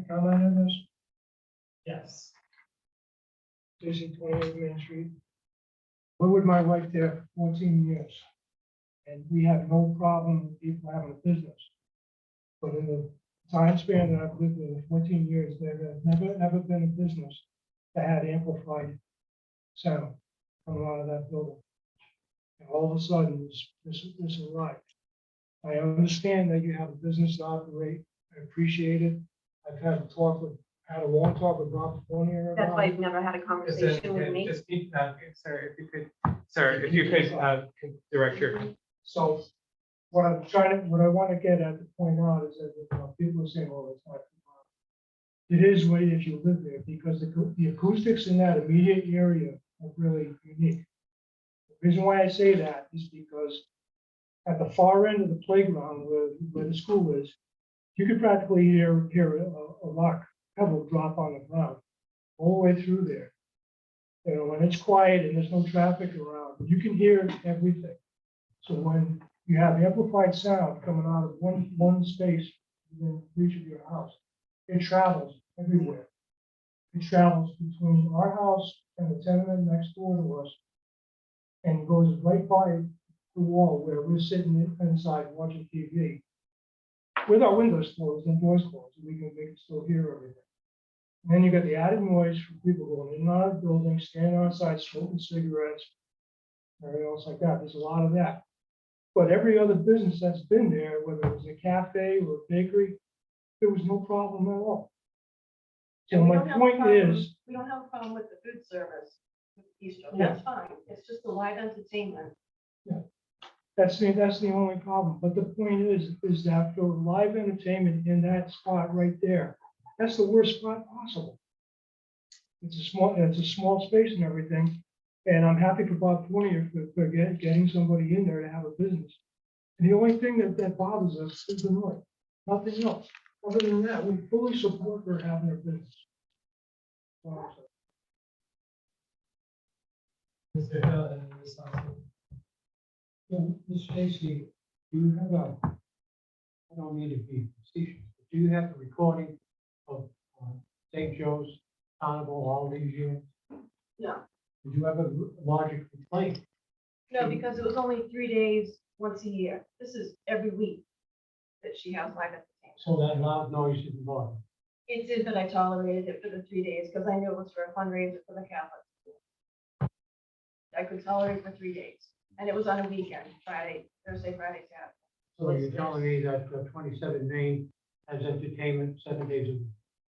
Comment on this? Yes. Stacy, 28 Main Street. Where would my wife there 14 years? And we have no problem with people having a business. But in the time span that I've lived in 14 years, there has never, ever been a business that had amplified sound coming out of that building. And all of a sudden, this arrived. I understand that you have a business to operate. I appreciate it. I've had a long talk with Rob Fournier That's about why it. you've never had a conversation with me. Just keep, sir, if you could, direct your. So what I want to get at to point out is that, people are saying, oh, it's not too much. It is way if you live there, because the acoustics in that immediate area are really unique. The reason why I say that is because at the far end of the playground where the school is, you could practically hear a rock pebble drop on the ground all the way through there. You know, when it's quiet and there's no traffic around, you can hear everything. So when you have amplified sound coming out of one space within reach of your house, it travels everywhere. It travels between our house and the tenement next door to us, and goes right by the wall where we're sitting inside watching TV with our windows closed and doors closed, so we can still hear everything. And then you got the added noise from people going in and out of the building, standing outside smoking cigarettes, everything else like that. There's a lot of that. But every other business that's been there, whether it was a cafe or a bakery, there was no problem at all. So And we my don't have a point problem- is, We don't have a problem with the food service, with Easter, Yeah. that's fine, it's just the live entertainment. that's the only problem. But the point is that for live entertainment in that spot right there, that's the worst spot possible. It's a small space and everything. And I'm happy for Bob Fournier for getting somebody in there to have a business. And the only thing that bothers us is the noise, nothing else. Other than that, we fully support her having her business. Mr. Hill, and Ms. Thompson. Ms. Stacy, do you have I don't mean to be facetious, but do you have a recording of St. Joe's Carnival all these years? No, Did you have a logic complaint? no, because it was only 3 days once a year. This is every week that she has live entertainment. So that loud noise is bother. It did, but I tolerated it for the 3 days because I knew it was for a fundraiser for the Catholic school. I could tolerate it for 3 days, and it was on a weekend, Friday, Thursday, Friday, Saturday. So you're telling me that 27 Main has entertainment 7 days a week?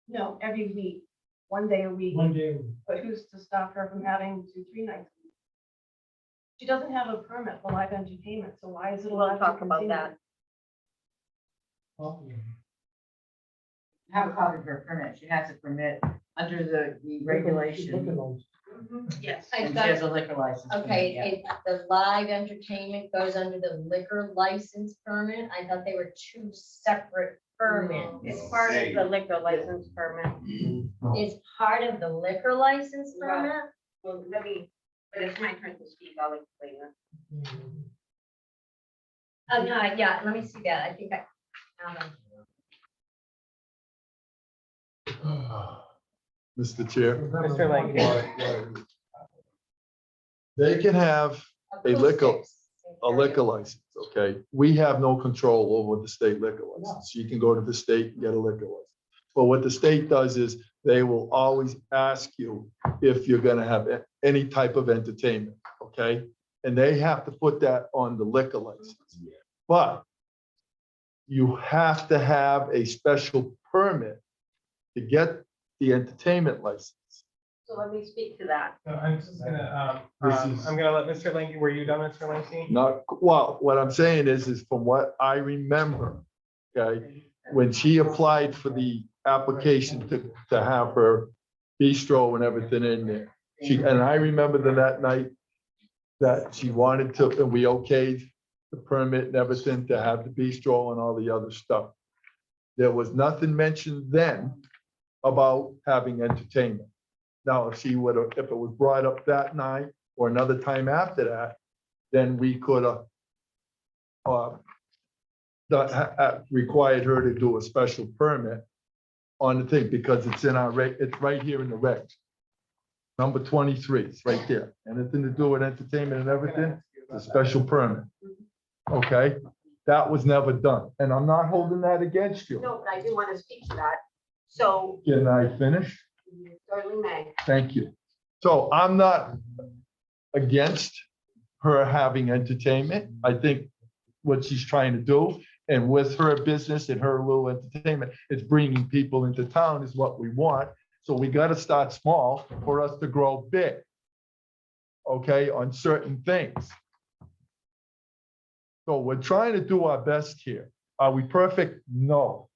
No, every week, 1 day a week. 1 day a week. But who's to stop her from having 2, 3 nights a week? She doesn't have a permit for live entertainment, so why is it allowed We'll to talk about continue? that. Oh, yeah. Have a copy of her permit. She has a permit under the regulation. Yes. I And she thought- has a liquor license. permit, Okay, yeah. the live entertainment goes under the liquor license permit. I thought they were 2 separate permits. It's part of the liquor license permit. Is part of the liquor license permit? Well, let me, but it's my turn to speak, I'll explain it. Oh, no, yeah, let me see that. I think I. Mr. Chair, Mr. Lang. they can have a liquor Acoustics. license, okay? We have no control over the state liquor license. You can go to the state and get a liquor license. But what the state does is they will always ask you if you're gonna have any type of entertainment, okay? And they have to put that on the liquor license. But you have to have a special permit to get the entertainment license. So let me speak to that. So I'm just gonna, This is- I'm gonna let Mr. Langy, were you done, Mr. Langy? Not, well, what I'm saying is from what I remember, okay, when she applied for the application to have her bistro and everything in there. And I remember that night that she wanted to, and we okayed the permit and everything to have the bistro and all the other stuff. There was nothing mentioned then about having entertainment. Now, if she would have, if it was brought up that night or another time after that, then we could have required her to do a special permit on the thing, because it's in our reg, it's right here in the regs. Number 23, it's right there. Anything to do with entertainment and everything, it's a special permit. Okay, that was never done, and I'm not holding that against you. No, but I do want to speak to that. So, Can I finish? you certainly may. Thank you. So I'm not against her having entertainment. I think what she's trying to do, and with her business and her little entertainment, it's bringing people into town is what we want. So we got to start small for us to grow big. Okay, on certain things. So we're trying to do our best here. Are we perfect? No.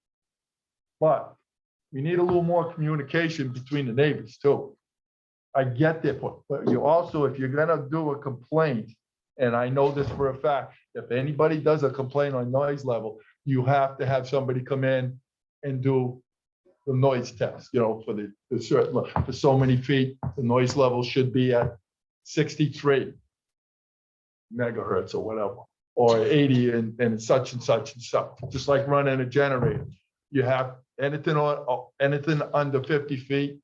But we need a little more communication between the neighbors too. I get that, but you also, if you're gonna do a complaint, and I know this for a fact, if anybody does a complaint on noise level, you have to have somebody come in and do the noise test, you know, for the certain, for so many feet, the noise level should be at 63 megahertz or whatever, or 80 and such and such and such, just like running a generator. You have anything under 50 feet,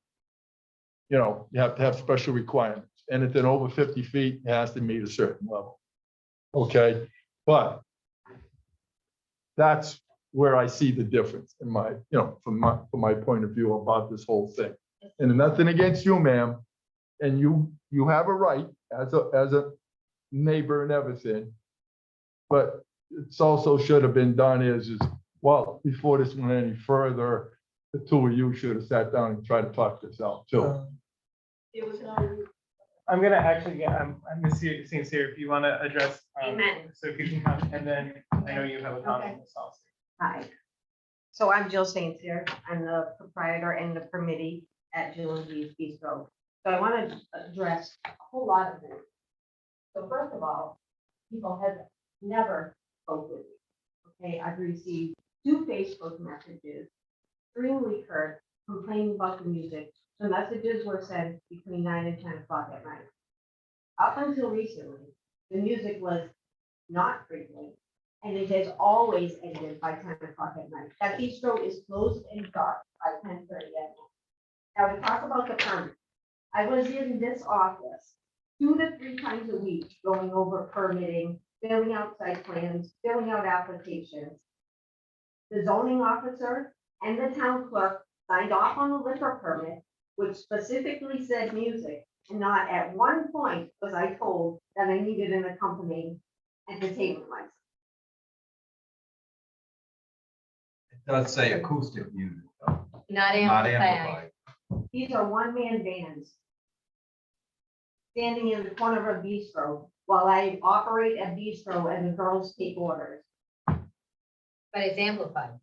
you know, you have to have special requirements. Anything over 50 feet has to meet a certain level. Okay, but that's where I see the difference in my, you know, from my point of view about this whole thing. And nothing against you, ma'am, and you have a right as a neighbor and everything. But it's also should have been done is well, before this went any further, the two of you should have sat down and tried to talk this out too. It was no. I'm gonna actually, yeah, I'm sincere, if you wanna address, Amen. so if you can come, and then I know you have a comment, Ms. Alston. Hi. So I'm Jill St. Cyr. I'm the proprietor and the permittee at Jill and G's Bistro. So I want to address a whole lot of things. So first of all, people have never spoken with me. Okay, I've received 2 Facebook messages, extremely curt, complaining about the music. The messages were sent between 9 and 10 o'clock at night. Up until recently, the music was not frequent, and it has always ended by 10 o'clock at night. That bistro is closed and dark by 10:30 at night. Now, to talk about the permit, I was in this office 2 to 3 times a week going over permitting, filling out site plans, filling out applications. The zoning officer and the town clerk signed off on the liquor permit, which specifically said music, and not at one point was I told that I needed an accompanying entertainment license. Does say acoustic music, though, Not not amplified. amplified. These are one-man bands standing in the corner of a bistro while I operate a bistro and the girls take orders. But it's amplified,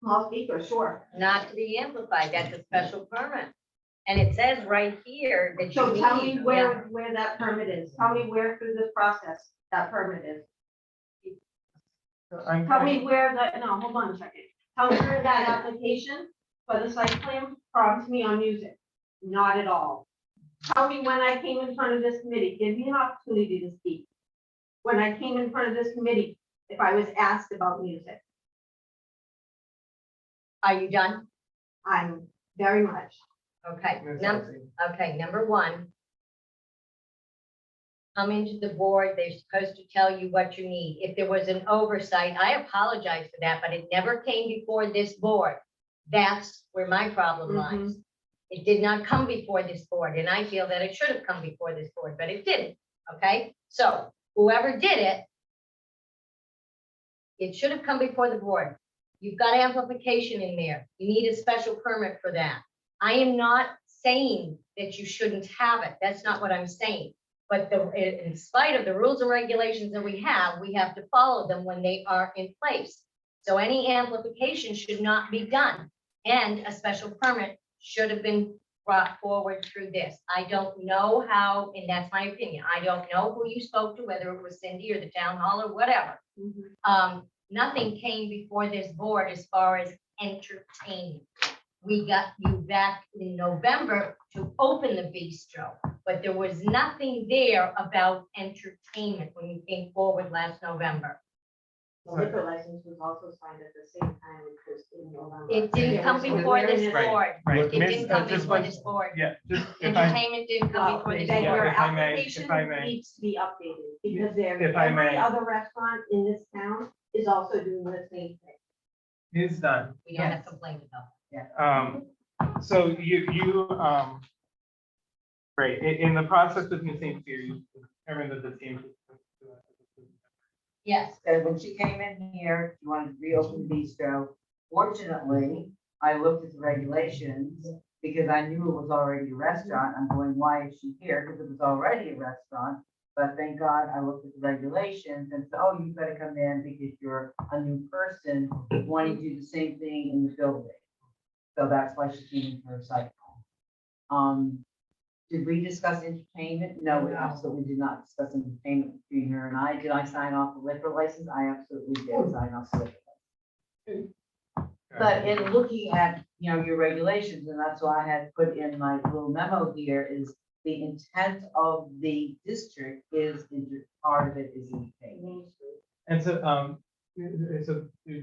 Small speaker, sure. not to be amplified. That's a special permit. And it says right here that you So tell me need- where that permit is. Tell me where through this process that permit is. Tell me where no, hold on a second. Tell me where that application for the site plan prompts me on music. Not at all. Tell me when I came in front of this committee, give me an opportunity to speak. When I came in front of this committee, if I was asked about music, Are you done? I'm very much. Okay, Ms. number, Elsie. okay, number one. Coming to the board, they're supposed to tell you what you need. If there was an oversight, I apologize for that, but it never came before this board. That's where my problem lies. It did not come before this board, and I feel that it should have come before this board, but it didn't, okay? So whoever did it, it should have come before the board. You've got amplification in there. You need a special permit for that. I am not saying that you shouldn't have it. That's not what I'm saying. But in spite of the rules and regulations that we have to follow them when they are in place. So any amplification should not be done. And a special permit should have been brought forward through this. I don't know how, and that's my opinion. I don't know who you spoke to, whether it was Cindy or the town hall or whatever. Nothing came before this board as far as entertainment. We got you back in November to open the bistro, but there was nothing there about entertainment when you came forward last November. The liquor license was also signed at the same time, which was in November. It didn't come before this Right, board. right. It didn't come Just before one- this board. Yeah, just if I, Entertainment didn't come before this That Yeah, your board. if I may, application if I may. needs to be updated, because there, If I every may. other restaurant in this town is also doing the same thing. is done. We don't have complaints about So great, in the process with Ms. St. Cyr, you determined that the team. Yes. So when she came in here, she wanted to reopen the bistro. Fortunately, I looked at the regulations because I knew it was already a restaurant. I'm going, why is she here? Because it was already a restaurant. But thank God I looked at the regulations and said, oh, you better come in because you're a new person wanting to do the same thing in the building. So that's why she came in for a site plan. Did we discuss entertainment? No, we absolutely did not discuss entertainment between her and I. Did I sign off the liquor license? I absolutely did sign off the liquor license. But in looking at, your regulations, and that's why I had put in my little memo here, is the intent of the district is, part of it is entertainment. And so, there's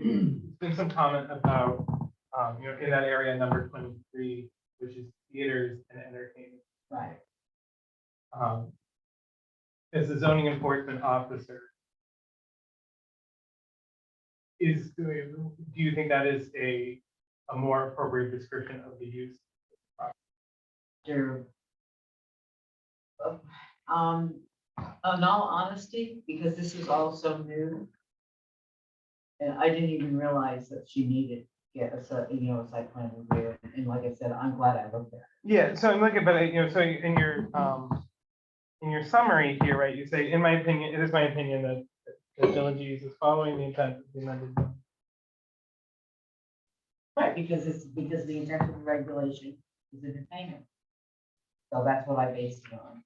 been some comment about, in that area, number 23, which is theaters and entertainment. Right. As the zoning enforcement officer, do you think that is a more appropriate description of the use? Sure. In all honesty, because this is all so new. And I didn't even realize that she needed to get a site plan review. And like I said, I'm glad I looked at it. Yeah, so I'm looking, but so in your summary here, right, you say, in my opinion, it is my opinion that the village uses following the intent of the amended zone. Right, because the intent of the regulation is entertainment. So that's what I based it on.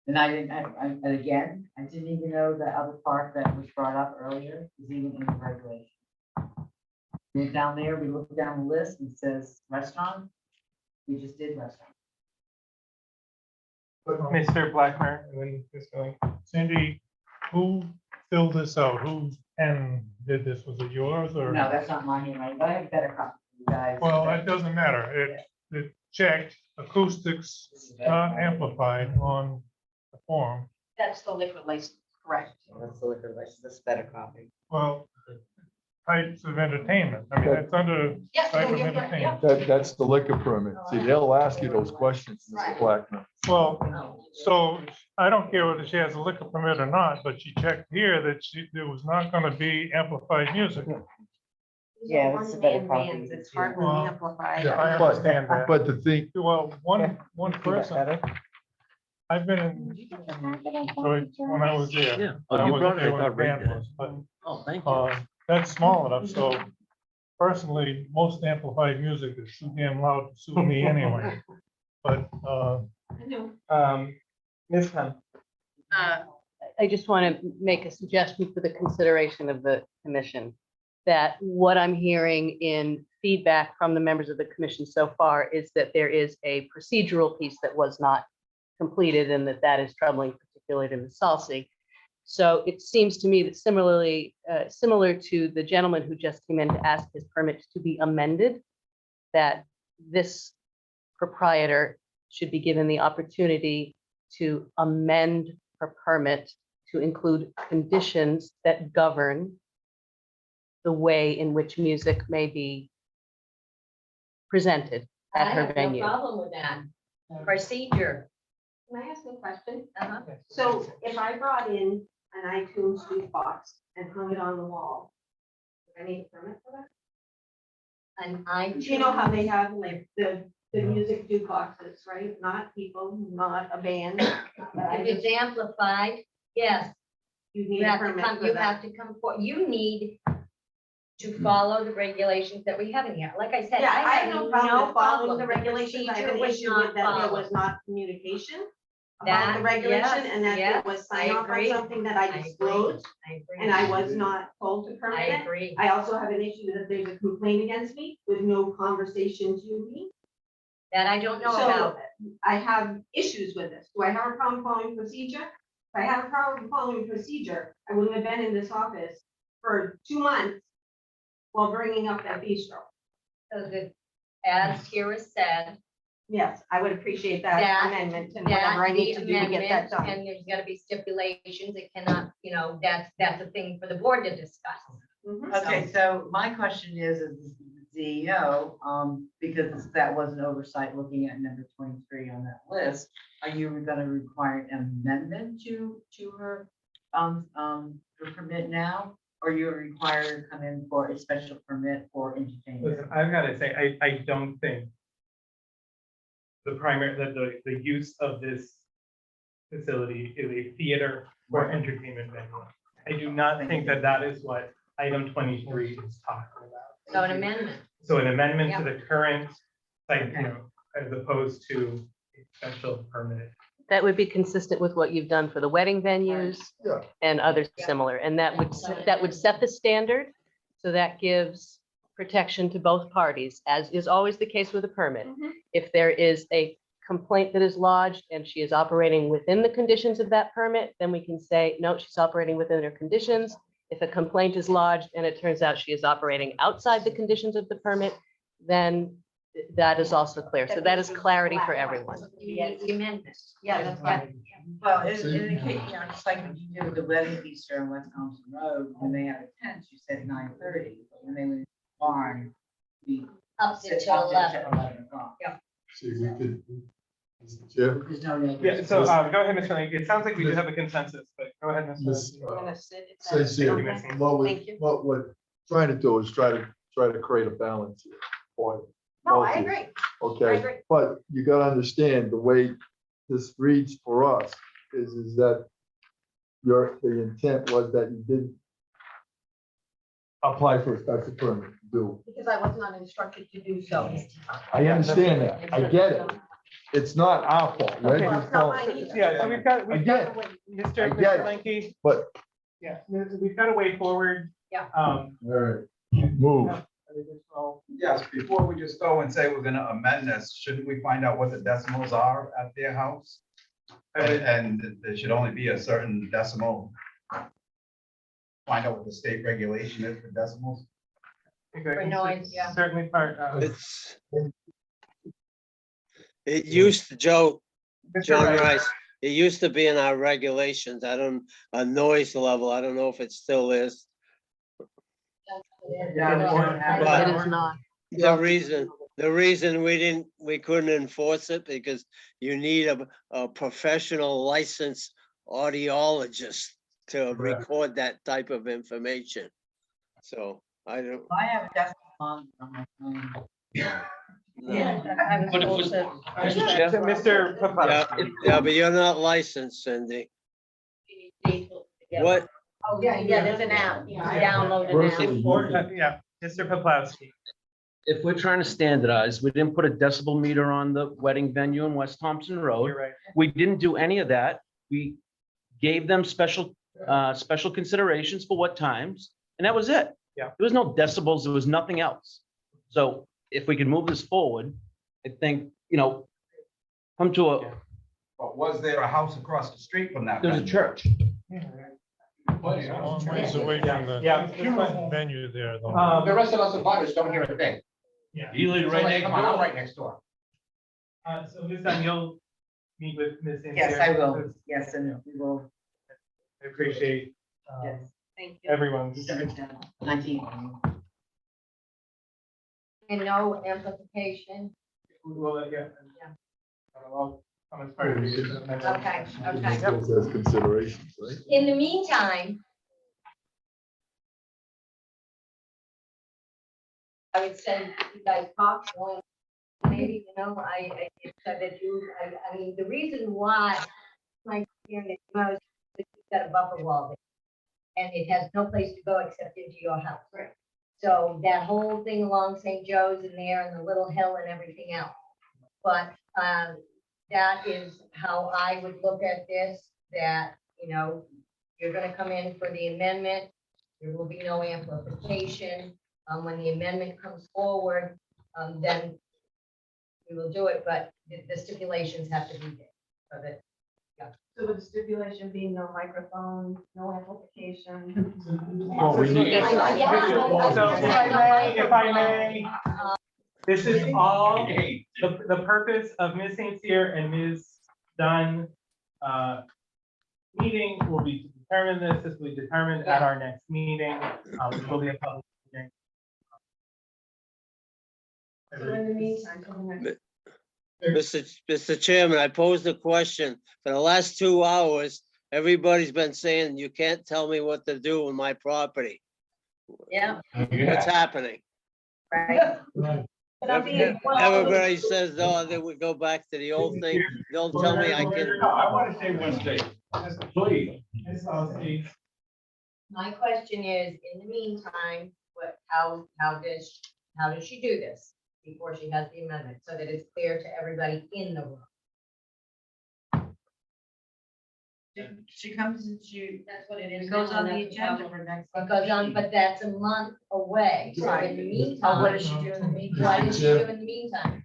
And and again, I didn't even know the other part that was brought up earlier is even in the regulation. We're down there, we look down the list and it says restaurant. We just did restaurant. Mr. Blackmer, and then Ms. Billing. Cindy, who filled this out? Who pen did this? Was it yours or? No, that's not my handwriting, but I have a better copy for you guys. Well, it doesn't matter. It checked acoustics not amplified on the form. That's the liquor license, correct? That's the liquor license, that's a better copy. Well, types of entertainment. I mean, it's under Yeah, type of yeah. entertainment. That's the liquor permit. See, they'll ask you those questions, Mr. Blackman. Well, so I don't care whether she has a liquor permit or not, but she checked here that there was not gonna be amplified music. These Yeah, are that's a better one-man copy. bands. It's hard Well, to amplify. yeah, I But, understand that. but the thing, Well, one person, I've been in Detroit when I was there. Yeah. I Oh, you wasn't brought it. there I when thought the Ray band did it. was, but, Oh, thank you. that's small enough, so personally, most amplified music is too damn loud to suit me anyway. But, Ms. Khan. I just want to make a suggestion for the consideration of the commission. That what I'm hearing in feedback from the members of the commission so far is that there is a procedural piece that was not completed and that is troubling, particularly to Ms. Salsi. So it seems to me that similarly, similar to the gentleman who just came in to ask his permit to be amended, that this proprietor should be given the opportunity to amend her permit to include conditions that govern the way in which music may be presented I at her have no venue. problem with that. Procedure. Can I ask a question? Uh-huh. So if I brought in an iTunes jukebox and hung it on the wall, do I need a permit for that? And You know how they have like the music jukeboxes, right? Not people, not a band. if it's amplified, yes, You need you a have to permit come, for you that. have to come for, you need to follow the regulations that we have in here. Like I said, Yeah, I have no problem with following problem. the regulations. I have an procedure was issue not with that there followed. was not communication about That, the regulation yes, and that there yes, was I sign off on agree. something that I I agree. disclosed I agree. and I was not told to I permit it. agree. I also have an issue that there's a complaint against me with no conversation to me. That I don't know So, about. I have issues with this. Do I have a problem following procedure? If I have a problem following procedure, I wouldn't have been in this office for 2 months while bringing up that bistro. So the, as here is said, Yes, I would appreciate that that, amendment and that whatever I the need to do to get that amendment, done. and there's gotta be stipulations, it cannot, that's a thing for the board to discuss. Mhm. Okay, so my question is the CEO, because that was an oversight looking at number 23 on that list, are you gonna require an amendment to her her permit now? Or you're required to come in for a special permit for entertainment? Listen, I've got to say, I don't think the primary, the use of this facility is a theater or entertainment venue. I do not think that that is what item 23 is talking about. So an amendment. So an amendment to the current site, as opposed to a special permit. That would be consistent with what you've done for the wedding venues Yeah. and others similar. And that would set the standard. So that gives protection to both parties, as is always the case with a permit. If there is a complaint that is lodged and she is operating within the conditions of that permit, then we can say, no, she's operating within her conditions. If a complaint is lodged and it turns out she is operating outside the conditions of the permit, then that is also clear. So that is clarity for everyone. Yes, the amendment. Yeah, that's right. Well, in the case, just like when you do the wedding feaster on West Thompson Road, when they had a tent, you said 9:30, but when they were in the barn, we Up said until up 11. 11 o'clock. See, we could. Chair, There's no real. Yeah, so go ahead, Mr. Link. It sounds like we do have a consensus, but go ahead, Mr. Ms. I'm gonna sit. if Says that's here, okay. what we're trying to do is try to create a balance here. for No, both I of you. agree. I Okay, agree. but you gotta understand the way this reads for us is that the intent was that you didn't apply for a special permit to do. Because I was not instructed to do so. I understand that. I get it. It's not our fault. We're Okay. just telling- Yeah, so we've got I get to it. wait, I Mr. get it. Linky, But, yeah, we've got to wait forward. Yeah. all right, move. Yes, before we just go and say we're gonna amend this, shouldn't we find out what the decimals are at their house? And there should only be a certain decimal. Find out what the state regulation is for decimals. For noise, yeah. Certainly part of. It used to, John Rice. Rice, it used to be in our regulations. A noise level. I don't know if it still is. It is not. The reason we couldn't enforce it because you need a professional licensed audiologist to record that type of information. So I don't. I have a decimal on my phone. No. I was But it told was- to. Mr. Chair? Mr. Yeah, Paplowski. yeah, but you're not licensed, Cindy. Yeah. What? Oh, yeah, there's an app. You can download an Virtually, app. Yeah, Mr. Paplowski. If we're trying to standardize, we didn't put a decibel meter on the wedding venue in West Thompson Road. You're right. We didn't do any of that. We gave them special considerations for what times, and that was it. Yeah. There was no decibels, there was nothing else. So if we can move this forward, I think, come to a, But was there a house across the street from that? there's a venue? church. Ways away from the- Yeah. Venue there, The rest of us abutters don't hear a thing. Yeah. You live right next door. I'm right next door. So Ms. Dunn, you'll meet with Ms. Yes, Sinclair, I will. because Yes, and we will. I appreciate Yes. Thank you. everyone's. December 10th, 19th. And no amplification. Well, yeah. Yeah. I'll come as part of the. Okay, okay. Still says considerations, right? In the meantime, I would send you guys popcorn. Maybe, I said that I mean, the reason why my hearing it was, you've got a buffer wall there. And it has no place to go except into your house. So that whole thing along St. Joe's in there and the little hill and everything else. But that is how I would look at this, that, you're gonna come in for the amendment. There will be no amplification. When the amendment comes forward, then we will do it, but the stipulations have to be there. So that, So with the stipulation being no microphone, no amplification. Oh, we need- So if I may, this is all, the purpose of Ms. St. Cyr and Ms. Dunn meeting will be to determine this. This will be determined at our next meeting. Which will be a public hearing. So in the meantime, till the next. Mr. Chairman, I posed a question. For the last 2 hours, everybody's been saying you can't tell me what to do with my property. yeah, What's happening? right. But I'm being, well, Everybody says, oh, they would go back to the old thing. Don't tell me I can. No, I want to say one thing, please. My question is, in the meantime, how does she do this before she has the amendment, so that it's clear to everybody in the room? She comes and That's what it it is. goes now, on the and that's agenda how- for next. It goes on, but that's a month away, so in the meantime. What does she do in the meantime? What does she do in the meantime?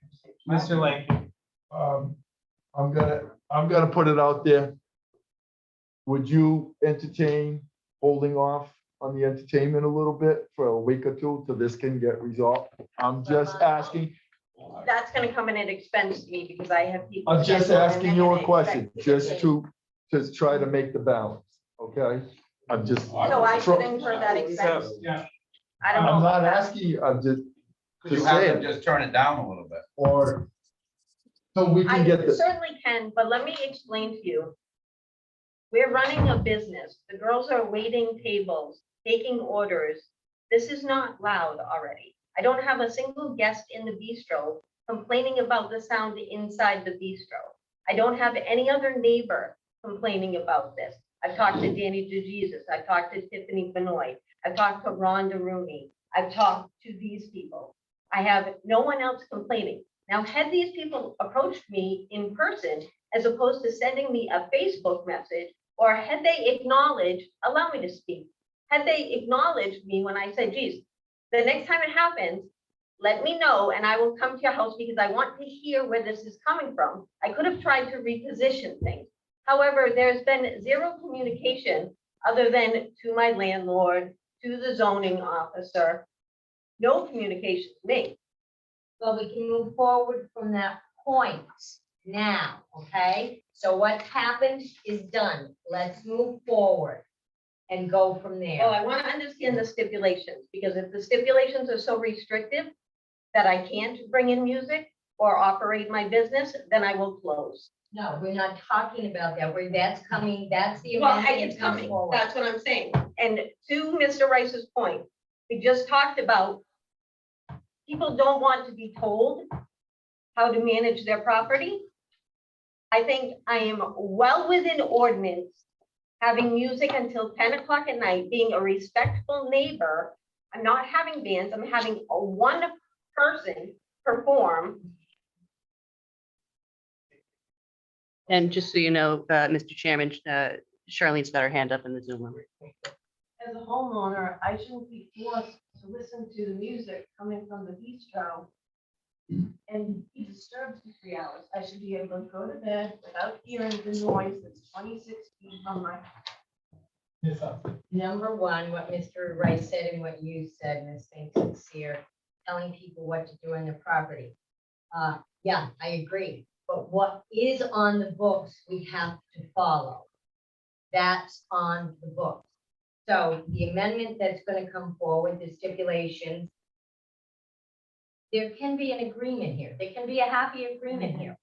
Mr. Lang. I'm gonna put it out there. Would you entertain holding off on the entertainment a little bit for a week or two till this can get resolved? I'm just asking, That's gonna come in at expense to me because I have people. I'm just scheduled and asking they're you a gonna question, expect just it. to try to make the balance, okay? I'm just. So I should incur that expense. Yeah. I don't know. I'm not asking you, I'm just Could you have them saying, just turn it down a little bit? or so we I can get the. certainly can, but let me explain to you. We're running a business. The girls are waiting tables, taking orders. This is not loud already. I don't have a single guest in the bistro complaining about the sound inside the bistro. I don't have any other neighbor complaining about this. I've talked to Danny DeJesus. I've talked to Tiffany Benoit. I've talked to Rhonda Rooney. I've talked to these people. I have no one else complaining. Now, had these people approached me in person, as opposed to sending me a Facebook message, or had they acknowledged, allow me to speak, had they acknowledged me when I said, geez, the next time it happens, let me know and I will come to your house because I want to hear where this is coming from. I could have tried to reposition things. However, there's been zero communication other than to my landlord, to the zoning officer. No communication to me. Well, we can move forward from that point now, okay? So what happened is done. Let's move forward and go from there. Well, I want to understand the stipulations, because if the stipulations are so restrictive that I can't bring in music or operate my business, then I will close. No, we're not talking about that. That's coming, that's the Well, amendment it's that comes coming, forward. that's what I'm saying. And to Mr. Rice's point, We just talked about people don't want to be told how to manage their property. I think I am well within ordinance, having music until 10 o'clock at night, being a respectful neighbor. I'm not having bands, I'm having a one person perform. And just so you know, Mr. Chairman, Charlene's got her hand up in the Zoom room. As a homeowner, I shouldn't be forced to listen to the music coming from the bistro and be disturbed for 3 hours. I should be able to go to bed without hearing the noise that's 26 feet from my house. Number one, what Mr. Rice said and what you said, Ms. St. Sincere, telling people what to do on their property. Yeah, I agree. But what is on the books, we have to follow. That's on the books. So the amendment that's going to come forward, the stipulations, there can be an agreement here. There can be a happy agreement here.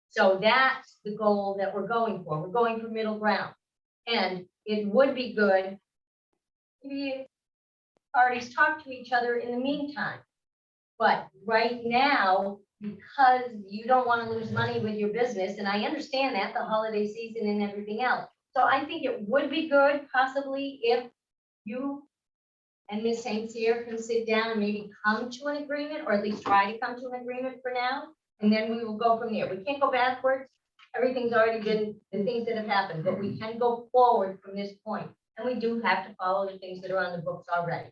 So that's the goal that we're going for. We're going for middle ground. And it would be good if parties talk to each other in the meantime. But right now, because you don't want to lose money with your business, and I understand that, the holiday season and everything else. So I think it would be good possibly if you and Ms. St. Cyr can sit down and maybe come to an agreement, or at least try to come to an agreement for now, and then we will go from there. We can't go backwards. Everything's already been, the things that have happened, but we can go forward from this point. And we do have to follow the things that are on the books already.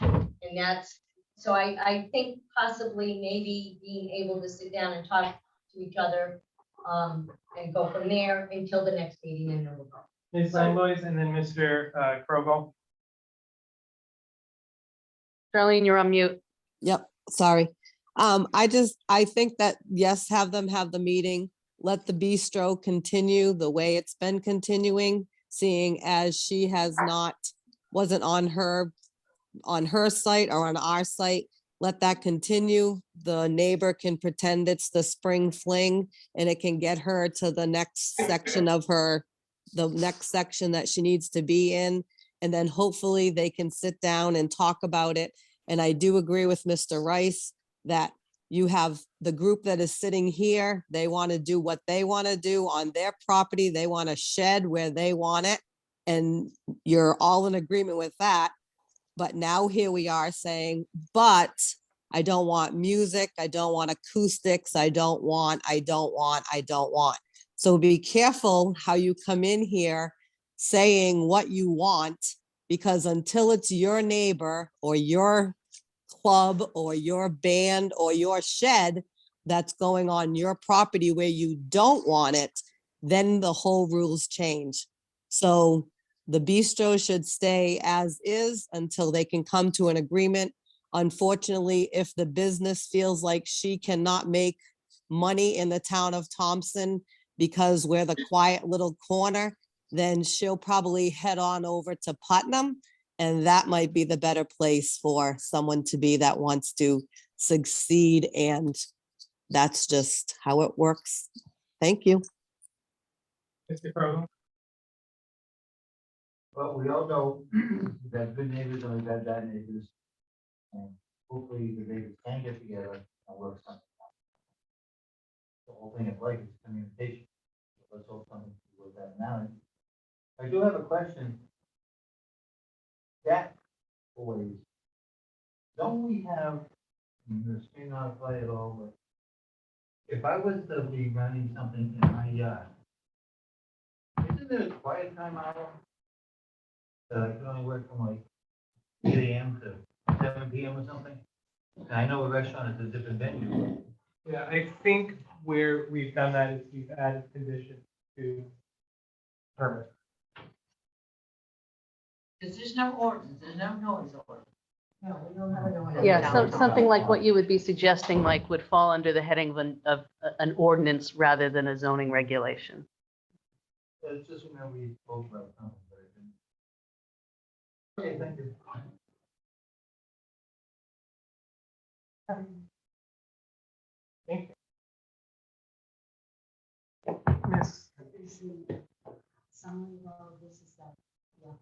And that's, so I think possibly maybe being able to sit down and talk to each other and go from there until the next meeting, and then we'll go. Ms. Langlois and then Mr. Krogel. Charlene, you're on mute. Yep, sorry. I think that, yes, have them have the meeting. Let the bistro continue the way it's been continuing, seeing as she has not, wasn't on her site or on our site. Let that continue. The neighbor can pretend it's the spring fling, and it can get her to the next section of the next section that she needs to be in. And then hopefully they can sit down and talk about it. And I do agree with Mr. Rice that you have the group that is sitting here. They want to do what they want to do on their property. They want a shed where they want it. And you're all in agreement with that. But now here we are saying, but I don't want music. I don't want acoustics. I don't want. So be careful how you come in here saying what you want, because until it's your neighbor or your club or your band or your shed that's going on your property where you don't want it, then the whole rules change. So the bistro should stay as is until they can come to an agreement. Unfortunately, if the business feels like she cannot make money in the town of Thompson because we're the quiet little corner, then she'll probably head on over to Putnam. And that might be the better place for someone to be that wants to succeed. And that's just how it works. Thank you. Mr. Krogel. Well, we all know we've had good neighbors and we've had bad neighbors. And hopefully the neighbors can get together and work something out. The whole thing of life is communication. So let's hope something will work out now. I do have a question. That boys, don't we have, this may not apply at all, but if I was to be running something in my yard, isn't there a quiet time hour? That I can only work from like 8 AM to 7 PM or something? And I know a restaurant is a different venue. Yeah, I think where we've done that is we've added conditions to permit. Because there's no ordinance, there's no noise ordinance. No, we don't have anyone. Yeah, something like what you would be suggesting, like would fall under the heading of an ordinance rather than a zoning regulation. So it's just remember we spoke about something, but I didn't. Okay, thank you. Thank you. Miss. Summary of all of this is that, yeah.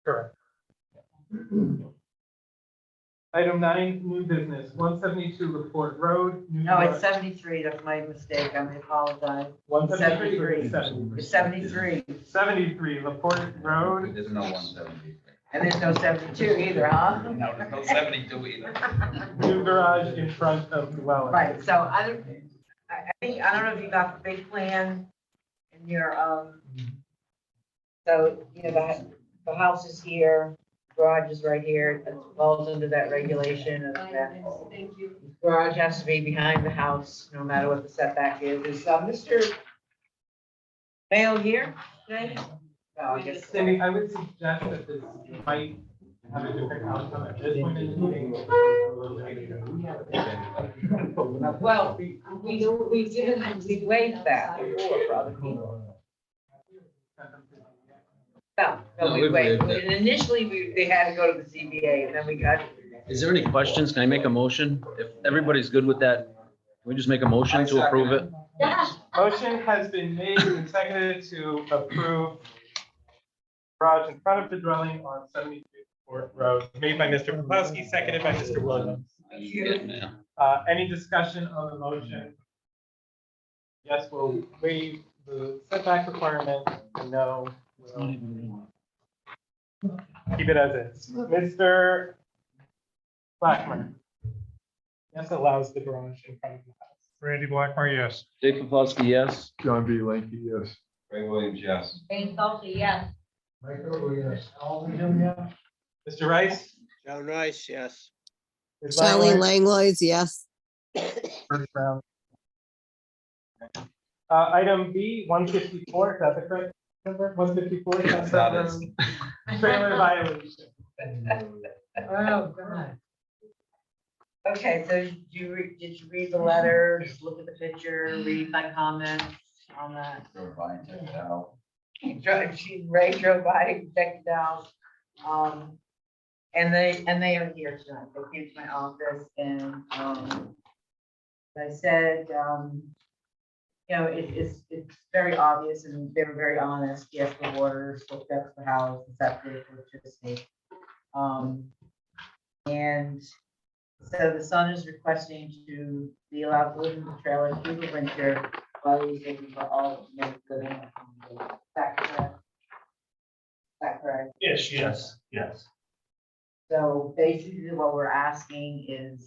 Correct. Item 9, new business, 172 LaPorte Road. New No, it's York. 73, that's my mistake, I apologize. 173 or 73. It's 73, 73 LaPorte Road. There's no 170. and there's no 72 either, huh? No, there's no 72 either. New garage in front of dwelling. Right, so I think, I don't know if you got the big plan in your, so, you know, the house is here, garage is right here, it falls under that regulation of that. Thank you. Garage has to be behind the house, no matter what the setback is. Is Mr. Mayo here today? No, I guess. Cindy, I would suggest that this might have a different outcome at this point in the meeting. Well, we waived that before for other people. No, we waived. Initially, they had to go to the ZBA, and then we got. Is there any questions? Can I make a motion? If everybody's good with that, can we just make a motion to approve it? Motion has been made and seconded to approve garage in front of the dwelling on 73 LaPorte Road, made by Mr. Poplawski, seconded by Mr. Williams. Any discussion on the motion? Yes, we'll waive the setback requirement, and no, we'll keep it as is. Mr. Blackmer. Yes, allows the garage in front of the house. Randy Blackmore, yes. Dave Paplowski, yes. John B. Lanky, yes. Ray Williams, yes. Jane Scully, yes. Mr. Rice? John Rice, yes. Ms. Charlene Langlois? Langlois, yes. First round. Item B, 154, is that the correct number? 154? Yes, that is. Trailer violation. Oh, God. Okay, so did you read the letter, just look at the picture, read my comments on that? Ray drove by, checked it out. And they are here tonight. They came to my office and, I said, you know, it's very obvious and they were very honest. Yes, the water hooked up to the house, the septic, electricity. And so the son is requesting to be allowed to live in the trailer through the winter while he's looking for all living. Is that correct? Is that correct? Yes. So basically what we're asking is,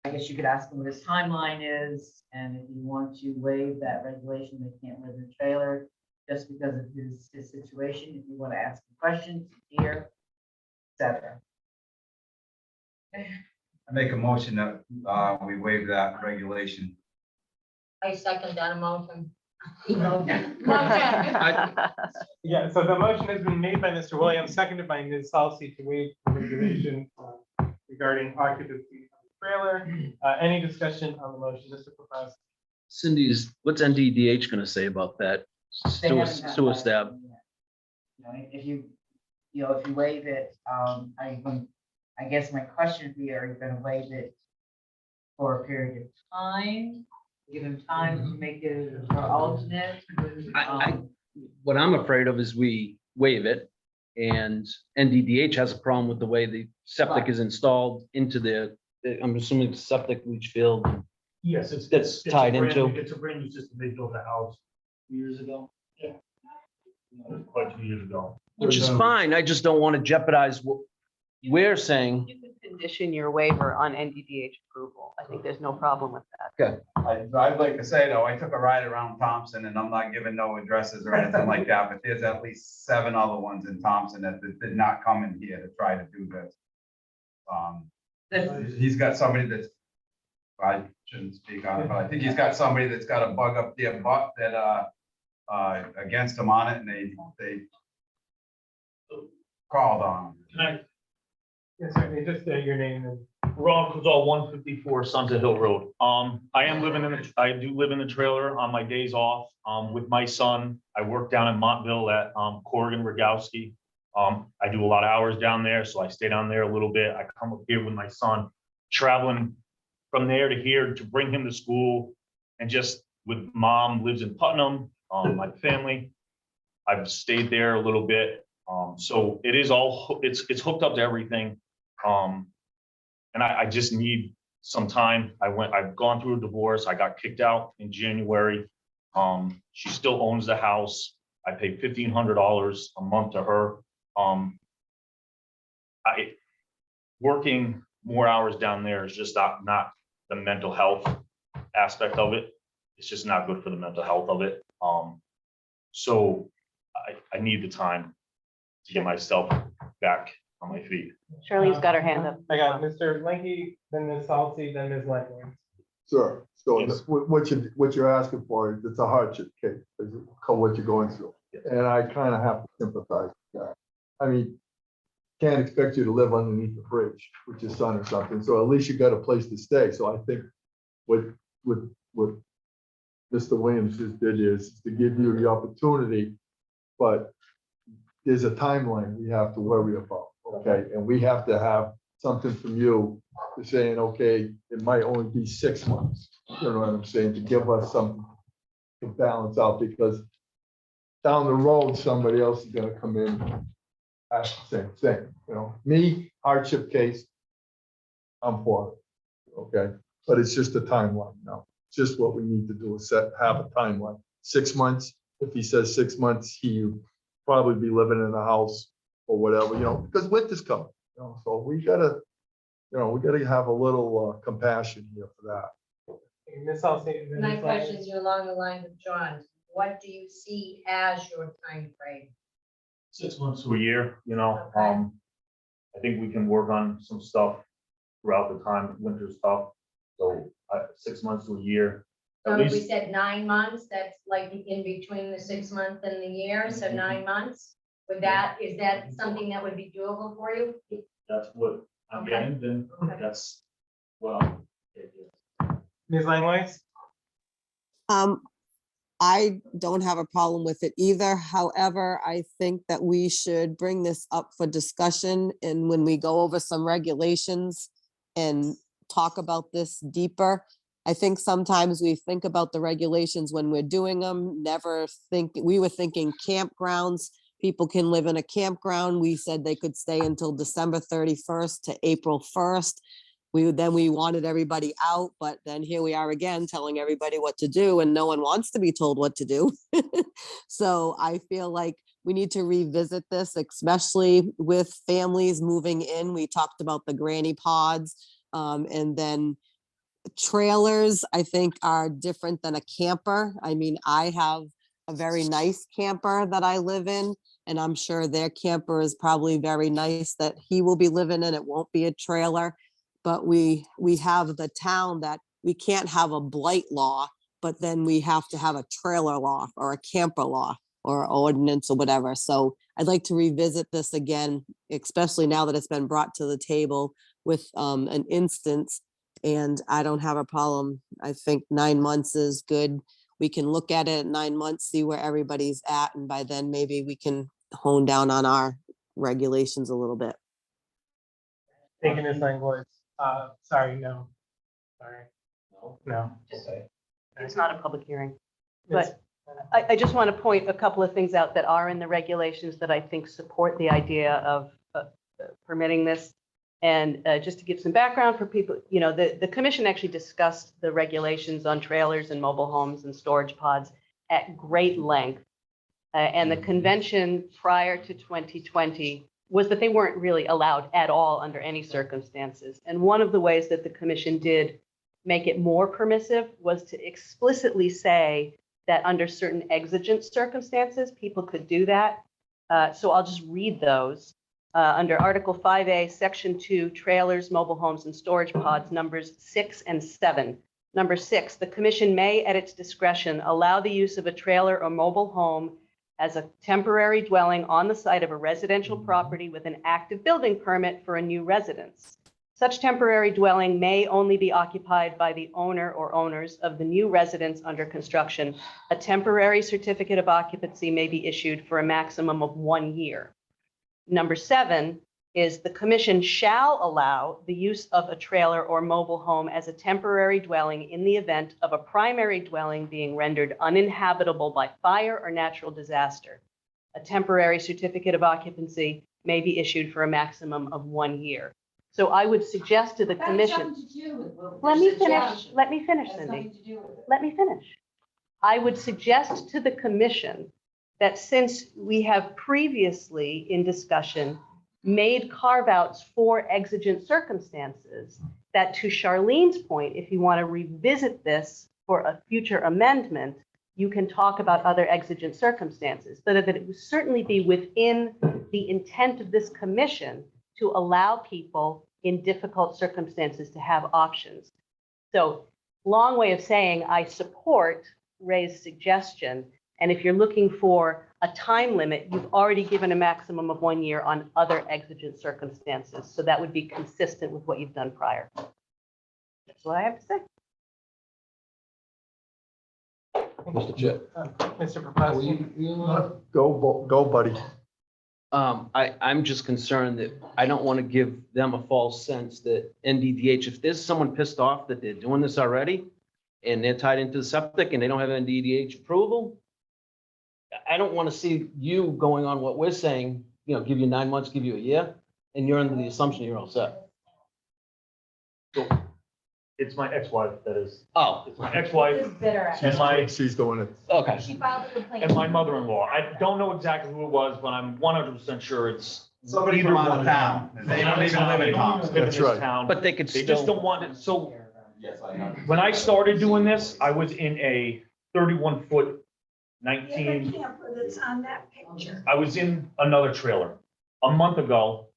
I guess you could ask him what his timeline is, and if you want to waive that regulation, they can't live in a trailer just because of his situation. If you want to ask him questions here, etc. I make a motion that we waive that regulation. I second that motion. Yeah, so the motion has been made by Mr. Williams, seconded by Ms. Salsi to waive the regulation regarding occupancy of the trailer. Any discussion on the motion, Mr. Papas? Cindy's, what's NDDH gonna say about that? They Sewer haven't got sewer back stab. to me yet. If you waive it, I guess my question would be, are you gonna waive it for a period of time? Give him time to make it an alternate? What I'm afraid of is we waive it and NDDH has a problem with the way the septic is installed into I'm assuming the septic leach field. Yes, That's tied into. It's a brand new system. They built a house years ago. Yeah. Quite 2 years ago. Which is fine. I just don't want to jeopardize what we're saying. You could condition your waiver on NDDH approval. I think there's no problem with that. Okay. I'd like to say though, I took a ride around Thompson and I'm not giving no addresses or anything like that, but there's at least 7 other ones in Thompson that did not come in here to try to do this. He's got somebody that's, I shouldn't speak on it, but I think he's got somebody that's got a bug up their butt that against him on it, and they called on him. Yes, sir, just your name and. Ron Kozol, 154 Sunset Hill Road. I do live in the trailer on my days off, with my son. I work down in Montville at, Corrigan Rogowski. I do a lot of hours down there, so I stay down there a little bit. I come up here with my son, traveling from there to here to bring him to school, and just with mom lives in Putnam, my family. I've stayed there a little bit. So it is all, it's hooked up to everything. And I just need some time. I've gone through a divorce. I got kicked out in January. She still owns the house. I pay $1,500 a month to her. Working more hours down there is just not the mental health aspect of it. It's just not good for the mental health of it. So I need the time to get myself back on my feet. Charlene's got her hand up. I got Mr. Linky, then Ms. Salty, then Ms. Lightline. Sure. So Yes. what you're asking for is it's a hardship case, is what you're going through. And I kind of have to sympathize with that. I mean, can't expect you to live underneath the bridge with your son or something. So at least you got a place to stay. So I think what Mr. Williams just did is to give you the opportunity, but there's a timeline we have to worry about, okay? And we have to have something from you to saying, okay, it might only be 6 months. You know what I'm saying? To give us something to balance out, because down the road, somebody else is gonna come in, ask the same thing, you know? Me, hardship case, I'm for it, okay? But it's just a timeline now. Just what we need to do is have a timeline. 6 months, if he says 6 months, he'll probably be living in a house or whatever, you know, because winter's coming, you know, so we gotta have a little compassion here for that. Ms. Salty. then My Ms. Lightline. questions are along the lines of John's. What do you see as your time frame? 6 months to a year, you know, Okay. I think we can work on some stuff throughout the time. Winter's tough. So 6 months to a year. So At if we least, said 9 months, that's like in between the 6 month and the year, so 9 months? Is that something that would be doable for you? that's what I'm Okay. getting, then Okay. that's, well. Ms. Langlois? I don't have a problem with it either. However, I think that we should bring this up for discussion, and when we go over some regulations and talk about this deeper. I think sometimes we think about the regulations when we're doing them, we were thinking campgrounds. People can live in a campground. We said they could stay until December 31st to April 1st. We wanted everybody out, but then here we are again telling everybody what to do, and no one wants to be told what to do. So I feel like we need to revisit this, especially with families moving in. We talked about the granny pods, and then trailers, I think, are different than a camper. I mean, I have a very nice camper that I live in, and I'm sure their camper is probably very nice that he will be living in. It won't be a trailer. But we have the town that we can't have a blight law, but then we have to have a trailer law or a camper law or ordinance or whatever. So I'd like to revisit this again, especially now that it's been brought to the table with an instance. And I don't have a problem. I think 9 months is good. We can look at it at 9 months, see where everybody's at. And by then maybe we can hone down on our regulations a little bit. Thank you, Ms. Langlois. Sorry, no. Sorry. No. It's not a public hearing. Ms. But I just want to point a couple of things out that are in the regulations that I think support the idea of permitting this. And just to give some background for people, you know, the commission actually discussed the regulations on trailers and mobile homes and storage pods at great length. And the convention prior to 2020 was that they weren't really allowed at all under any circumstances. And one of the ways that the commission did make it more permissive was to explicitly say that under certain exigent circumstances, people could do that. So I'll just read those. Under Article 5A, Section 2, trailers, mobile homes, and storage pods, numbers 6 and 7. Number 6, the commission may, at its discretion, allow the use of a trailer or mobile home as a temporary dwelling on the site of a residential property with an active building permit for a new residence. Such temporary dwelling may only be occupied by the owner or owners of the new residence under construction. A temporary certificate of occupancy may be issued for a maximum of 1 year. Number 7 is the commission shall allow the use of a trailer or mobile home as a temporary dwelling in the event of a primary dwelling being rendered uninhabitable by fire or natural disaster. a temporary certificate of occupancy may be issued for a maximum of 1 year. So I would suggest to the That's commission. something to do with what Let we're me finish, suggesting. let me finish, Has Cindy. nothing to do with it. Let me finish. I would suggest to the commission that since we have previously in discussion made carve-outs for exigent circumstances, that to Charlene's point, if you want to revisit this for a future amendment, you can talk about other exigent circumstances, but that it would certainly be within the intent of this commission to allow people in difficult circumstances to have options. So, long way of saying I support Ray's suggestion. And if you're looking for a time limit, you've already given a maximum of 1 year on other exigent circumstances. So that would be consistent with what you've done prior. That's what I have to say. Mr. Chair. Mr. Propasti. Go, buddy. I'm just concerned that I don't want to give them a false sense that NDDH, if there's someone pissed off that they're doing this already and they're tied into the septic and they don't have NDDH approval, I don't want to see you going on what we're saying, you know, give you 9 months, give you a year, and you're under the assumption you're all set. It's my ex-wife that is, Oh, it's my ex-wife This is bitter. and my, She's doing it. okay. She filed a complaint. and my mother-in-law. I don't know exactly who it was, but I'm 100% sure it's. Somebody either from out one of town. They don't even live in town. Live in That's this right. town. But they could They just still, don't want it. So Yes, I know. when I started doing this, I was in a 31-foot, 19. That's on that picture. I was in another trailer. A month ago,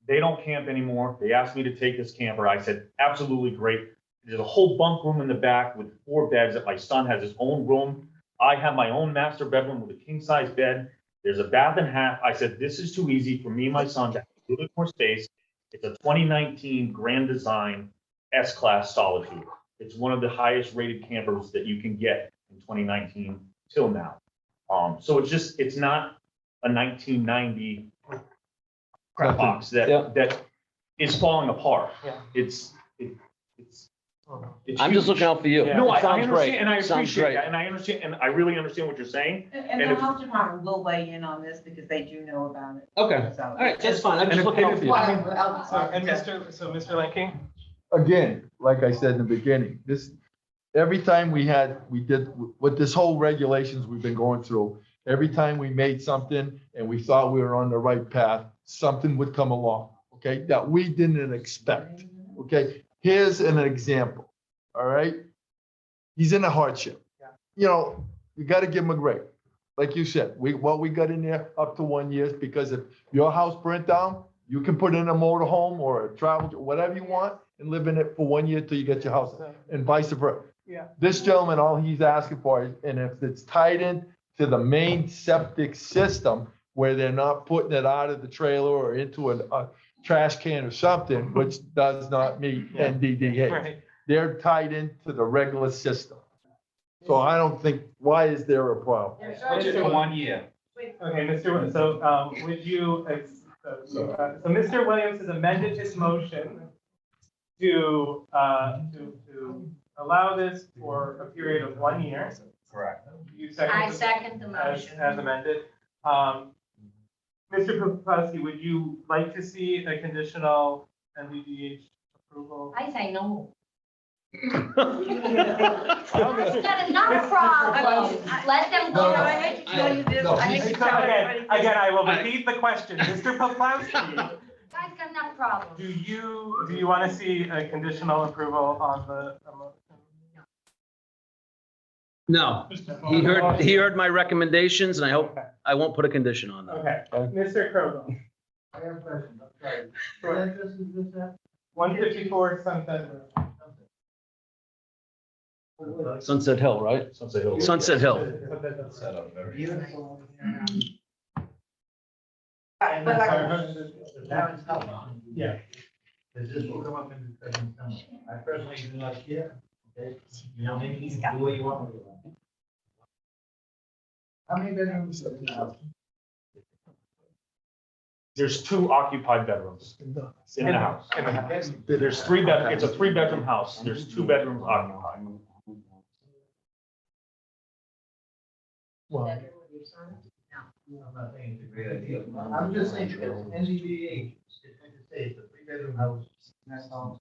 they don't camp anymore. They asked me to take this camper. I said, absolutely great. There's a whole bunk room in the back with 4 beds that my son has his own room. I have my own master bedroom with a king-size bed. There's a bath and half. I said, this is too easy for me and my son to have a little bit more space. It's a 2019 Grand Design S-Class Solitude. It's one of the highest rated campers that you can get in 2019 till now. So it's not a 1990 crap box that is falling apart. Yeah. It's I'm just huge. looking out for you. No, It I sounds great. understand, and I Sounds appreciate great. that, and I understand, and I really understand what you're saying. And And the if- health department will weigh in on this because they do know about it. Okay, So- all right, that's fine. I'm And just if- looking and out if- for you. And Mr. Lenking? Again, like I said in the beginning, every time we did, with this whole regulations we've been going through, every time we made something and we thought we were on the right path, something would come along, okay, that we didn't expect, okay? Here's an example, all right? He's in a hardship. You know, you gotta give him a break. Like you said, what we got in there up to 1 year, because if your house burnt down, you can put in a motor home or a travel, whatever you want, and live in it for 1 year till you get your house, and vice versa. Yeah. This gentleman, all he's asking for is, and if it's tied in to the main septic system where they're not putting it out of the trailer or into a trash can or something, which does not meet Yeah. NDDA. Right. They're tied into the regular system. So I don't think, why is there a problem? Just for 1 year. Okay, would you, so Mr. Williams has amended his motion to allow this for a period of 1 year. Correct. You I second second the motion. as amended. Mr. Propasti, would you like to see a conditional NVDH approval? I say no. No, It's got enough problems. Let them No, go. no, I hate to tell you this, I hate to Again, tell everybody this. I will repeat the question. Mr. Poplawski, Guys got enough problems. do you want to see a conditional approval on the motion? No, he heard my recommendations and I won't put a condition on them. Okay, Mr. Krogel, I have a question, I'm sorry. Sure. What address is this at? 154 Sunset Road. Sunset Hill, right? Sunset Hill. Sunset Hill. Yeah. This will come up in discussion somewhere. I personally do not care, okay? You know, maybe you can do what you want with it. How many bedrooms is in the house? There's 2 occupied bedrooms in the house. In the house. There's 3 it's a 3-bedroom house. There's 2 bedrooms occupied. Well, I'm not saying it's a great idea. I'm just saying, because NZBA, it's a three-bedroom house. That's all.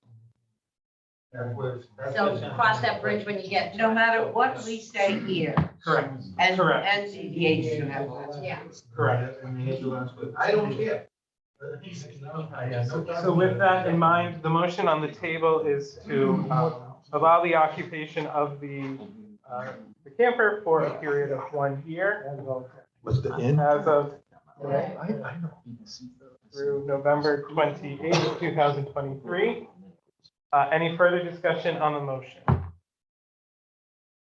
So cross that bridge when you get to No it. matter what we say here, Correct. and, Correct. and CDH should have that. Yeah. Correct. I don't care. So with that in mind, the motion on the table is to allow the occupation of the camper for a period of 1 year Was the inn? as of I don't even see through November 28th, 2023. Any further discussion on the motion?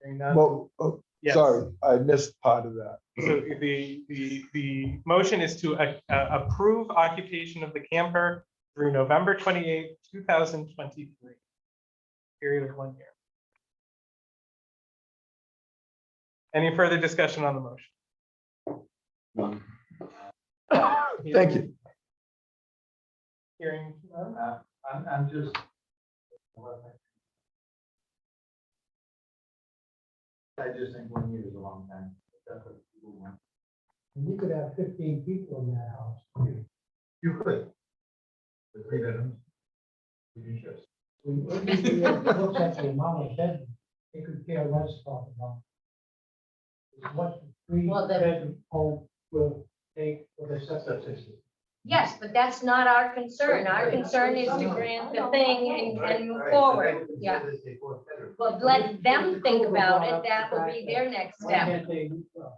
Hearing none. Well, Yes. sorry, I missed part of that. So the motion is to approve occupation of the camper through November 28th, 2023. Period of 1 year. Any further discussion on the motion? Thank you. Hearing none. I'm just. I just think 1 year is a long time. That's what people want. You could have 15 people in that house. You could. The 3 bedrooms. You can just. When NZBA looks at the amount of bedrooms, they could care less about what the Well, the- three-bedroom home will take for the septic system. Yes, but that's not our concern. Our concern is to grant the thing and move forward. Yeah. But let them think about it. That will be their next Why step. can't they?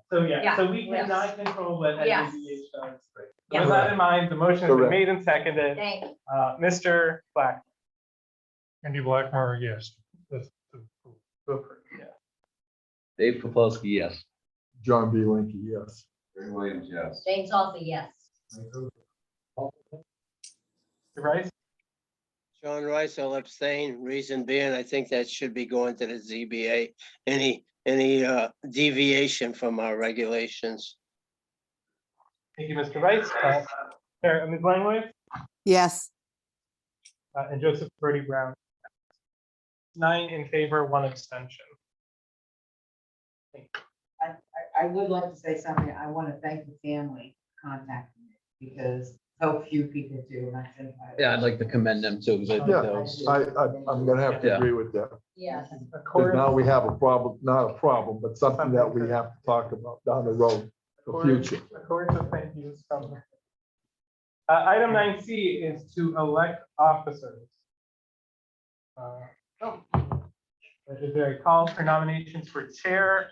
So yeah, Yeah, so we yes. cannot control what Yes. NVDA does. So Yeah. with that in mind, the motion has been Correct. made and seconded. Thank you. Mr. Black. Andy Blackmore, yes. That's- to approve, yeah. Dave Popolski, yes. John B. Linky, yes. Greg Williams, yes. Jane Salsa, yes. Mr. Rice? John Rice will abstain, reason being, I think that should be going to the ZBA. Any deviation from our regulations. Thank you, Mr. Rice. Ms. Langway? Yes. And Joseph Birdie Brown. 9 in favor, 1 abstention. I would like to say something. I want to thank the family for contacting me because so few people do. And I think. Yeah, I'd like to commend them too, because I think Yeah, that was. I'm gonna have to Yeah. agree with that. Yes. Because now we have a problem, not a problem, but something that we have to talk about down the road for future. A chorus of thank yous from. Item 9C is to elect officers. Is there a call for nominations for chair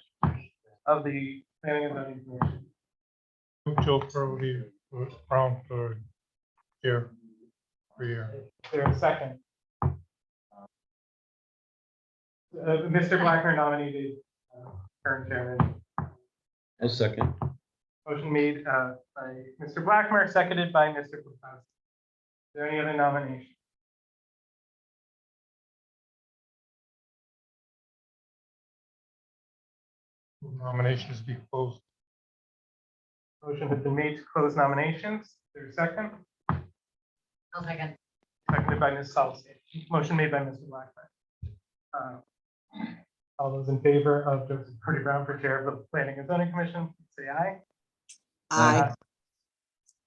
of the planning and zoning commission? Joe Brody, Brown for here. For here. Is there a second? Mr. Blackmer nominated current chairman. A second. Motion made by Mr. Blackmer, seconded by Mr. Kupas. Is there any other nomination? Nominations be closed. Motion has been made to close nominations. Is there a second? I'll second. Seconded by Ms. Salzman. Motion made by Mr. Blackmer. All those in favor of Joseph Birdie Brown for chair of the planning and zoning commission, say aye. Aye.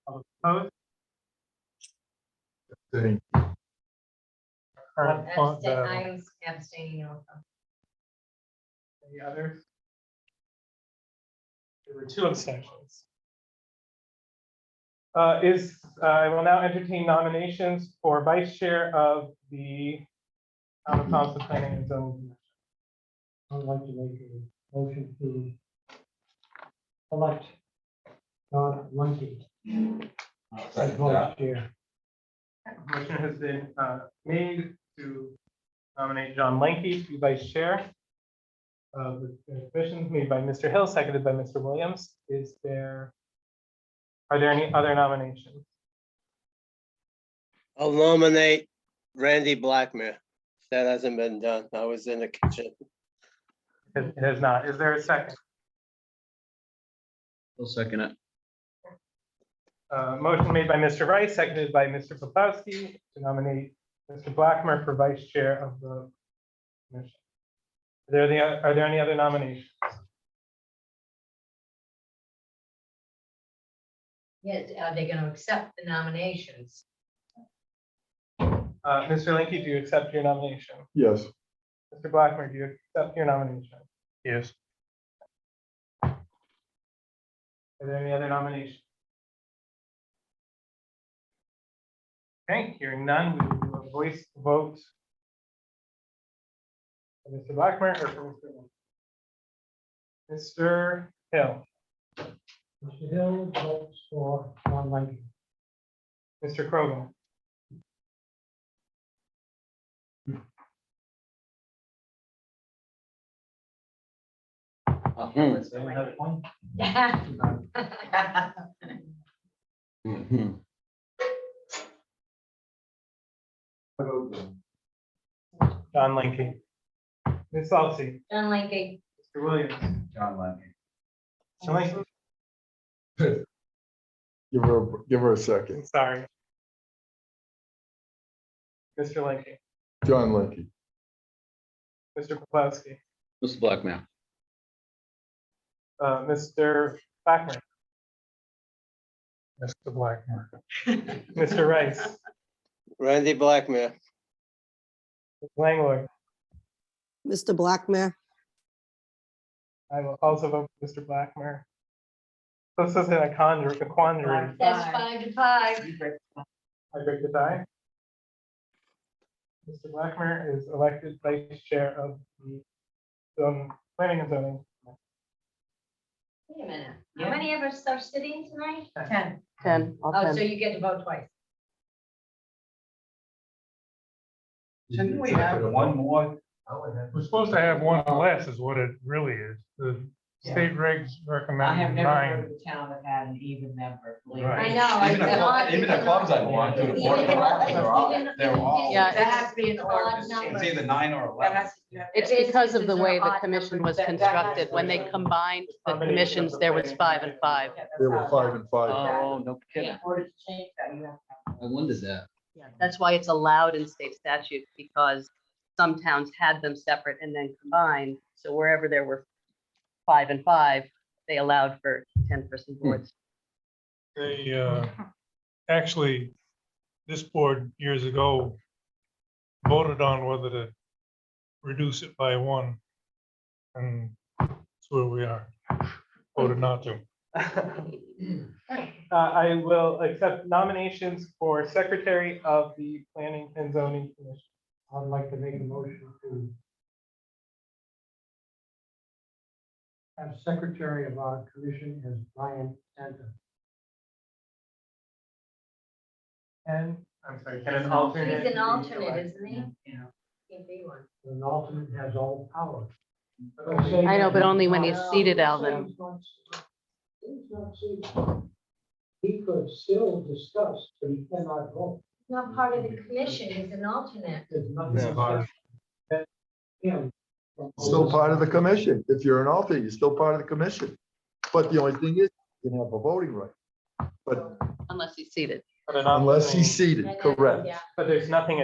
All opposed? Thank Current font, I'm abstaining also. Any others? There were 2 abstentions. I will now entertain nominations for vice chair of the Town of Thompson Planning and Zoning Commission. I'd like to make a motion to elect John Lunky as vice chair. Motion has been made to nominate John Lanky to be vice chair of the commission, made by Mr. Hill, seconded by Mr. Williams. Are there any other nominations? I'll nominate Randy Blackmer. If that hasn't been done, I was in the kitchen. It has not. Is there a second? I'll second it. Motion made by Mr. Rice, seconded by Mr. Popowski to nominate Mr. Blackmer for vice chair of the commission. Are there any other nominations? Yes, are they gonna accept the nominations? Mr. Linky, do you accept your nomination? Yes. Mr. Blackmer, do you accept your nomination? Yes. Are there any other nominations? Okay, hearing none, we will do a voice vote. For Mr. Blackmer or for Mr. Linky? Mr. Hill, Mr. Hill votes for John Lincoln. Mr. Krogan, Mhm. John Linky, Ms. Salcy, John Linky. Mr. Williams, John Lennon. Mr. Linky, Give her a second. sorry. Mr. Linky, John Linky. Mr. Poplawski, Mr. Blackmail. Mr. Blackmer, Mr. Blackmer. Mr. Rice, Randy Blackmare. Ms. Langlois. Mr. Blackmare, I will also vote for Mr. Blackmer. This is a quandary. That's 5-5. I break the tie. Mr. Blackmer is elected vice chair of the planning and zoning. Wait a minute, how many of us are sitting tonight? 10. 10, all Oh, so 10. you get to vote twice. Shouldn't we have one more? We're supposed to have one less is what it really is. The state regs I recommend have never heard 9. of a town that had an even member. believe me. Right. I know. Even the club- even the clubs I belong to, the Even board of the- directors are all- even- they're all- Yeah, That has to be an Odd ordinance. number. It's either 9 or That 11. has to- you have to- It's because of the These are way the odd commission numbers. was That has constructed. to When they be- combined the Combination of commissions, the there was planning 5 and and 5. Yeah, that's They were how- 5 and 5. Oh, no Yeah, kidding. in order to change that, you have to. I wondered that. Yeah, that's why it's allowed in state statute, because some towns had them separate and then combined. So wherever there were 5 and 5, they allowed for 10-person boards. They, actually, this board years ago voted on whether to reduce it by 1. And that's where we are. Voted not to. I will accept nominations for secretary of the planning and zoning commission. I'd like to make a motion to have secretary of our commission as Brian Santa. And, I'm sorry, can an alternate? He's an be alternate, elected? isn't he? Yeah. Can't be one. An alternate has all power. I know, but only when he's seated, Alvin. He could still discuss, but he cannot vote. He's not part of the commission, he's an alternate. There's nothing about him. Still part of the commission. If you're an alternate, you're still part of the commission. But the only thing is, you can have a voting right. But Unless he's seated. But an unless he's alternate- seated, correct. Yeah. But there's nothing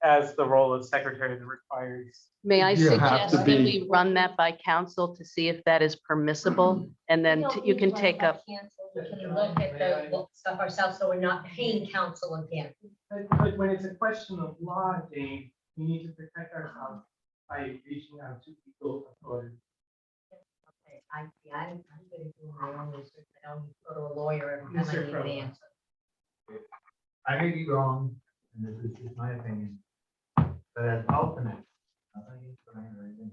as the role of secretary that requires. May I You have suggest to that be- we run that by council to see if that is permissible? And then you can take up, We can look at the stuff ourselves, so we're not paying council again. But when it's a question of law, Dave, we need to protect ourselves by reaching out to people authority. Okay, I'm good at doing my own research. I don't go to a lawyer every time I Mr. need an Crowe. answer. I may be wrong, and this is just my opinion, but as alternate, I think it's Brian right in.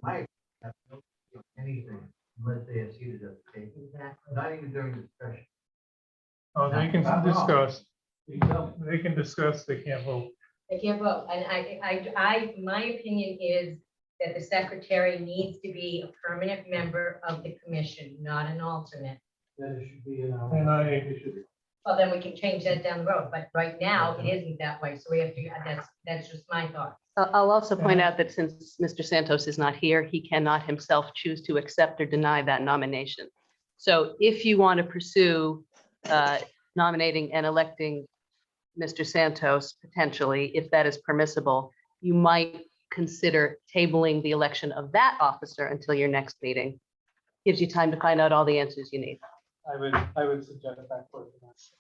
Mike, have no say on anything unless they are seated at the table, Exactly. not even during discussion. Oh, they can I'm wrong. discuss. You tell me. They can discuss, they can't vote. They can't vote, and my opinion is that the secretary needs to be a permanent member of the commission, not an alternate. Then it should be in our. And Well, then we can change that down the road, but right now, it isn't that way, so we have to, that's just my thought. I'll also point out that since Mr. Santos is not here, he cannot himself choose to accept or deny that nomination. So if you want to pursue nominating and electing Mr. Santos, potentially, if that is permissible, you might consider tabling the election of that officer until your next meeting. gives you time to find out all the answers you need. I would suggest that for the next.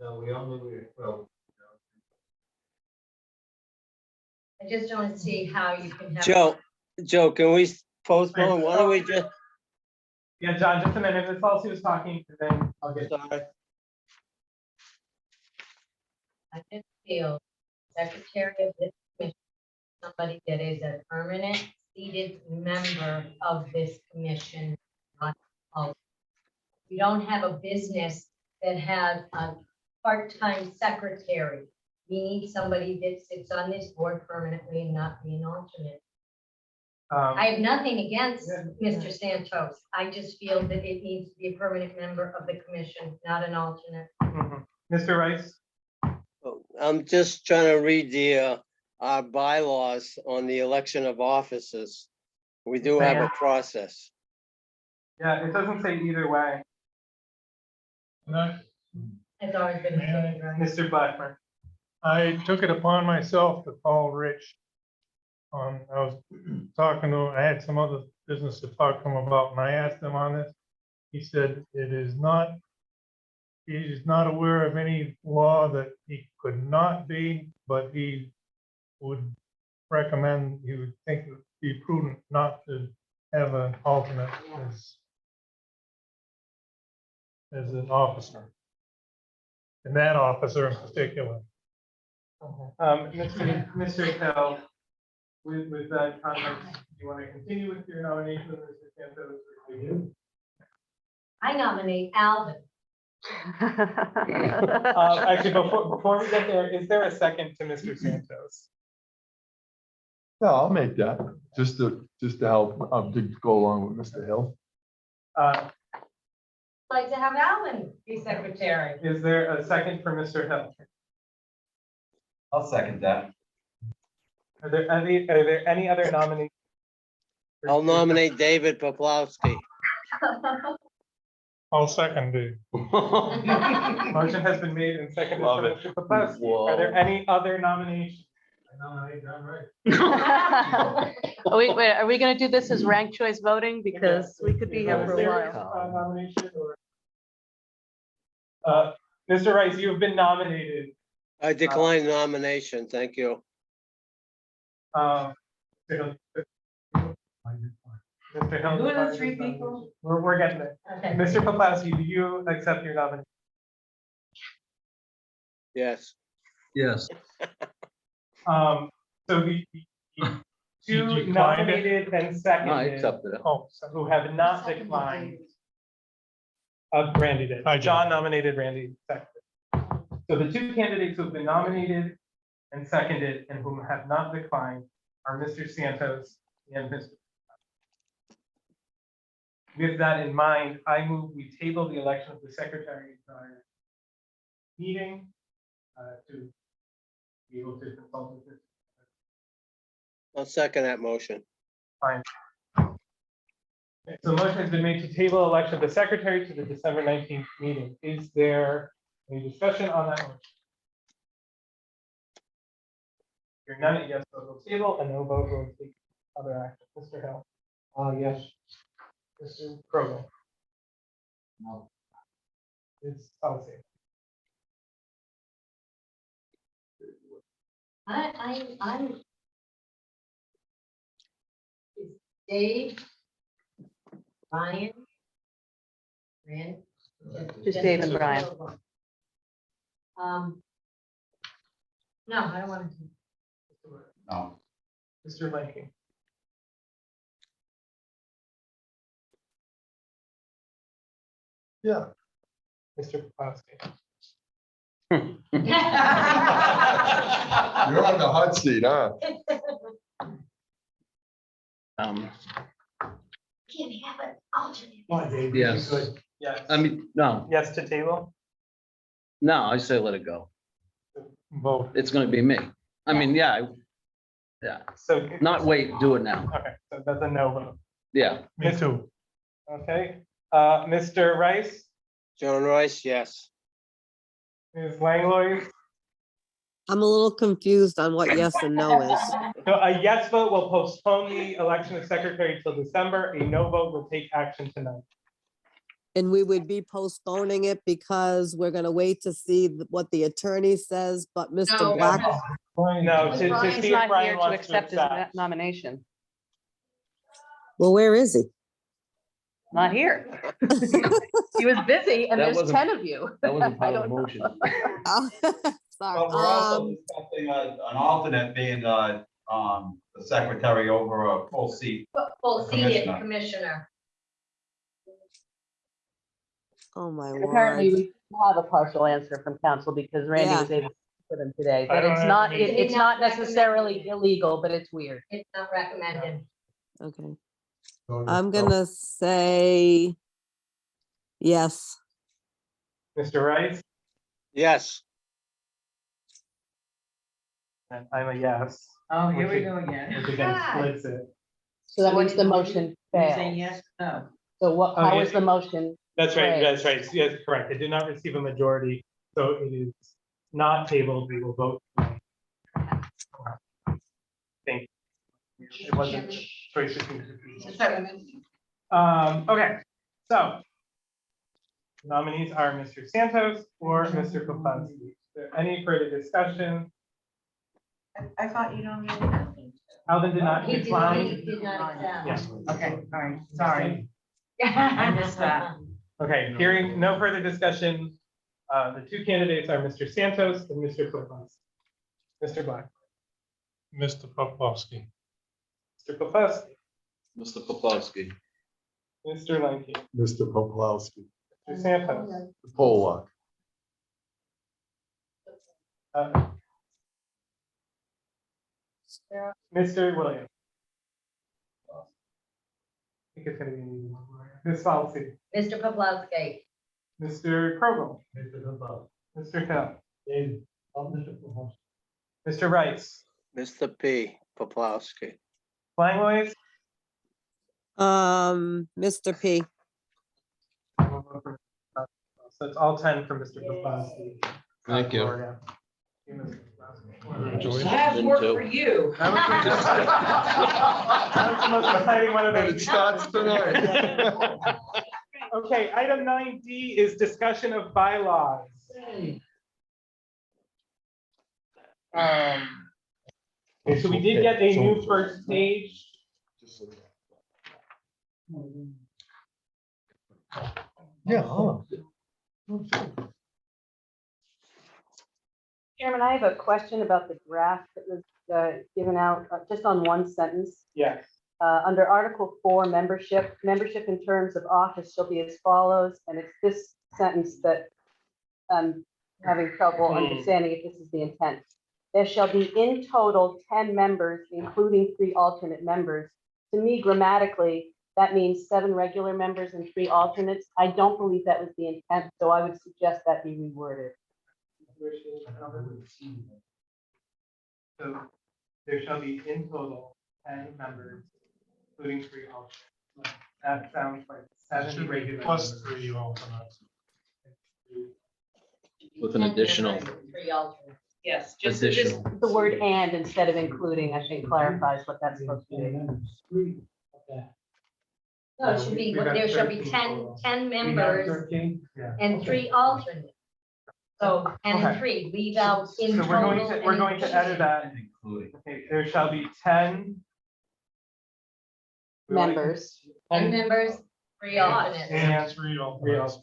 No, we only, well, I just don't see how you can have. Joe, can we postpone? Why don't we just, Yeah, John, just a minute. Ms. Halsey was talking, and then I'll get. sorry. I just feel secretary of this commission, somebody that is a permanent seated member of this commission, not of. We don't have a business that has a part-time secretary. We need somebody that sits on this board permanently and not be an alternate. I have nothing against Mr. Santos. I just feel that it needs to be a permanent member of the commission, not an alternate. Mr. Rice? I'm just trying to read the, our bylaws on the election of officers. We do have a process. Yeah, it doesn't say either way. It's always been. Mr. Blackburn? I took it upon myself to call Rich. I was talking to, I had some other business to talk to him about, and I asked him on this. He said it is not, he is not aware of any law that he could not be, but he would recommend, he would think it would be prudent not to have an alternate as an officer. And that officer in particular. Mr. Hill, with that context, do you want to continue with your nomination of Mr. Santos? Or do you? I nominate Alvin. Actually, before we get there, is there a second to Mr. Santos? No, I'll make that, just to help, to go along with Mr. Hill. I'd like to have Alvin be secretary. Is there a second for Mr. Hill? I'll second that. Are there any other nominees? I'll nominate David Poplawski. I'll second it. Motion has been made and seconded for Love it. Mr. Poplawski. Whoa. Are there any other nominations? I nominate John Rice. Wait, are we gonna do this as ranked choice voting? Because we could be here Is for a there while. Nomination or? Mr. Rice, you have been nominated. I decline nomination, thank you. Mr. Hill. Who are the three people? We're getting there. Okay. Mr. Poplawski, do you accept your nomination? Yes. Yes. So the two declined it? nominated and No, I seconded, accepted it. Oh, who have not declined. Randy did. Hi, John. John nominated, Randy seconded. So the two candidates who have been nominated and seconded and whom have not declined are Mr. Santos and Mr. With that in mind, I move we table the election of the secretary to our meeting to be able to consult with this. I'll second that motion. Fine. So motion has been made to table election of the secretary to the December 19th meeting. Is there any discussion on that motion? Hearing none, a yes vote will table, a no vote will take other action. Mr. Hill? Yes. Mr. Kroger? no. It's policy. I'm. Is Dave? Ryan? Rand? Just Dave and Brian. No, I don't want to. No. Mr. Lincoln? Yeah. Mr. Poplawski? You're on the hot seat, huh? Can't have an alternate. Yes. Yes. I mean, no, Yes to table? no, I say let it go. vote. It's gonna be me. I mean, yeah, So. not wait, do it now. Okay, so that's a no vote. Yeah. Me too. Okay, Mr. Rice, John Rice, yes. Ms. Langlois, I'm a little confused on what yes and no is. So a yes vote will postpone the election of secretary till December. A no vote will take action tonight. And we would be postponing it because we're gonna wait to see what the attorney says, but Mr. No. Black, No, to Brian's see He's if not Brian here to wants to accept his accept. nomination. well, where is he? Not here. He was busy and That there's wasn't- 10 of you. That wasn't part I of the don't know. motion. Oh, sorry. Well, we're also discussing an alternate being the secretary over a full seat. Full seated Commissioner. commissioner. Oh, my Apparently, lord. we have a partial answer from council because Randy Yeah. was able to put them today. I That don't it's have not, any- it's not necessarily illegal, but it's weird. It's not recommended. Okay. I'm gonna say yes. Mr. Rice, Yes. and I'm a yes. Oh, here we Which go again. Which again splits it. So that So what means do the you- motion You say fails. yes, no. So what, Oh, how yeah. is the motion? That's right, that's Right. right. Yes, correct. It did not receive a majority, so it is not tabled. We will vote. Thank you. It wasn't choice between two people. Okay, so nominees are Mr. Santos or Mr. Poplansky. Is there any further discussion? I thought you don't need anything. Alvin did not He decline. did not accept. Yes. Okay, all right, sorry. I missed that. Okay, hearing no further discussion, the two candidates are Mr. Santos and Mr. Poplansky. Mr. Black. Mr. Poplawski. Mr. Poplansky. Mr. Poplawski. Mr. Lanky. Mr. Poplawski. Mr. Santos. Pollock. Mr. Williams. I think it's gonna be an easy one. Ms. Folsey. Mr. Poplawski. Mr. Krogel. Mr. Hill. Mr. Rice. Mr. P. Poplawski. Langlois. Mr. P. So it's all 10 for Mr. Poplansky. Thank you. Gloria. I have work for you. That was the most exciting one of And them. it starts tonight. Okay, item 9D is discussion of bylaws. Okay, so we did get a new first page. Yeah. Chairman, I have a question about the draft that was given out, just on one sentence. Yes. Under Article 4, membership in terms of office shall be as follows, and it's this sentence that I'm having trouble understanding if this is the intent. There shall be in total 10 members, including 3 alternate members. To me, grammatically, that means 7 regular members and 3 alternates. I don't believe that was the intent, so I would suggest that be reworded. So there shall be in total 10 members, including 3 alternates. That sounds like 7 regular. Plus members. 3 alternates. With an additional, 3 alternates. Yes, just additional. the word "and" instead of "including," I think clarifies what that's supposed to be. No, it should be, there shall be 10 members and 3 alternates. So, and Okay. 3, leave out in So total. we're going to edit that. Okay, there shall be 10. Members. 10 members, 3 alternates. And 3 3 alternates.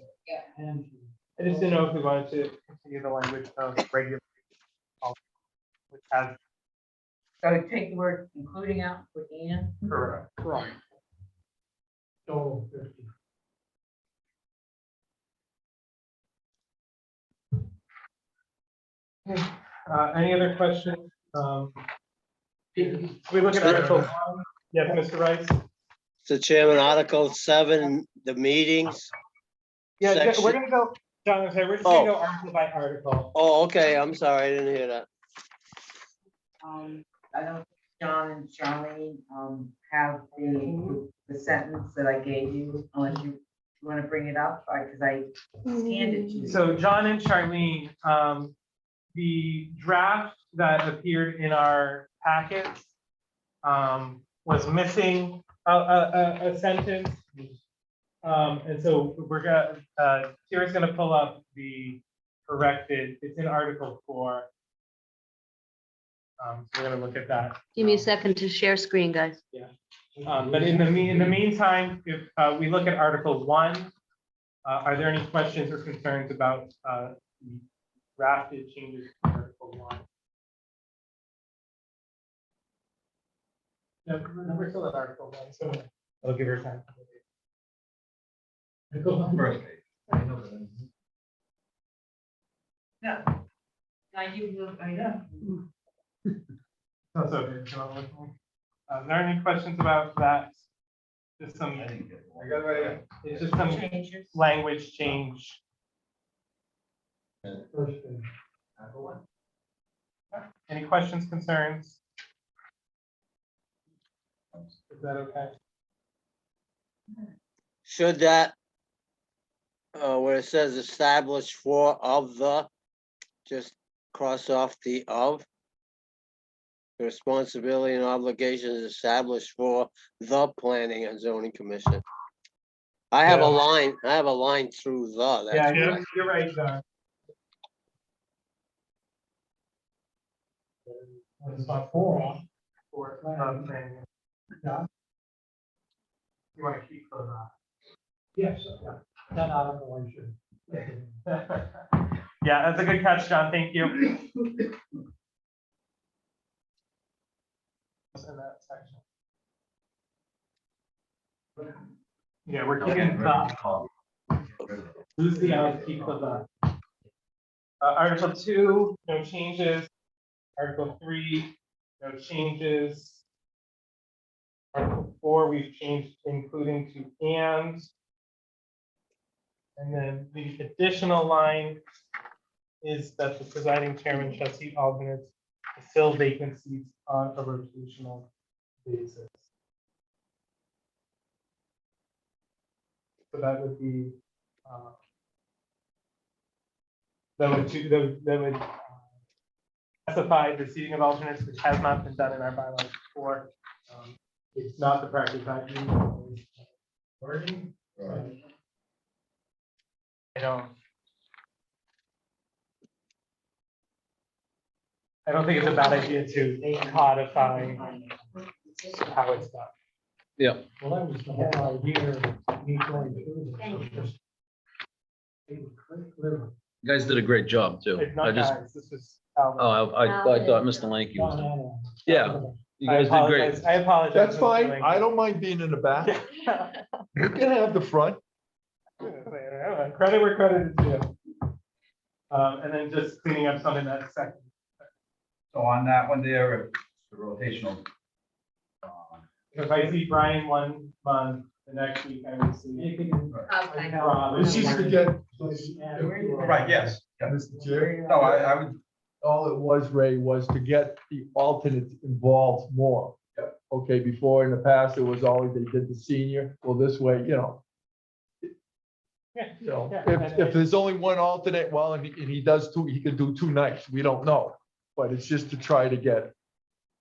I just didn't know if we wanted to continue the language of regular. Which has. So take the word including out, put and. Correct. Correct. Any other questions? We look at Article 1. Yes, Mr. Rice? Mr. Chairman, Article 7, the meetings. Yeah, Section- we're gonna go, John, I'm sorry, we're just gonna go article by article. Oh, okay, I'm sorry, I didn't hear that. I don't, John and Charlene, have the sentence that I gave you, unless you want to bring it up, because I scanned it to you. So John and Charlene, the draft that appeared in our packets was missing a sentence. And so we're gonna, Tira's gonna pull up the corrected, it's in Article 4. So we're gonna look at that. Give me a second to share screen, guys. But in the meantime, if we look at Article 1, are there any questions or concerns about the drafted changes to Article 1? No, we're still at Article 1, so I'll give her time. Article 1. First page. Yeah. I know. That's okay. Are there any questions about that? Just some, it's just some language change. Any questions, concerns? Is that okay? Should that, where it says established for of the, just cross off the of? The responsibility and obligations established for the Planning and Zoning Commission. I have a line through the. Yeah, That's you're right, John. It's not for planning. Yeah. You want to keep those on? Yes, yeah, that article I should. Yeah, that's a good catch, John. Thank you. In that section. Yeah, we're keeping lose the out, keep the. Article 2, no changes. Article 3, no changes. Article 4, we've changed including to and. And then the additional line is that the presiding chairman shall seat alternates to fill vacant seats on a rotational basis. So that would be, that would specify the seating of alternates, which has not been done in our bylaws before. It's not the practice I've used. Wording. I don't think it's a bad idea to codify how it's done. Yeah. Well, that was the whole idea of me going through this. You guys did a great job too. It's I not just, guys, this is Alvin. I thought Mr. Lanky No, was, no, no. yeah, you guys did great. I apologize. That's fine. I don't mind being in the back. You can have the front. Credit where credit is due. And then just cleaning up some in that section. So on that one there, it's the rotational. If I see Brian 1 month, the next week I would see. Okay. Rob. This is to get. Right, yes. Yeah. Mr. Chair. No, I would, All it was, Ray, was to get the alternates involved more. Okay, before in the past, it was always they did the senior. Well, this way, if there's only one alternate, well, and he does two, he could do 2 nights. We don't know. But it's just to try to get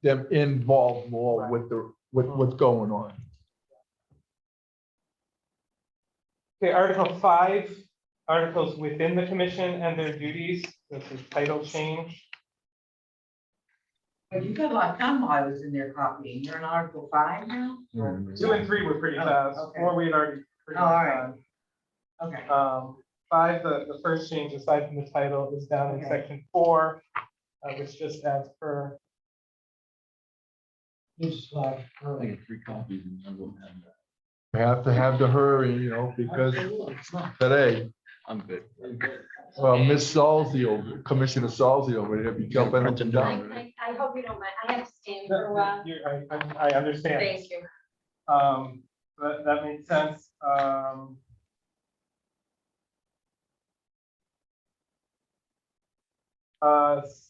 them involved more with what's going on. Okay, Article 5, articles within the commission and their duties. This is title change. But you got a lot of time while I was in there copying. You're in Article 5 now? 2 and 3 were pretty fast. Okay. 4 we had already pretty Oh, much all right. done. Okay. 5, the first change aside from the title is down in Okay. section 4, which just adds per. This slide. I got 3 copies and I won't have that. We have to have the hurry, because today, I'm good. well, Miss Salzy over, Commissioner Salzy over there, be jumping up and down. I hope you don't mind. I have to stand for a while. I understand. Thank you. That makes sense.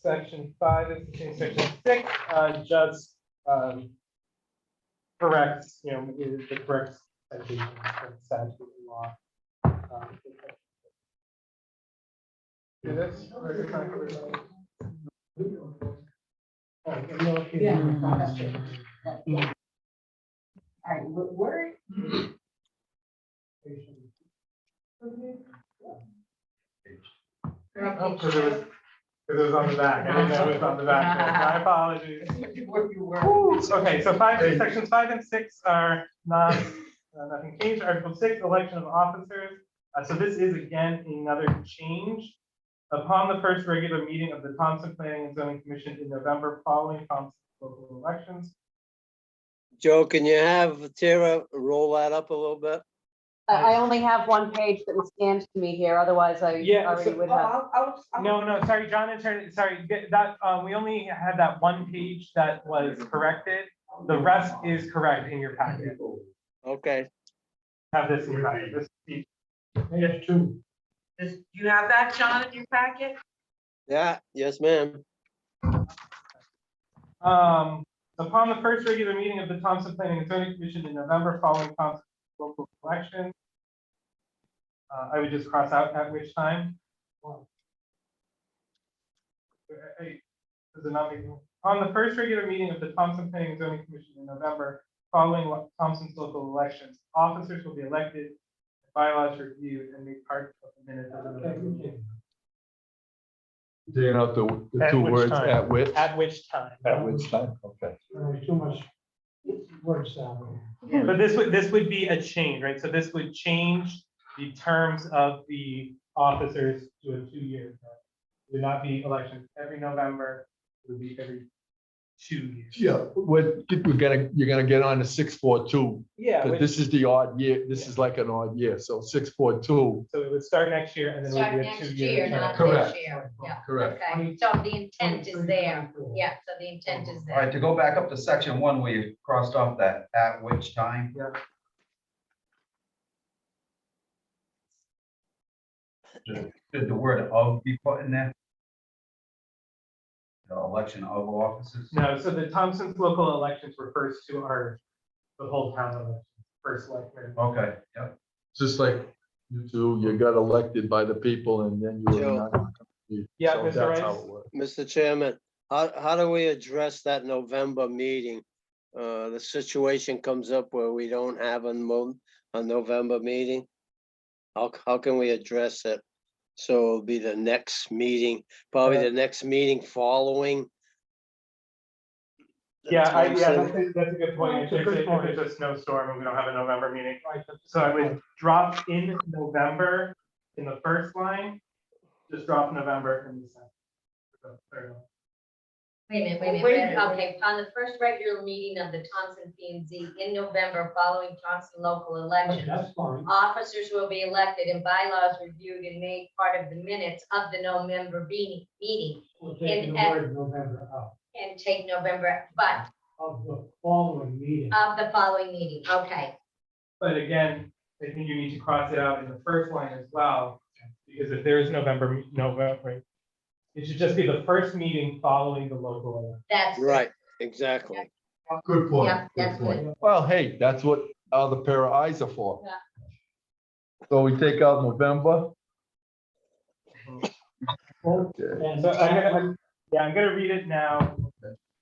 Section 5 is the same. Section 6 just corrects, is the correct citation of statute and law. Do this? Or you're trying to- All right, where, Oh, because it was on the back. I didn't know it was on the back. My apologies. Okay, so sections 5 and 6 are nothing changed. Article 6, election of officers. So this is again another change. Upon the first regular meeting of the Thompson Planning and Zoning Commission in November following Thompson local elections. Joe, can you have Tara roll that up a little bit? I only have one page that was scanned to me here, otherwise I already would have. No, sorry, John, sorry, that, we only had that one page that was corrected. The rest is correct in your packet. Okay. Have this in your packet. This Page 2. do you have that, John, in your packet? Yeah, yes, ma'am. Upon the first regular meeting of the Thompson Planning and Zoning Commission in November following Thompson local election, I would just cross out at which time. Does it not make on the first regular meeting of the Thompson Planning and Zoning Commission in November following Thompson's local elections, officers will be elected, bylaws reviewed, and made part of the minutes of the November meeting. Taking out the At two which words, time? at which? At which time? At which time, okay. Too much word salad. But this would be a change, right? So this would change the terms of the officers to a 2-year term. It would not be elections every November, it would be every 2 years. Yeah, you're gonna get on to 642. Yeah, Because this is the odd year, this is like an odd year, so 642. so it would start next year and then it Start would be a next 2-year year, term. not Correct. this year. Yeah, Correct. okay, so the intent is there. Yeah, so the intent is All right, there. to go back up to section 1, where you crossed off that at which time. Yeah. Did the word of be put in there? The election of officers? No, so the Thompson's local elections refers to the whole town elections, first selectman. Okay, yep. Just like you two, you got elected by the people and then you were Joe. not. Yeah, So Mr. that's how Rice? it works. Mr. Chairman, how do we address that November meeting? The situation comes up where we don't have a November meeting. How can we address it? So it'll be the next meeting, probably the next meeting following. the Yeah, Thompson. that's a good point. If it's a snowstorm and we don't have a November meeting. So I would drop in November in the first line, just drop November in the second. Wait a minute. Okay, on the first regular meeting of the Thompson P and Z in November following Thompson local elections, That's fine. officers will be elected and bylaws reviewed and made part of the minutes of the November meeting We're taking the And- word November out and take November, but of the following meeting. of the following meeting. Okay, But again, I think you need to cross it out in the first line as well, because if there is November, it should just be the first meeting following the local election. that's. Right, exactly. Good point. Yeah, that's point. Well, hey, that's what other pair of eyes are for. Yeah. So we take out November. Okay. And So I'm gonna read it now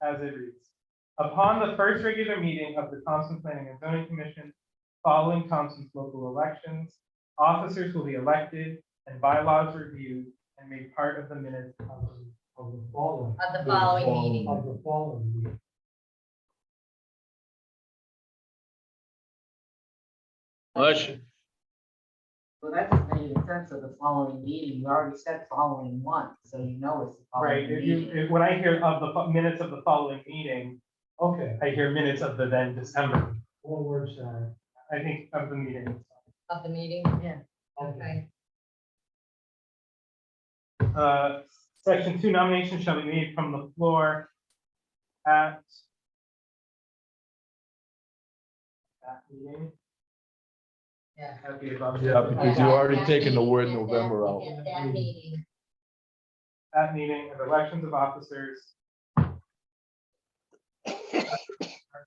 as it reads. Upon the first regular meeting of the Thompson Planning and Zoning Commission following Thompson's local elections, officers will be elected and bylaws reviewed and made part of the minutes of the following. Of the following meeting. Of the following meeting. Well, that doesn't make any sense of the following meeting. You already said following one, so you know it's the Right, following meeting. when I hear of the minutes of the following meeting, Okay, I hear minutes of the then December. 4 words salad. I think of the meeting. Of the meeting, yeah, okay. Section 2, nominations shall be made from the floor at that meeting. Yeah. That'd be above. Yeah, because you already That taken the meeting, word at that- November out. at That meeting. That meeting of elections of officers.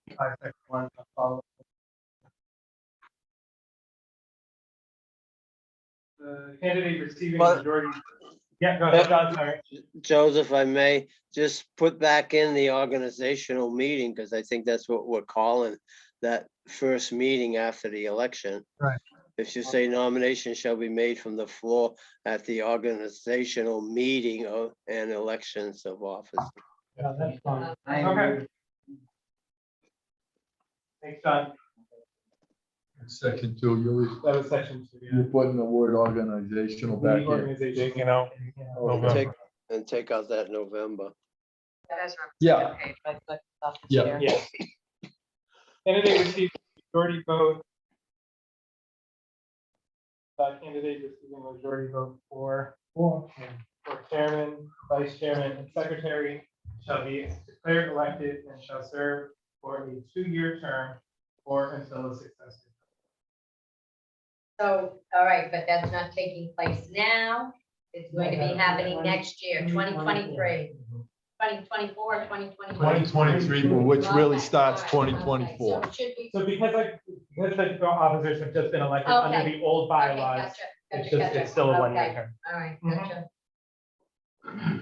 Section 1, follow. The candidate receiving a But- majority. Yeah, go ahead, John, sorry. Joseph, if I may, just put back in the organizational meeting, because I think that's what we're calling that first meeting after the election. Right. If you say nomination shall be made from the floor at the organizational meeting of and elections of office. Yeah, that's fine. I Okay. agree. Thanks, John. Section 2, That was section 2. you're putting the word organizational back in. Organization. You know, Okay. Take, and take out that November. Yeah. Yeah. Yeah. Candidate received majority vote. Candidate receiving a majority vote for chairman, vice chairman, and secretary shall be declared elected and shall serve for a 2-year term or until a successor. So, all right, but that's not taking place now. It's going to be happening next year, 2023, 2024, 2025. 2023, which really starts 2024. So it should be. So because the officers have just been elected under Okay. the old Okay, bylaws, gotcha, it's gotcha, just, gotcha. it's still a 1-year Okay, term. all right, gotcha.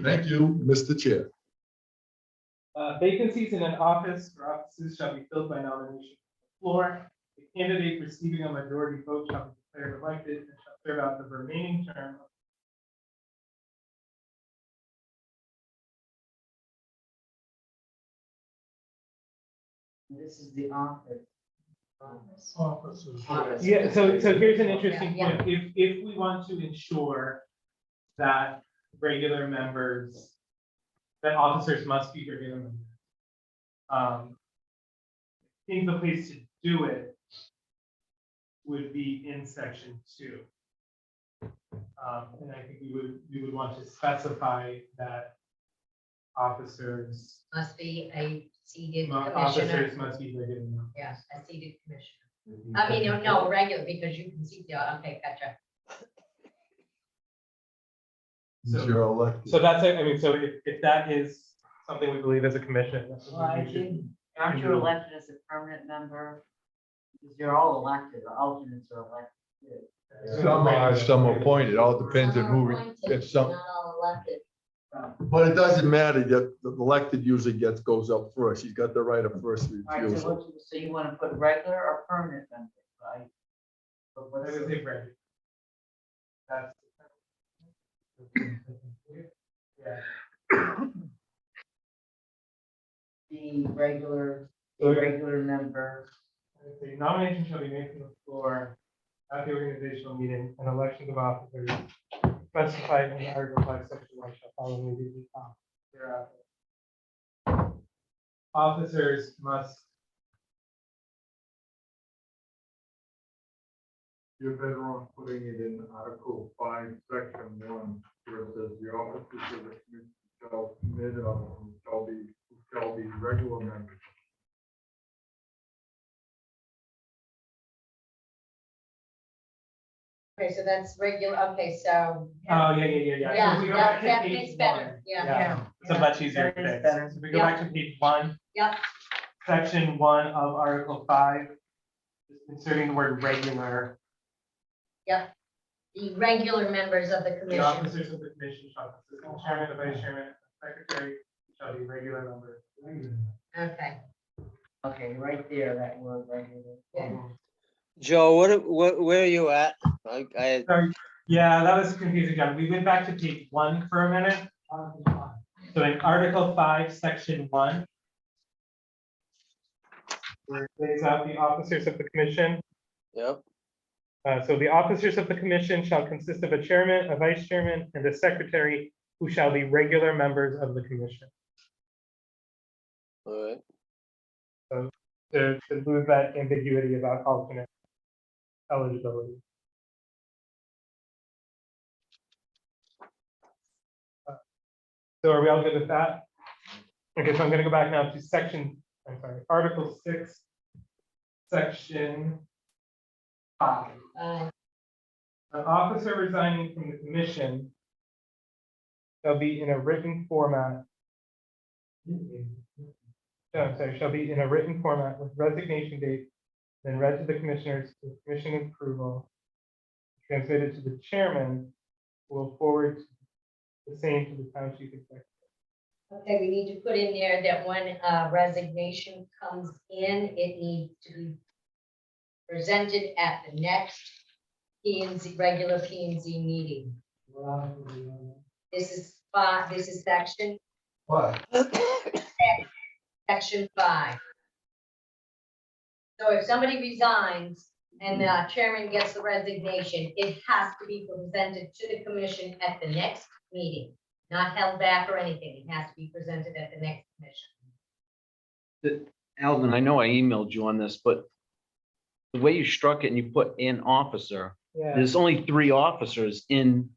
Thank you, Mr. Chair. Vacancies in an office or offices shall be filled by nomination from the floor. The candidate receiving a majority vote shall be declared elected and shall serve out the remaining term. This is the office. Yeah, so here's an interesting Yeah, point. If we want to ensure that regular members, that officers must be regular members. I think the place to do it would be in section 2. And I think we would want to specify that officers, must be a seated commissioner. officers must be regular members. Yeah, a seated commissioner. I mean, no, regular, because you can see the, okay, gotcha. You're elected. So that's, I mean, so if that is something we believe as a commission. That's Well, what I we should- think, aren't you elected as a permanent member? Because you're all elected, the alternates are elected. Some are, some appointed, all depends on who, if some, Not all elected. but it doesn't matter, the elected usually goes up first, he's got the right of first All right, refusal. so you want to put regular or permanent members, right? But I what's would the- say regular. That's. Yeah. the regular, member? The nomination shall be made from the floor at the organizational meeting, and elections of officers specified in Article 5, Section 1 shall follow immediately thereafter. Officers must. you're better off putting it in Article 5, Section 1, where it says the officers of the commission shall commit shall be regular members. Okay, so that's regular, okay, so. Oh, yeah. Yeah, So if we go back to that page makes better, 1, yeah. It's a much easier That is fix. better. So if we go back to page 1. Yep. Section 1 of Article 5, just inserting the word regular. The regular members of the The commission. officers of the commission shall consist of the chairman, the vice chairman, and secretary shall be regular members. Okay. Okay, right there, that word regular. Joe, where are you at? I Sorry. Yeah, that was confusing, John. We went back to page 1 for a minute. So in Article 5, Section 1, where it lays out the officers of the commission. yep. So the officers of the commission shall consist of a chairman, a vice chairman, and a secretary who shall be regular members of the commission. All right. So to lose that ambiguity about alternate eligibility. So are we all good with that? Okay, so I'm going to go back now to Article 6, Section 5. An officer resigning from the commission shall be in a written format. Shall be in a written format with resignation date, then read to the commissioners with commission approval, transmitted to the chairman, who will forward the same to the town chief executive. Okay, we need to put in there that when resignation comes in, it needs to be presented at the next P and Z, regular P and Z meeting. This is section, What? section 5. So if somebody resigns and the chairman gets the resignation, it has to be presented to the commission at the next meeting, not held back or anything. It has to be presented at the next commission. Alvin, I know I emailed you on this, but the way you struck it and you put in officer, Yeah. there's only 3 officers on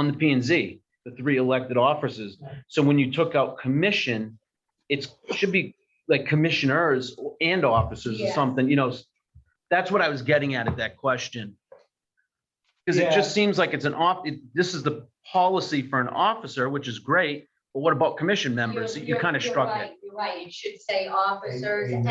the P and Z, the 3 elected officers. So when you took out commission, it should be like commissioners and officers or Yeah. something, you know. That's what I was getting at that question. Because it just seems like it's this is the policy for an officer, which is great, but what about commission members? You kind of You're struck right, it. You're right. It should say officers and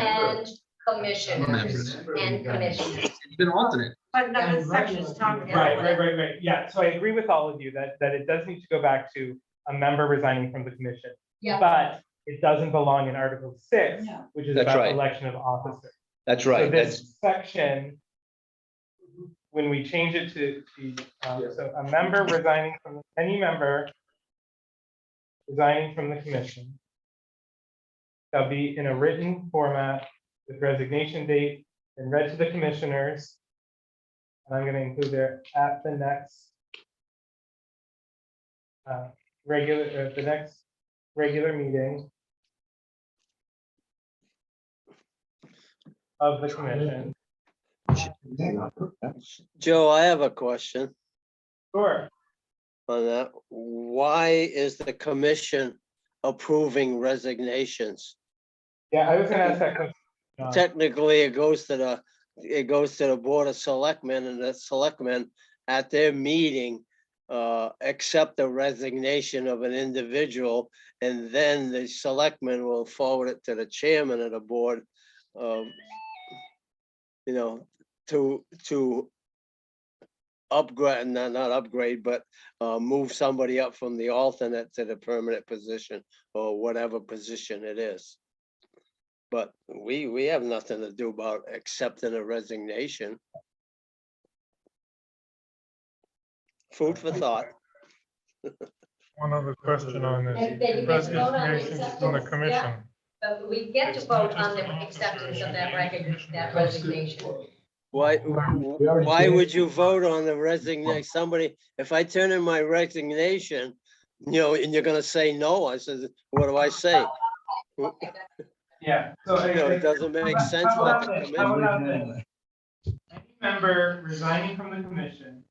commissioners and commissioners. It's been alternate. But the section's talking about. Right. Yeah, so I agree with all of you that it does need to go back to a member resigning from the commission. Yeah. But it doesn't belong in Article 6, which is That's about right. election of officers. That's So right. this section, when we change it to, so a member resigning from, any member resigning from the commission shall be in a written format with resignation date and read to the commissioners. And I'm gonna include there at the next regular meeting of the commission. Joe, I have a question Sure. on that. Why is the commission approving resignations? Yeah, I was gonna ask that question. Technically, it goes to the Board of Selectmen, and the selectmen at their meeting accept the resignation of an individual, and then the selectmen will forward it to the chairman of the board. You know, to upgrade, not upgrade, but move somebody up from the alternate to the permanent position or whatever position it is. But we have nothing to do about accepting a resignation. Food for thought. One other question on And then you get to vote on the acceptance, yeah. But we get to vote on the acceptance of that resignation. Why would you vote on the resignation? Somebody, if I turn in my resignation, you know, and you're gonna say no, I said, what do I say? Yeah, so You know, it doesn't make sense. How Let about the this? How commission- about this? Any member resigning from the commission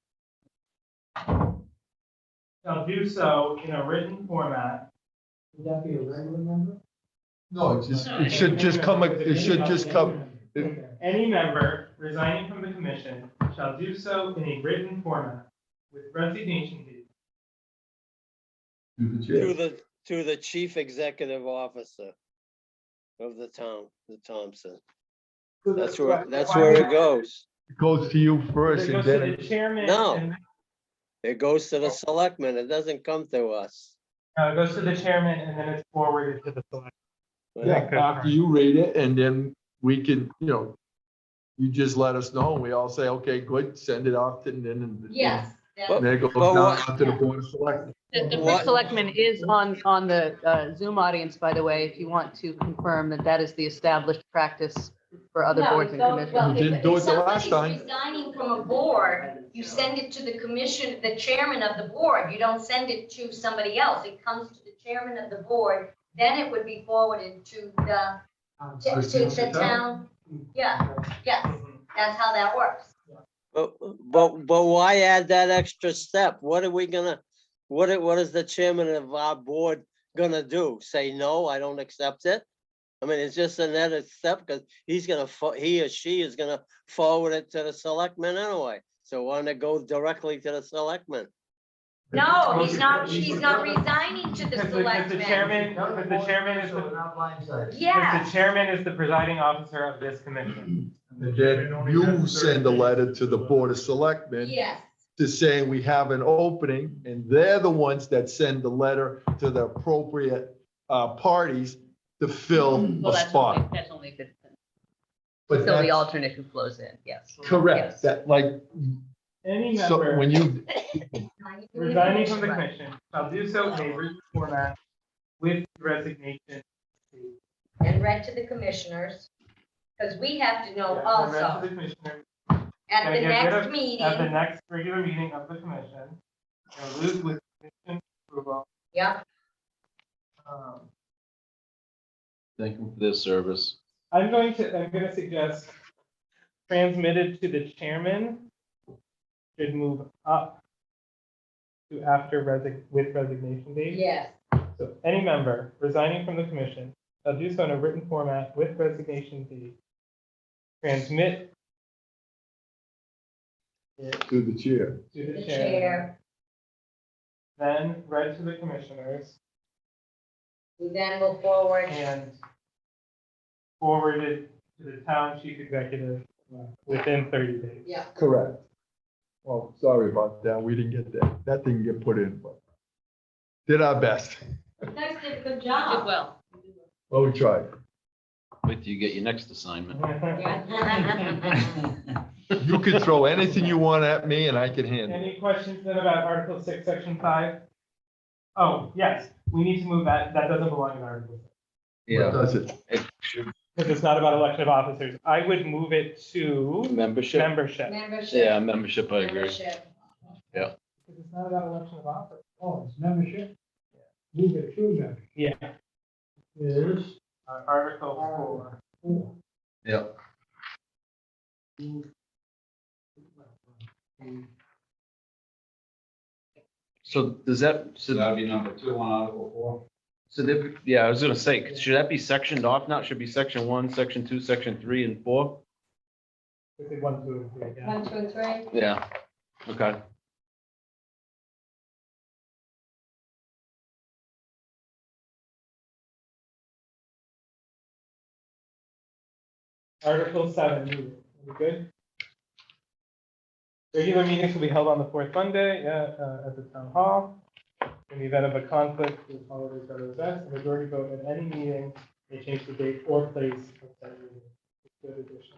shall do so in a written format. Would that be a regular member? No, it should just come, Any member resigning from the commission shall do so in a written format with resignation date. To the chief executive officer of the town, the Thompson. That's where it goes. It goes to you first It and goes to then. the chairman. No. and- It goes to the selectmen. It doesn't come to us. No, it goes to the chairman and then it's forwarded to the select. Yeah, after you read it, and then we can, you know, you just let us know, and we all say, okay, good, send it off, and then. Yes. And then it goes But what- down to the board of selectmen. The What- first selectman is on the Zoom audience, by the way, if you want to confirm that that is the established practice for other No, boards and so- commissions. well, You didn't do it the last If time. somebody's resigning from a board, you send it to the commission, the chairman of the board. You don't send it to somebody else. It comes to the chairman of the board. Then it would be forwarded to the town. Yeah, yes, that's how that works. But why add that extra step? What are we gonna, what is the chairman of our board gonna do? Say, no, I don't accept it? I mean, it's just another step because he or she is gonna forward it to the selectmen anyway. So why don't it go directly to the selectmen? No, she's not resigning to the Because the selectmen. chairman, Yeah. the chairman is the presiding officer of this commission. And then you send a letter to the board of selectmen. Yes, to say we have an opening, and they're the ones that send the letter to the appropriate parties to fill Well, a spot. That's only if it's But still the that's alternate who flows in, yes. correct, that like, Any so member when you, resigning from the commission shall do so in a written format with resignation. And read to the commissioners, because we have to know Yeah, and read to also, the commissioners. at Gonna the get rid next of- At the meeting, next regular meeting of the commission, and lose with commission approval. yep, Um, Thank you for this service. I'm gonna suggest transmitted to the chairman should move up to after with resignation date. yes. So any member resigning from the commission shall do so in a written format with resignation date. Transmit it to the chair. to The the chair, chair, then read to the commissioners we then move forward, and forwarded to the town chief executive within 30 days. yeah. Correct. Well, sorry about that, we didn't get that, that didn't get put in, but did our best. You guys did a good Did job. well. Well, we tried. Wait till you get your next assignment. You could throw anything you want at me and I can handle it. Any questions then about Article 6, Section 5? Oh, yes, we need to move that, that doesn't belong in Article 6, What does it? It should, because it's not about election of officers. I would move it to membership, membership. Membership. yeah, membership, I agree. Membership. Because it's not about election of officers. Oh, it's membership? Move it to membership. Yeah, Is Article 4. 4. Yeah. So does that, So so, that'd be number 2 on Article 4. so there, yeah, I was gonna say, should that be sectioned off now? It should be section 1, section 2, section 3, and 4? We did 1, 2, and 3 again. 1, 2, and 3. Yeah, okay. Article 7, we good? Regular meetings will be held on the fourth Monday, at the town hall. In the event of a conflict with holidays or events, a majority vote at any meeting may change the date or place of that meeting. Good addition.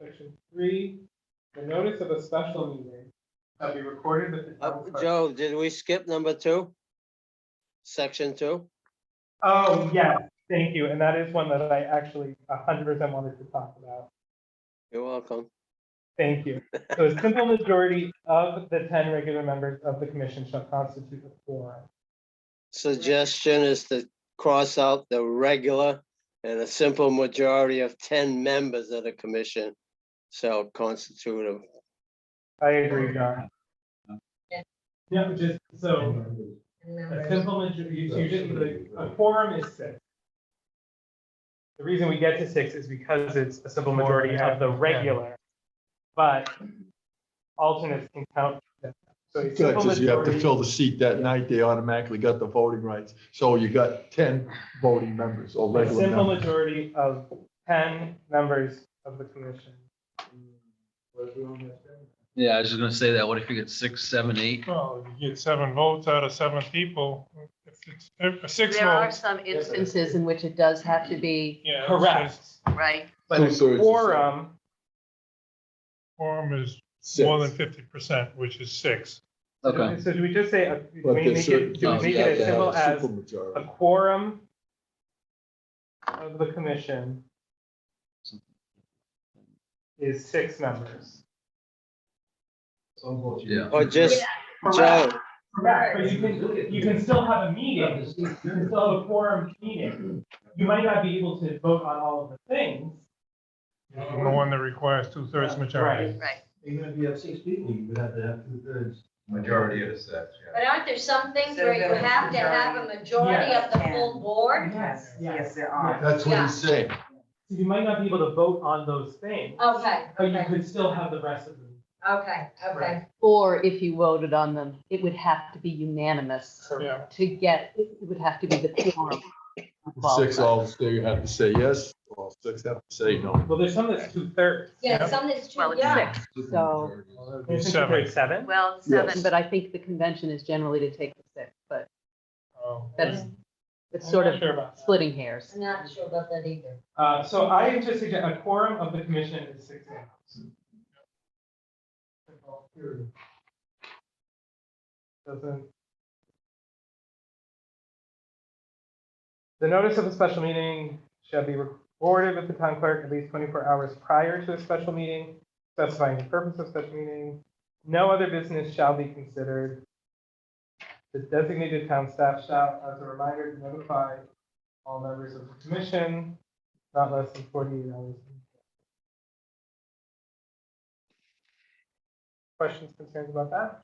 Section 3, the notice of a special meeting shall be recorded with the town clerk. Joe, did we skip number 2? Section 2? Oh, yes, thank you, and that is one that I actually 100% wanted to talk about. You're welcome. Thank you. So a simple majority of the 10 regular members of the commission shall constitute a quorum. Suggestion is to cross out the regular and a simple majority of 10 members of the commission shall constitute a. I agree, John. Yeah, just so a simple majority, a quorum is 6. The reason we get to 6 is because it's a simple majority of the regular, but alternates can count. So a Good, simple because you have to majority, fill the seat that night, they automatically got the voting rights. So you got 10 voting members or a regular simple members. majority of 10 members of the commission. Yeah, I was just gonna say that. What if you get 6, 7, 8? Well, you get 7 votes out of 7 people. If 6 There are votes. some instances in which it does have to be, Yeah, Correct. right? But a 2/3 is quorum, Quorum is Six. more than 50%, which is 6. Okay. so do we just say, But we there's make certain it, do we times make you it have as to have simple a as supermajority. a quorum of the commission is 6 members? Yeah. Or just, Correct. Joe, Correct, but you can still have a meeting, you can still have a quorum meeting. You might not be able to vote on all of the things. The one that requires 2/3 majority. Right. Even if you have 6 people, you would have to have 2/3. Majority of the 6, yeah. But aren't there some things where you have to have a majority of the full board? Yes, yes, there are. That's what he's saying. So you might not be able to vote on those things, Okay, but you okay, could still have the rest of them. okay, okay. Or if you voted on them, it would have to be unanimous Yeah. to get, it would have to be the quorum. 6 all, there you have to say yes or all six have to say no. Well, there's some that's 2/3. Yeah, some that's true. Well, it's Yeah. 6, so, There's 7. well, it's Yes. 7, but I think the convention is generally to take the 6, but Oh, that's, it's I'm sort not of sure about that. splitting hairs. I'm not sure about that either. So I am just suggest a quorum of the commission is 6 members. Period. Doesn't. The notice of a special meeting shall be recorded with the town clerk at least 24 hours prior to a special meeting, specifying the purpose of such meeting. No other business shall be considered. The designated town staff shall, as a reminder, notify all members of the commission, not less than 48 hours. Questions, concerns about that?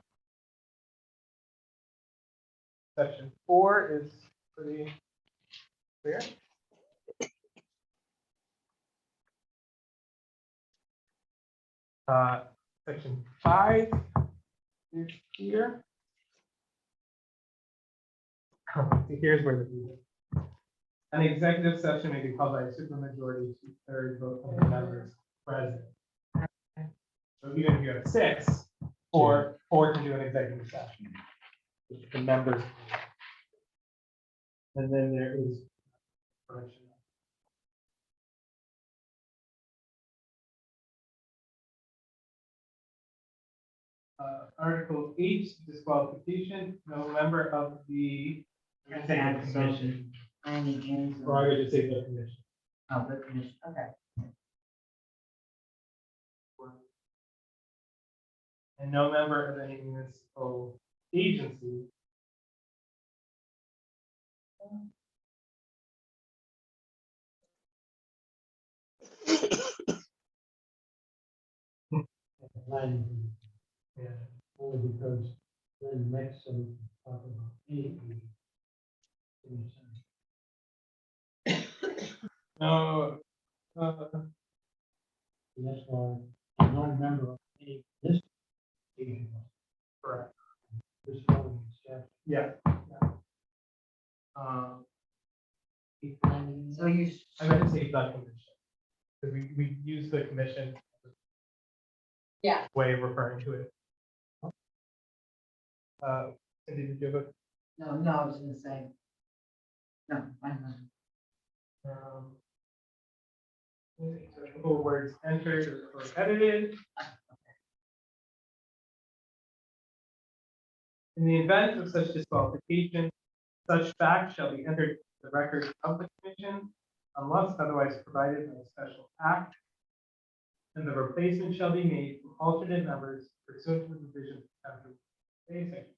Section 4 is pretty clear. Section 5 is here. Here's where the an executive session may be called by a supermajority, 2/3 vote of the members present. So even if you have 6, four can do an executive session. Which the members. And then there is. Correction. Article 8, disqualification, no member of the executive commission. Planning and Or I zoning. would just say the commission. Oh, the commission, okay. And no member of any municipal agency. Yeah, only because then next some talk about any. No. That's why no member of any this agency. Correct. This one, yeah. So you. I meant to say the commission. Because we use the commission. Yeah. Way of referring to it. Cindy, did you have a? No, I was gonna say. No, I'm not. Technical words entered or edited. In the event of such disqualification, such fact shall be entered in the record of the commission unless otherwise provided by a special act. And the replacement shall be made from alternate members pursuant to the provisions of chapter A, section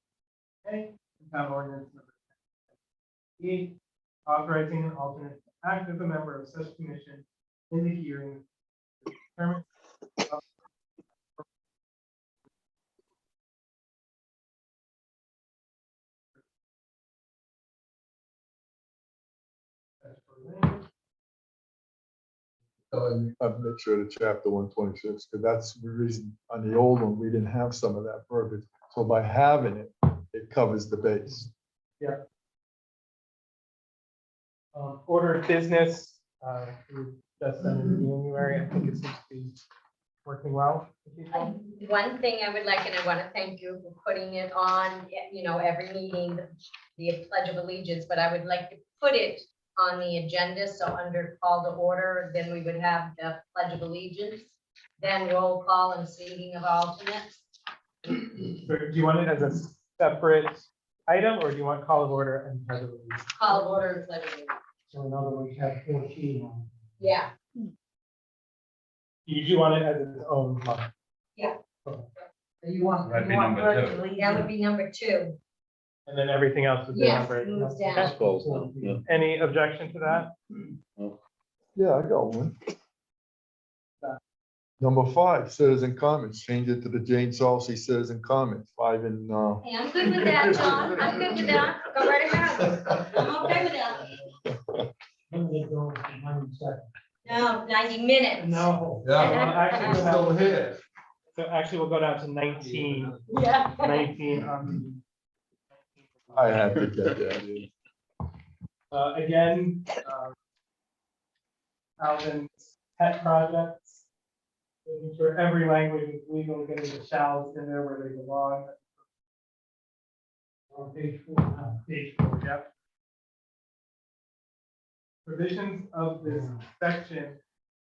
A, town ordinance number 8, authorizing an alternate to act as a member of such commission in the hearing. To determine I've made sure to chapter 126, because that's the reason on the old one, we didn't have some of that verbiage. So by having it, it covers the base. Yeah. Order of business, we just done in January. I think it seems to be working well. for people. One thing I would like, and I want to thank you for putting it on, you know, every meeting, the Pledge of Allegiance, but I would like to put it on the agenda, so under call to order, then we would have the Pledge of Allegiance, then roll call and seating of alternates. So do you want it as a separate item, or do you want call of order and pledge of allegiance? Call of order and Pledge of Allegiance. So in other words, you have 14 on. Yeah, You do want it as its own month. yeah, You want. That'd be you want number pledge two. of allegiance. that would be number 2. And then everything else would be Yes, numbered. moves down. Okay. Falls down, yeah. Any objection to that? Yeah, I got one. Number 5, citizen comments, change it to the Jane Salsey citizen comments, 5 and, Hey, I'm good with that, John. I'm good with that. Go right ahead. I'm okay with that. When they go to 9 seconds. No, 90 minutes. No. yeah, Well, actually, go ahead. So actually, we'll go down to 19. Yeah. 19. I had to get that in. Again, Alvin's pet projects. Making sure every language is legal, getting the shalls in there where they belong. On page 4 now. Page 4, yep. Provisions of this section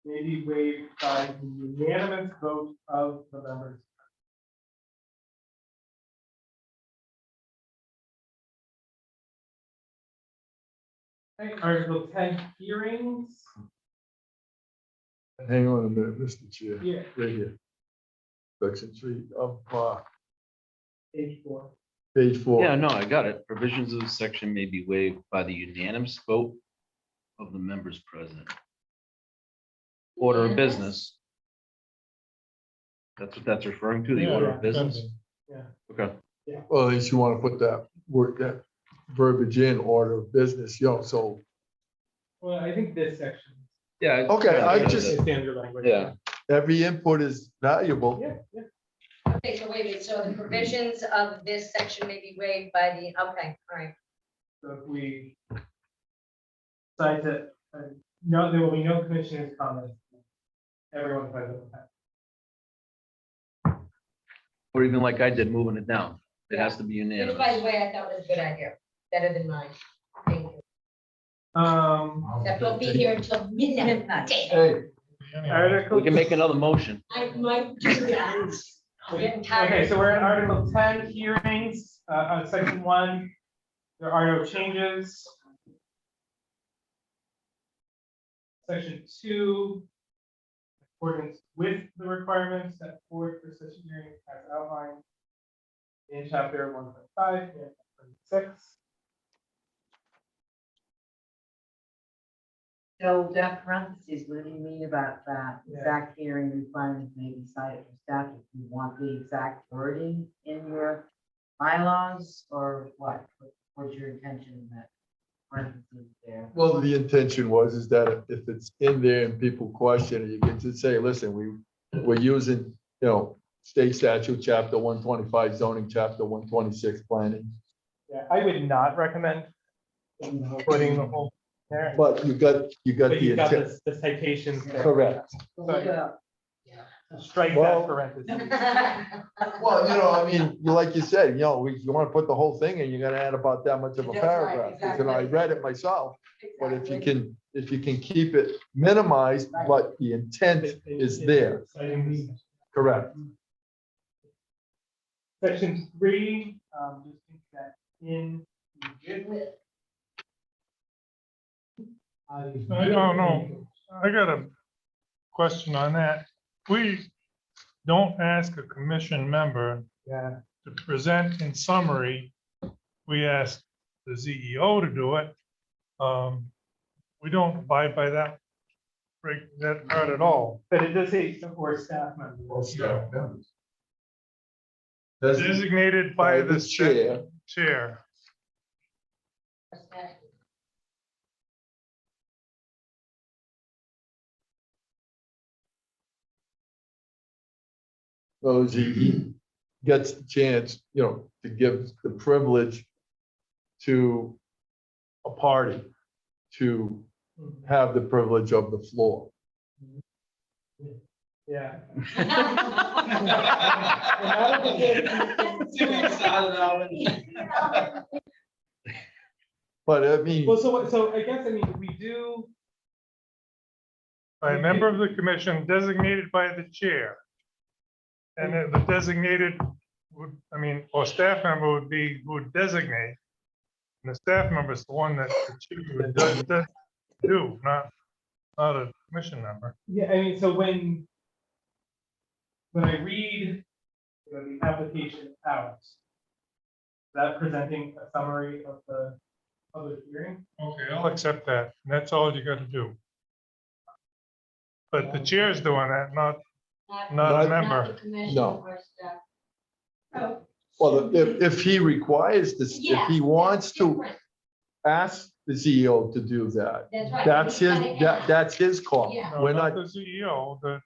may be waived by the unanimous vote of the members. Okay, Article 10, hearings. Hang on a minute, Mr. Chair. Yeah. Right here. Section 3 of, Page 4. page 4. Yeah, no, I got it. Provisions of this section may be waived by the unanimous vote of the members present. Order of business. That's what that's referring to, the order of business? Yeah. Okay. Well, at least you want to put that word, that verbiage in order of business, so, Well, I think this section. Yeah. Okay, I It's just- standard language. Yeah. every input is valuable. Yeah, yeah. Okay, so wait, so the provisions of this section may be waived by the, okay, all right. So if we decide to, no, there will be no commissioners' comments. Everyone present will have. Or even like I did, moving it down. It has to be Which, by the unanimous. way, I thought was a good idea, better than mine. Thank you. Except we'll be here until midnight. Hey, Article. We can make another motion. I might do that. I'm getting tired. Okay, so we're in Article 10, hearings, on section 1. There are no changes. Section 2. Accordance with the requirements set forth for such hearing as outlined in chapter 1.5 and 6. So that parentheses, what do you mean about that? Yeah. Exact hearing requirements may be cited for staff if you want the exact wording in your bylaws or what? What's your intention in that parentheses there? well, the intention was is that if it's in there and people question it, you can just say, listen, we're using, state statute, chapter 125, zoning, chapter 126, planning. Yeah, I would not recommend putting the whole there. But you got But the you've got intent, the citations there. correct. Look it up. Strike Well- that parentheses. Well, I mean, like you said, you want to put the whole thing in, you gotta add about that much of a That's right, paragraph. And I exactly. read it myself, but if you can keep it minimized, but the intent is there, correct. Section 3, just think that in. I don't know. I got a question on that. We don't ask a commission member Yeah, to present in summary. We ask the CEO to do it. We don't abide by that, break that part at all. but it does say or staff members. Designated by the chair. chair. So he gets the chance, to give the privilege to a party to have the privilege of the floor. Yeah. But I mean, Well, so I guess, we do, By a member of the commission designated by the chair. And then the designated would, or staff member would be, who would designate. And the staff member is the one that the chair would do, not a commission member. yeah, so when I read, the application out, is that presenting a summary of the public hearing? Okay, I'll accept that. And that's all you gotta do. But the chair's doing that, not a member. No. well, if he requires this, if he wants to ask the CEO to do that, That's right. that's his, He's gotta ask. that's his call. Yeah. No, We're not not the CEO,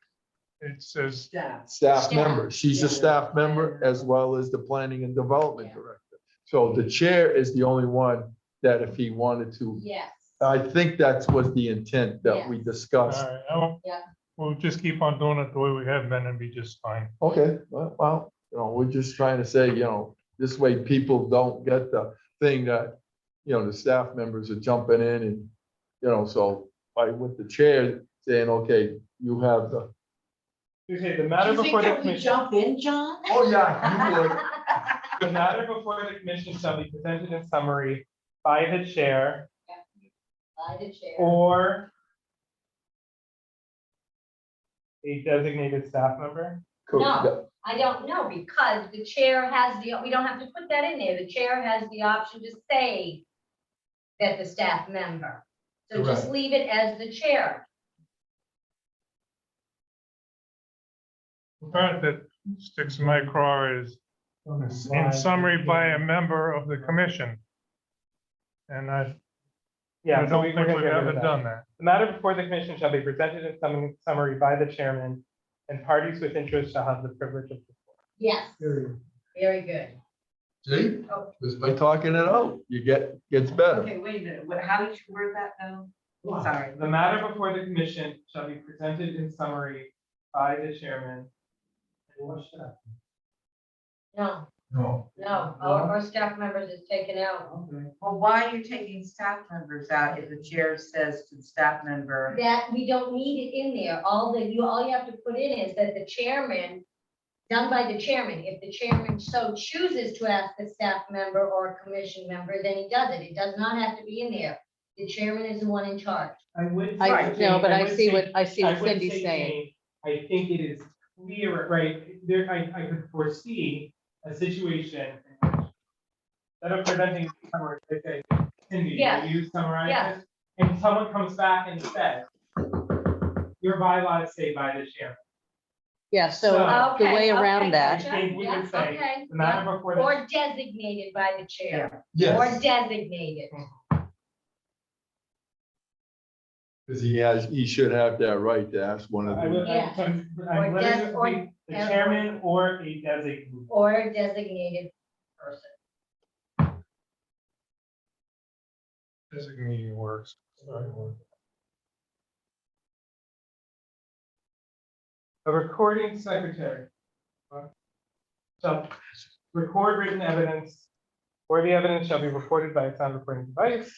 it says, staff member. She's a staff member as well as the planning and development director. So the chair is the only one that if he wanted to Yes. I think that's was the intent that we discussed. Yeah. We'll just keep on doing it the way we have been and be just fine. Okay, well, we're just trying to say, this way people don't get the thing that, the staff members are jumping in and, so I with the chair saying, okay, you have the. Okay, the matter before the commission. Jump in, John? Oh, yeah, you would. The matter before the commission shall be presented in summary by the chair By the chair. or a designated staff member. No, I don't know, because the chair has we don't have to put that in there. The chair has the option to say that the staff member. So just Correct. leave it as the chair. The part that sticks in my craw is in summary by a member of the commission. And I Yeah, so don't we're think gonna we've get rid ever of that. done that. The matter before the commission shall be presented in summary by the chairman, and parties with interest shall have the privilege of. Yes, very good. See, just by talking it out, gets better. Okay, wait a minute, how did you word that now? Sorry. The matter before the commission shall be presented in summary by the chairman. No, No. no, our staff members is taken out. Well, why are you taking staff members out if the chair says to the staff member? That we don't need it in there. All you have to put in is that the chairman, done by the chairman. If the chairman so chooses to ask the staff member or a commission member, then he does it. It does not have to be in there. The chairman is the one in charge. I would. No, but I would see say- what would Cindy's say, saying. Jane, I think it is clear, right, there, I could foresee a situation in which instead of presenting summary, they say, Cindy, Yes. will you summarize Yes. this? And someone comes back and says, your bylaws say by the chairman. Yeah, so the way around I that, think we would say, Okay, the matter before the. or designated by the chair. Yes. Or designated. Because he should have that right to ask one of I would, the. Yes. I'm Or literally des- just or- saying the chairman or a designated. Or a designated person. Designating works. A recording secretary shall record written evidence, or the evidence shall be recorded by a sound recording device.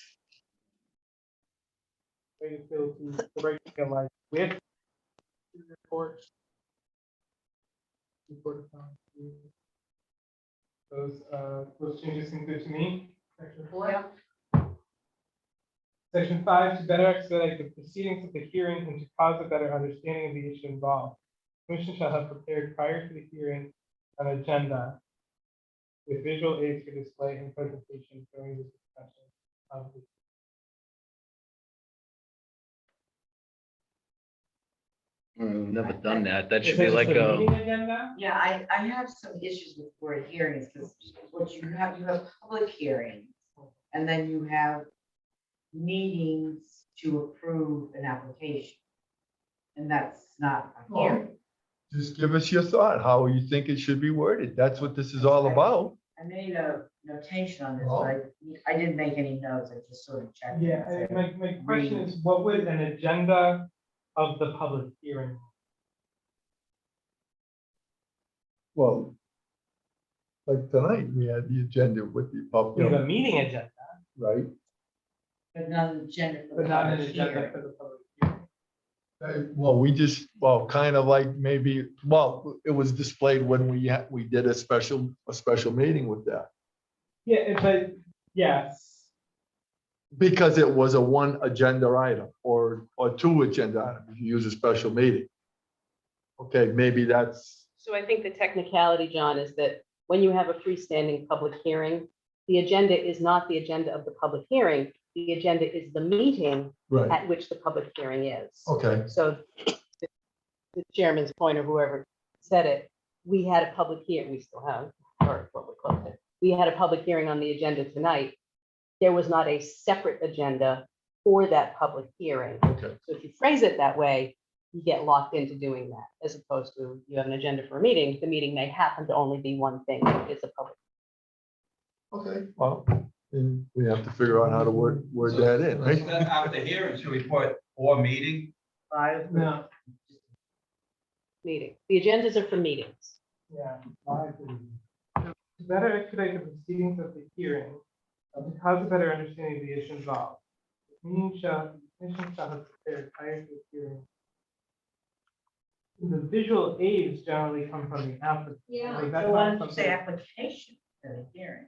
Way to feel to the right to feel like with the report. Report of sound. Those changes seem good to me. Section 4. Section 5, to better expedite the proceedings of the hearing and to cause a better understanding of the issue involved. Commission shall have prepared prior to the hearing an agenda with visual aids for display and presentation during the discussion of the. We've never done that. That should Is be it like just a a, meeting agenda? Yeah, I have some issues with word hearings, because what you have public hearings, and then you have meetings to approve an application. And that's not a hearing. Just give us your thought, how you think it should be worded. That's what this is all about. I made a notation on this, but I didn't make any notes, I just sort of checked. it Yeah, and said, my question is, what would an agenda of the public hearing? Well, like tonight, we had the agenda with the We public, have a meeting agenda, right? But not an agenda for but the not an public agenda hearing. for the public hearing. Well, kind of like maybe, it was displayed when we did a special meeting with that. Yeah, but, yes. Because it was a one agenda item or two agenda items, if you use a special meeting. Okay, maybe that's, so I think the technicality, John, is that when you have a freestanding public hearing, the agenda is not the agenda of the public hearing. The agenda is the meeting right, at which the public hearing is. okay, So the chairman's point or whoever said it, we had a public hearing, we still have, or what we closed it. We had a public hearing on the agenda tonight. There was not a separate agenda for that public hearing. okay, So if you phrase it that way, you get locked into doing that, as opposed to you have an agenda for a meeting. The meeting may happen to only be one thing. It's a public. okay, well, And we have to figure out how to word that in, right? After hearing, should we put or meeting? No, Meeting. The agendas are for meetings. yeah. To better expedite the proceedings of the hearing, to cause a better understanding of the issue involved. The commission shall have prepared prior to the hearing. The visual aids generally come from the applicant. Yeah. Like, that's So why not don't you say something- application to the hearing?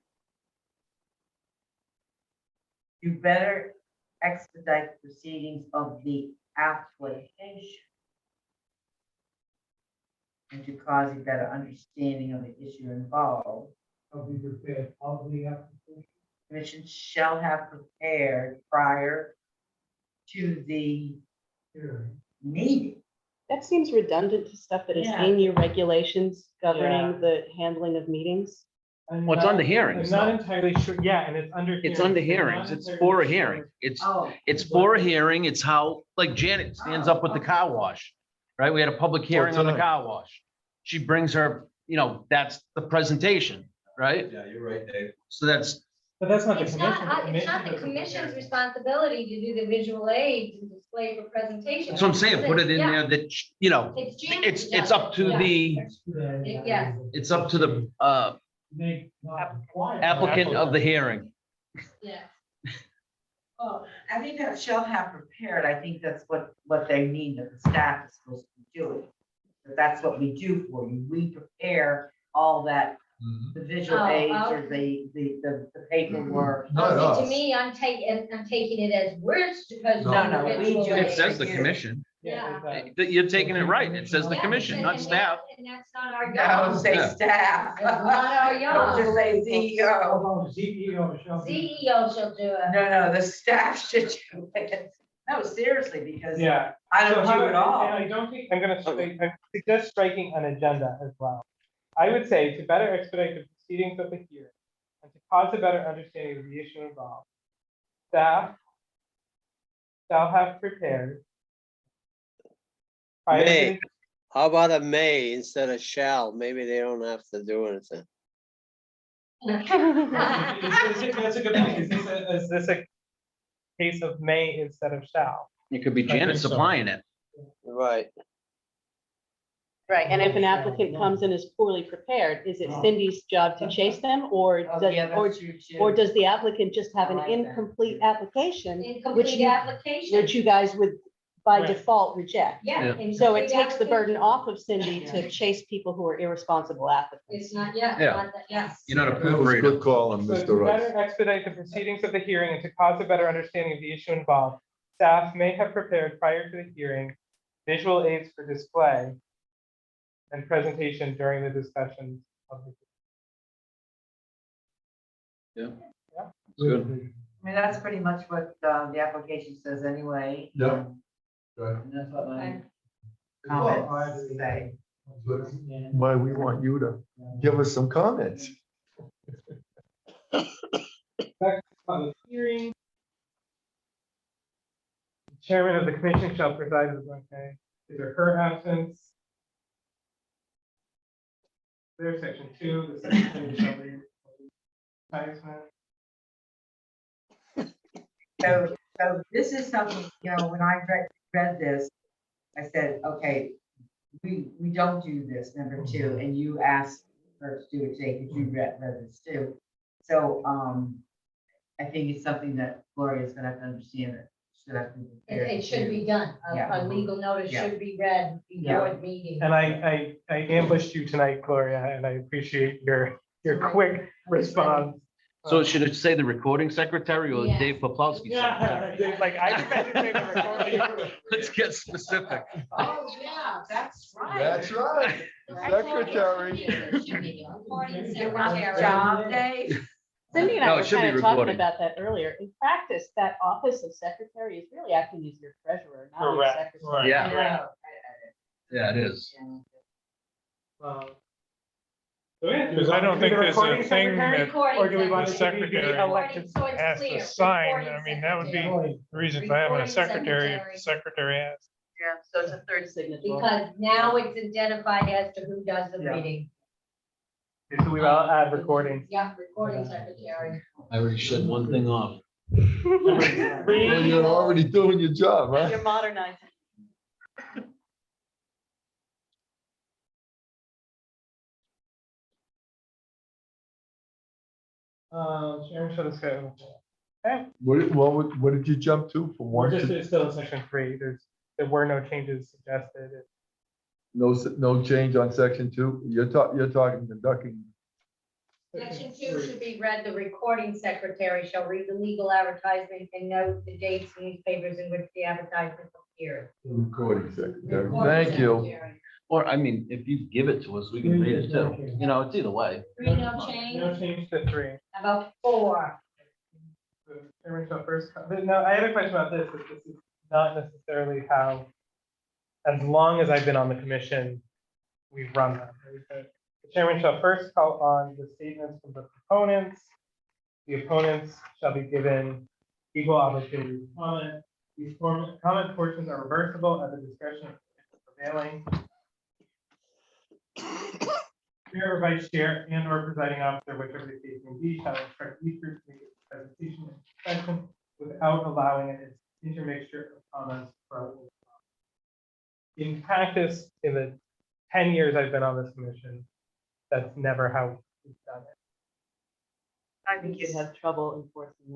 You better expedite the proceedings of the application. And to cause a better understanding of the issue involved. Of the prepared of the application. Commission shall have prepared prior to the meeting. That seems redundant to stuff that is Yeah. in your regulations Yeah. governing the handling of meetings. I'm Well, it's not- under hearings, I'm not though. entirely sure, yeah, and it's under. It's under I'm not hearings. It's entirely for a sure. hearing. Oh. It's for a hearing. It's how, like Janet stands up with the car wash, right? We had a public hearing on the tonight. car wash. She brings her, that's the presentation, right? Yeah, you're right, Dave. So that's, But that's not the It's commission. not, it's not the doesn't commission's prepare. responsibility to do the visual aids and display for presentation. that's what I'm saying. Put it in Yeah. there that, It's Janet's it's up to job. the, Yeah. it's up to the applicant of the hearing. Yeah. Well, I think that shall have prepared, I think that's what they mean, that the staff is supposed to be doing. That that's what we do for you, we prepare all that, the visual Oh, aids oh. or the paperwork. Not Oh, see, us. to me, I'm taking it as we're supposed to. No, do no, the we visual do It aids. says the commission. Yeah. it does. That You're taking it right. It says the Yeah, commission, and- not and staff. And that's not our No, job. say Yeah. staff. It's not our job. Just say CEO. CEO shall be. CEO shall do it. No, the staff should do it. No, seriously, because Yeah. I So don't how do it about- all. and I don't think, I suggest striking an agenda as well. I would say to better expedite the proceedings of the hearing and to cause a better understanding of the issue involved, staff shall have prepared. prior to May. the- How about a may instead of shall? Maybe they don't have to do anything. That's a good point. Is this a case of may instead of shall? It could be Janet think so. supplying it. Right. Right, and if an applicant comes in as poorly prepared, is it Cindy's job to chase them, or Oh, does, yeah, that's true too. or does the applicant just have an I like that. incomplete application, which Incomplete you, application. which you guys would by Right. default reject? Yeah. So it incomplete takes the burden application. off of Cindy to chase people who are irresponsible applicants. It's not, yeah, Yeah. not that, yes. You're not a That was a proofreader. good call on So Mr. to Rice. better expedite the proceedings of the hearing and to cause a better understanding of the issue involved, staff may have prepared prior to the hearing visual aids for display and presentation during the discussions of the. It's good. I mean, that's pretty much what the application says anyway. Yeah. Right. And that's what my Okay. comments say. Why we want you to give us some comments. Public hearing. Chairman of the commission shall preside as okay, his or her absence. There's section 2, the secretary shall read advertisement. So this is something, when I read this, I said, okay, we don't do this, number 2, and you asked her to do it today, because you read this too. So, I think it's something that Gloria's gonna have to understand it. Should have to be prepared It should to- be done. Yeah. A legal notice Yeah. should be read before the meeting. And I ambushed you tonight, Gloria, and I appreciate your quick response. So should it say the recording secretary or Yeah. Dave Poplawski? secretary? Like, I meant to say the recording. Let's get specific. Oh, yeah, that's right. That's right. Secretary. You want a job, Dave? Cindy and No, I it were should be kind of talking recording. about that earlier. In practice, that office of secretary is really acting as your treasurer, not your Correct, secretary. right. Yeah. I know. Yeah, it is. Because I don't think there's a thing that Or do we want the it to be secretary elected? So it's has clear. to sign. I Recording mean, that would be secretary. the reason for having a Recording secretary, if secretary. the secretary has. Yeah, so it's a third signature. Because now it's identified as to who does the Yeah. reading. Okay, so we will add recordings. Yeah, recording secretary. I already shut one thing off. Number Well, three, you're already doing your job, huh? You're modernizing. Sharon shall discuss. Okay, What did you jump to from we're one just to, still in section 3. There were no changes suggested. no change on section 2? You're talking conducting. Section 2 should be read, the recording secretary shall read the legal advertisement and note the dates and newspapers in which the advertisement appeared. Recording secretary. Recording Thank you. secretary. Or, I mean, if you give it to us, we can read it too. You know, it's either way. 3, no change. No change to 3. About 4. Chairman shall first, no, I had a question about this, but this is not necessarily how, as long as I've been on the commission, we've run that. Right? But the chairman shall first call on the statements from the proponents. The opponents shall be given equal opportunity to comment. These comment portions are reversible at the discretion of the prevailing chair or vice chair and or presiding officer, whichever the case may be, shall instruct each group to make its presentation and suspension without allowing an intermixture of comments from. In practice, in the 10 years I've been on this commission, that's never how we've done it. I think you'd have trouble enforcing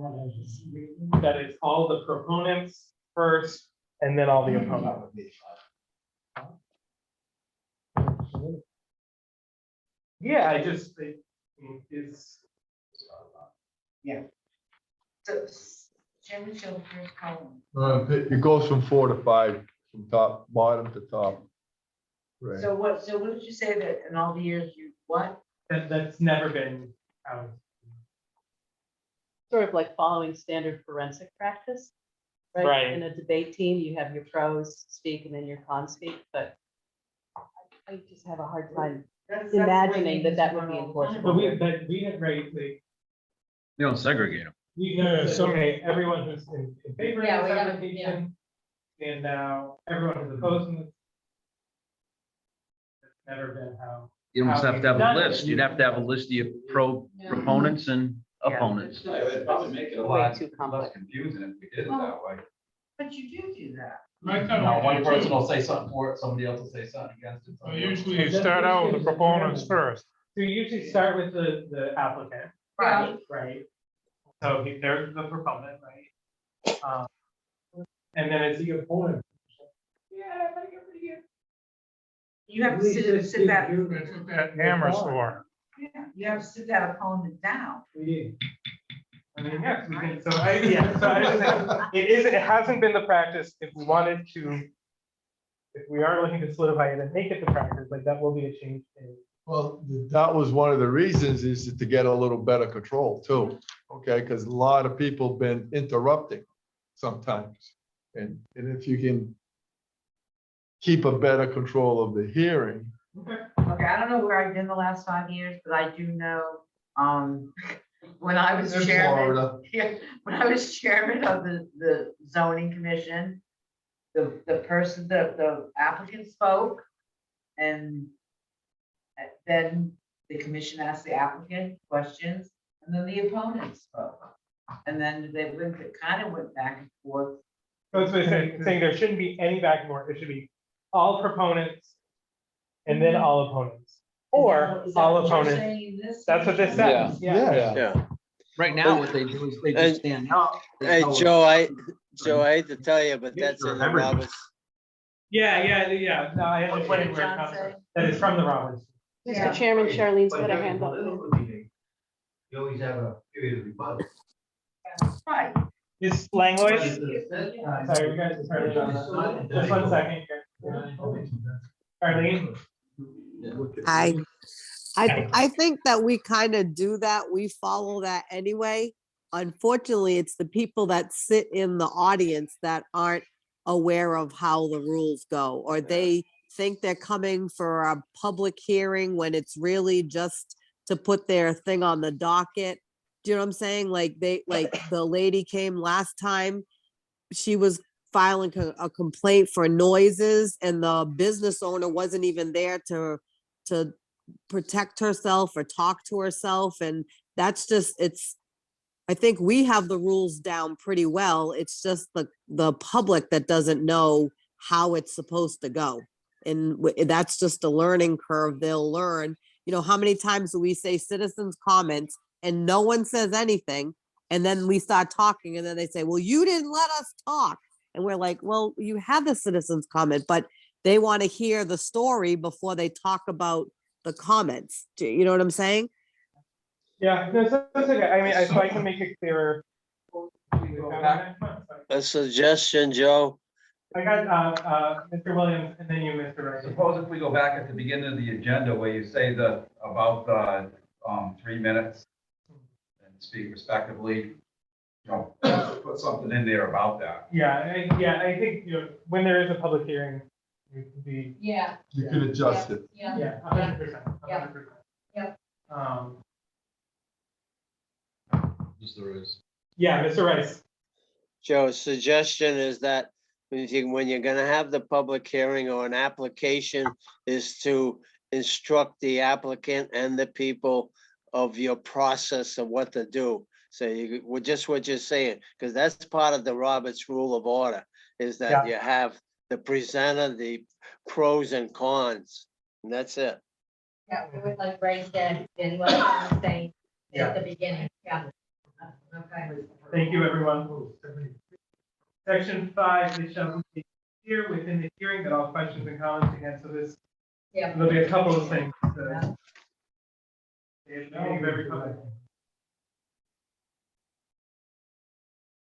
that. That is all the proponents first, and then all the opponents. Yeah, I just think it's. Yeah. So, Chairman shall first call. It goes from 4 to 5, from bottom to top. Right. So what did you say that in all the years you, what? That's never been how. Sort of like following standard forensic practice. Right. In a debate team, you have your pros speak and then your cons speak, but I just have a hard time imagining that would be enforceable. But we have raised the. You don't segregate them. Okay, everyone who's in favor of Yeah, this we have- application, and now everyone who's opposed to this. It's never been how. You almost have to have a Done it. list. You'd have to have a list of your proponents and opponents. It'd probably make it a Way lot too less complex. confusing if we did it that way. But you do that. One person will say something for it, somebody else will say something against it. Usually you start out with the proponents first. So you usually start with the applicant. Right. Right. So there's the proponent, right? And then it's the opponent. Yeah, I think pretty good. You have to sit that. Hammer score. Yeah, you have to sit that opponent down. We did. I mean, yes, we did. So it hasn't been the practice. If we wanted to, if we are looking to solidify it and make it the practice, like that will be a change in. Well, that was one of the reasons, is to get a little better control too, okay? Because a lot of people have been interrupting sometimes. And if you can keep a better control of the hearing. Okay, I don't know where I've been the last 5 years, but I do know, when I was In chairman. Florida. Yeah, when I was chairman of the zoning commission, the applicant spoke, and then the commission asked the applicant questions, and then the opponent spoke. And then they kind of went back and forth. That's what I'm saying there shouldn't be any back and forth. It should be all proponents and then all opponents. Or Is that all what you're opponents. saying in this? That's what this says. Yeah. Right now, what they do is they just stand up. Hey, Joe, I hate to tell you, but that's in the Roberts. Yeah. No, I understand where it John comes say? from. That is from the Roberts. Mr. Chairman, Charlene's got But her hand up. you always have a period of rebuttal. Right. Is Langlois? Sorry, we got Charlene. Just 1 second. Charlene? I think that we kind of do that. We follow that anyway. Unfortunately, it's the people that sit in the audience that aren't aware of how the rules go, or they think they're coming for a public hearing when it's really just to put their thing on the docket. Do you know what I'm saying? Like the lady came last time, she was filing a complaint for noises, and the business owner wasn't even there to protect herself or talk to herself. And that's just, I think we have the rules down pretty well. It's just the public that doesn't know how it's supposed to go. And that's just a learning curve they'll learn. You know, how many times do we say citizens' comments and no one says anything? And then we start talking and then they say, well, you didn't let us talk. And we're like, well, you had the citizens' comment, but they want to hear the story before they talk about the comments. You know what I'm saying? Yeah, no, so that's okay. I mean, so I can make it clearer. A suggestion, Joe. I got, Mr. Williams and then you, Mr. Rice. Suppose if we go back at the beginning of the agenda where you say about 3 minutes and speak respectively, you know, put something in there about that. Yeah, I think, you know, when there is a public hearing, it can be. Yeah. You can adjust it. Yeah. Yeah, 100%. Yeah. 100%. Yep. Mr. Rice. Yeah, Mr. Rice. Joe, suggestion is that when you're gonna have the public hearing or an application is to instruct the applicant and the people of your process of what to do. So just what you're saying, because that's part of the Roberts Rule of Order, is that you have the presenter, the pros and cons, and that's it. Yeah, we would like Ray said, and what I was saying at the beginning, yeah. Okay. Thank you, everyone. Section 5, it shall be here within the hearing that all questions and comments again, so this, there'll be a couple of things. At the beginning of every public.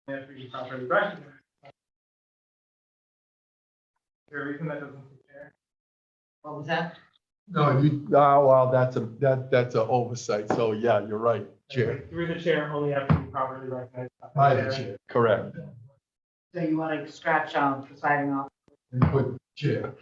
After you properly recognize. Is there a reason that doesn't take care? What was that? No, well, that's an oversight. So yeah, you're right, Chair. Through the chair, only after you properly recognize. By the chair, correct. So you want to scratch presiding officer? And put chair.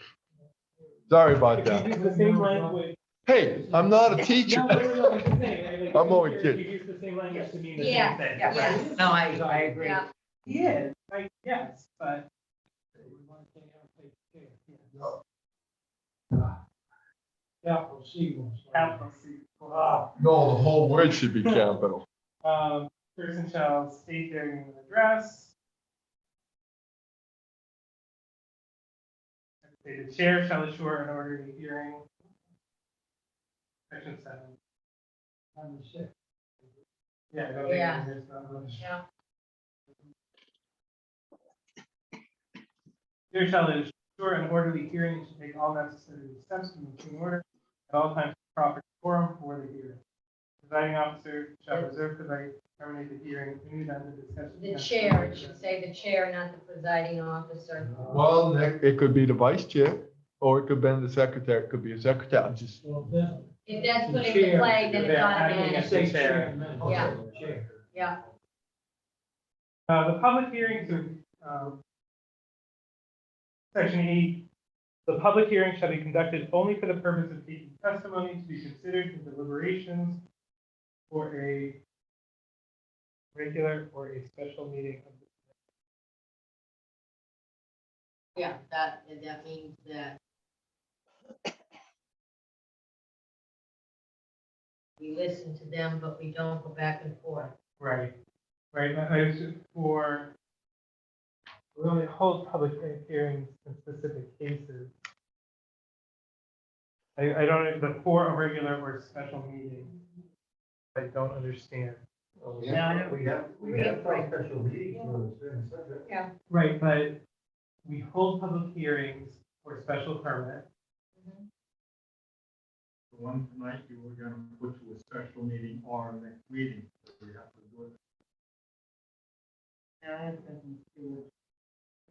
Sorry about If you that. use the same language. Hey, I'm not a teacher. No, I'm just saying, like, I'm only if kidding. you use the same language to mean the Yeah, same thing. yeah. right? No, I agree. Yeah. He is, yes, but. Capital C. Capital C. No, the whole word should be capital. Person shall state their name and address. Okay, the chair shall assure an orderly hearing. Section 7. Yeah, I don't think Yeah. there's not much. Yeah. Chair shall ensure an orderly hearing to take all necessary steps to maintain order at all times, proper quorum for the hearing. Presiding officer shall reserve the right to terminate the hearing in the event of discussion. The chair, it should say the chair, not the presiding officer. Well, it could be the vice chair, or it could be the secretary. It could be a secretary. I'm just. If that's put into play, then it's Acting as the automatic. chair. Yeah. Yeah. The public hearings are, section 8, the public hearing shall be conducted only for the purpose of taking testimony to be considered in deliberations for a regular or a special meeting of the. Yeah, that means that we listen to them, but we don't go back and forth. Right, right, for, we only hold public hearings in specific cases. I don't, the for a regular or special meeting, I don't understand. We have special meetings. Yeah. Right, but we hold public hearings for special permit. The one tonight you were gonna put to a special meeting or a next meeting. So we have to do it.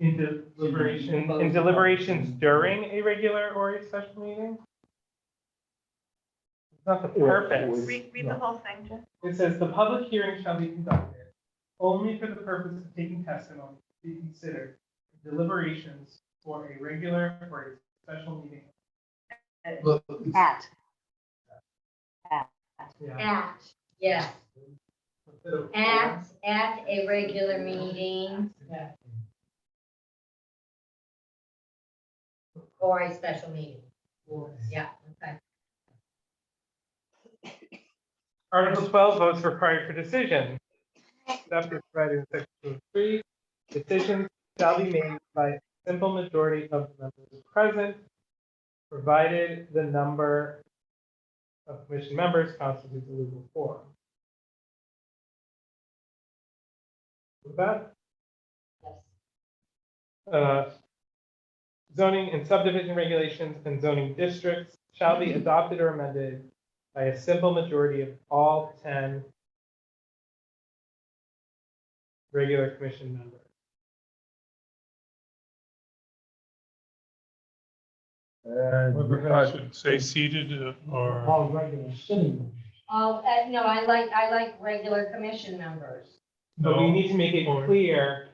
In deliberations during a regular or a special meeting? It's not the purpose. Read the whole thing, Jim. It says the public hearing shall be conducted only for the purpose of taking testimony to be considered in deliberations for a regular or a special meeting. At. Yeah. Yes, at a regular meeting or a special meeting. Yeah, okay. Article 12, votes required for decision. Except as provided in section 3, decisions shall be made by a simple majority of the members present, provided the number of commission members constitutes a legal quorum. With that, zoning and subdivision regulations and zoning districts shall be adopted or amended by a simple majority of all 10 regular commission members. And Say seated or. All regular sitting. Oh, no, I like regular commission members. But we need to make it Or- clear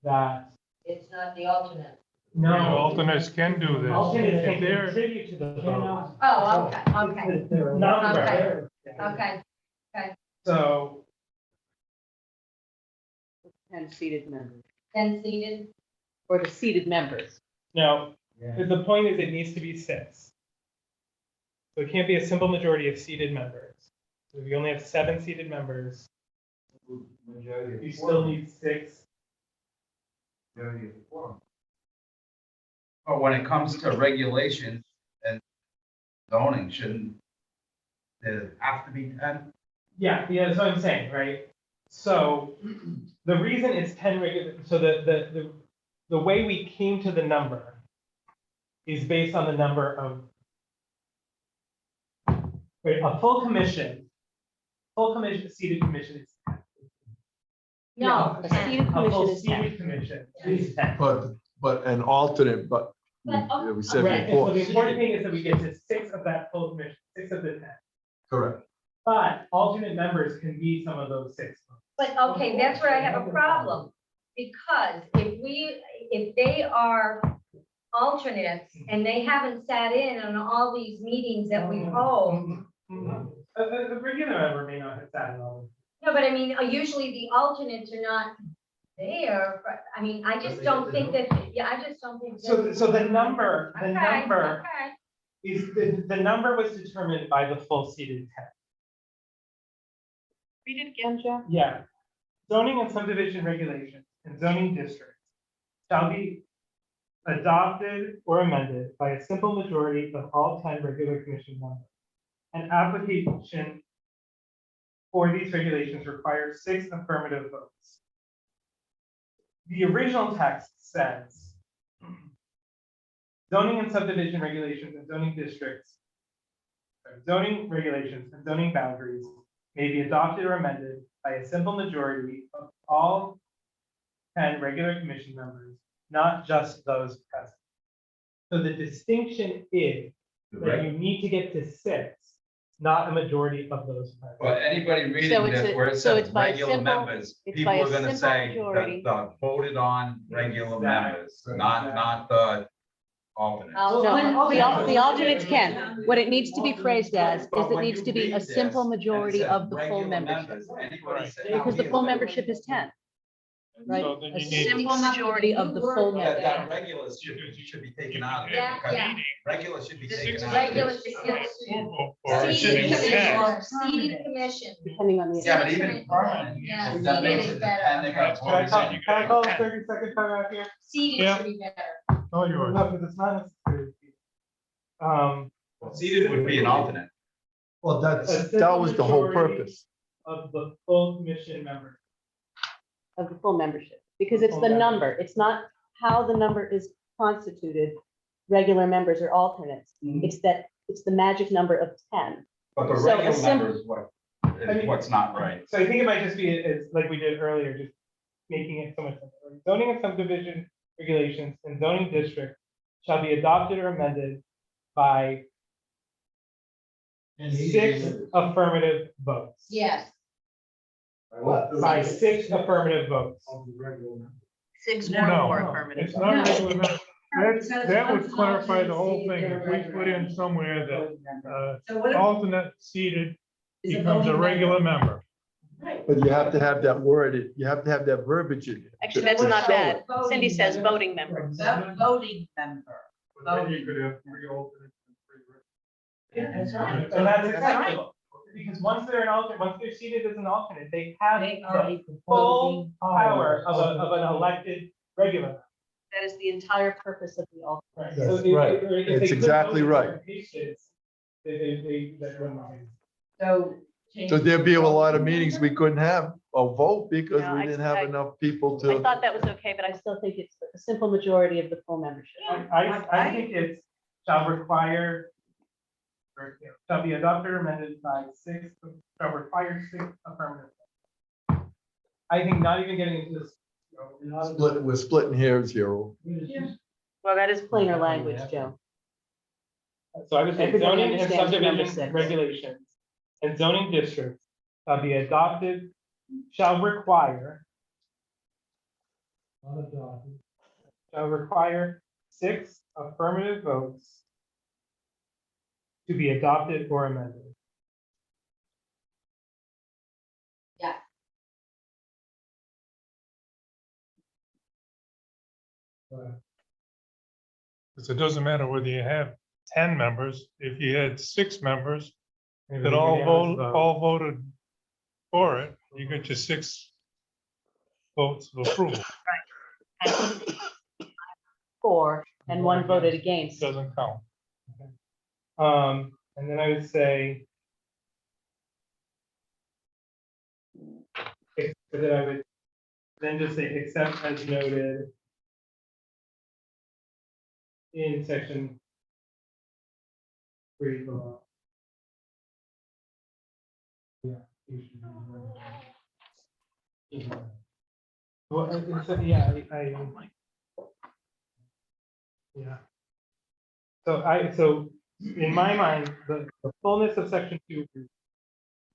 that It's not the alternate. No, alternates can do this. alternates can If they're- contribute to the vote. Oh, okay, Number. okay. So, 10 seated members, Then seated, or the seated members. no, the point is it needs to be 6. So it can't be a simple majority of seated members. If you only have 7 seated members, you still need 6. But when it comes to regulation and zoning, shouldn't there have to be 10? Yeah, that's what I'm saying, right? So the reason it's 10 regular, so the way we came to the number is based on the number of, wait, a full commission, seated commission is 10. no, A 10. seated A full commission is 10. seated commission is 10. but an alternate, but we said Right, and before. so the important thing is that we get to 6 of that full commission, 6 of the 10. Correct. But alternate members can be some of those 6. But okay, that's where I have a problem, because if they are alternates and they haven't sat in on all these meetings that we hold. A regular member may not have sat in all of them. No, but I mean, usually the alternates are not there, but, I mean, I just don't think that, I just don't think. that- So the number Okay. is, the number was determined by the full seated 10. Read it again, Jeff. Yeah. Zoning and subdivision regulations and zoning districts shall be adopted or amended by a simple majority of all 10 regular commission members. An application for these regulations requires 6 affirmative votes. The original text says zoning and subdivision regulations and zoning districts, zoning regulations and zoning boundaries may be adopted or amended by a simple majority of all 10 regular commission members, not just those present. So the distinction is that you need to get to 6, not a majority of those present. But anybody So reading it's this a- where it so says it's by a regular simple- members, it's people by a are gonna simple say majority. that the voted on regular Exactly. members, not the alternates. I'll- No, the alternates can. What it needs to be phrased as is But it when needs you to be read a this, simple and it majority says of the full regular membership. members, anybody say- Because the full membership is 10, right? So then A you need- simple majority of the full That membership. regulars should be taken out of Yeah, it, because yeah. regulars should be taken out. Regular, of it. Or it should be 10. seated commission. Depending on the. Yeah, but even permanent, Yeah, if that makes seated it is better. depending on. Can I call a 30-second time out here? Seated Yeah. should be better. Oh, yours. No, because it's not necessary. Seated would be an alternate. Well, A that simple was the whole majority purpose. Of the full commission members. Of the full membership, because it's the number, it's not how the number is constituted, regular members or alternates. It's the magic number of 10. But the So a regular sim- member is what's not right. So I think it might just be as like we did earlier, just making it so much simpler. Zoning and subdivision regulations and zoning districts shall be adopted or amended by 6 affirmative votes. Yes. By 6 affirmative votes. 6 No, it's not regular members. That would clarify the whole thing. If we put in somewhere that alternate seated becomes a regular member. But you have to have that worded, you have to have that verbiage in it. Actually, that's to not show bad. it. Cindy says voting members. Voting member. But then you could have 3 alternates and 3 regulars. And that's acceptable. because once they're an alternate, once they're seated as an alternate, they have They are the a full power of an Of elected regular. That is the entire purpose of the alternate. Right. That's So if- right. if they It's could exactly vote right. for patients, that wouldn't happen. So. So there'd be a lot of meetings we couldn't have or vote because No, we I- didn't have I- enough people I to. thought that was okay, but I still think it's a simple majority of the full membership. I think it's shall require, or, shall be adopted or amended by shall require 6 affirmative. I think not even getting into this. We're splitting hairs here. Well, that is plainer language, Joe. So I would say Everybody zoning and understands number subdivision 6. regulations and zoning districts shall be adopted, shall require 6 affirmative votes to be adopted or amended. Because it doesn't matter whether you have 10 members, if you had 6 members Maybe that we all unanimous vote, all voted for it, you get your 6 votes of approval. 4 and 1 voted against. Doesn't count. And then I would say. But then I would then just say, except as noted in section 3 below. Yeah. Well, yeah, yeah. So in my mind, the fullness of section 2 is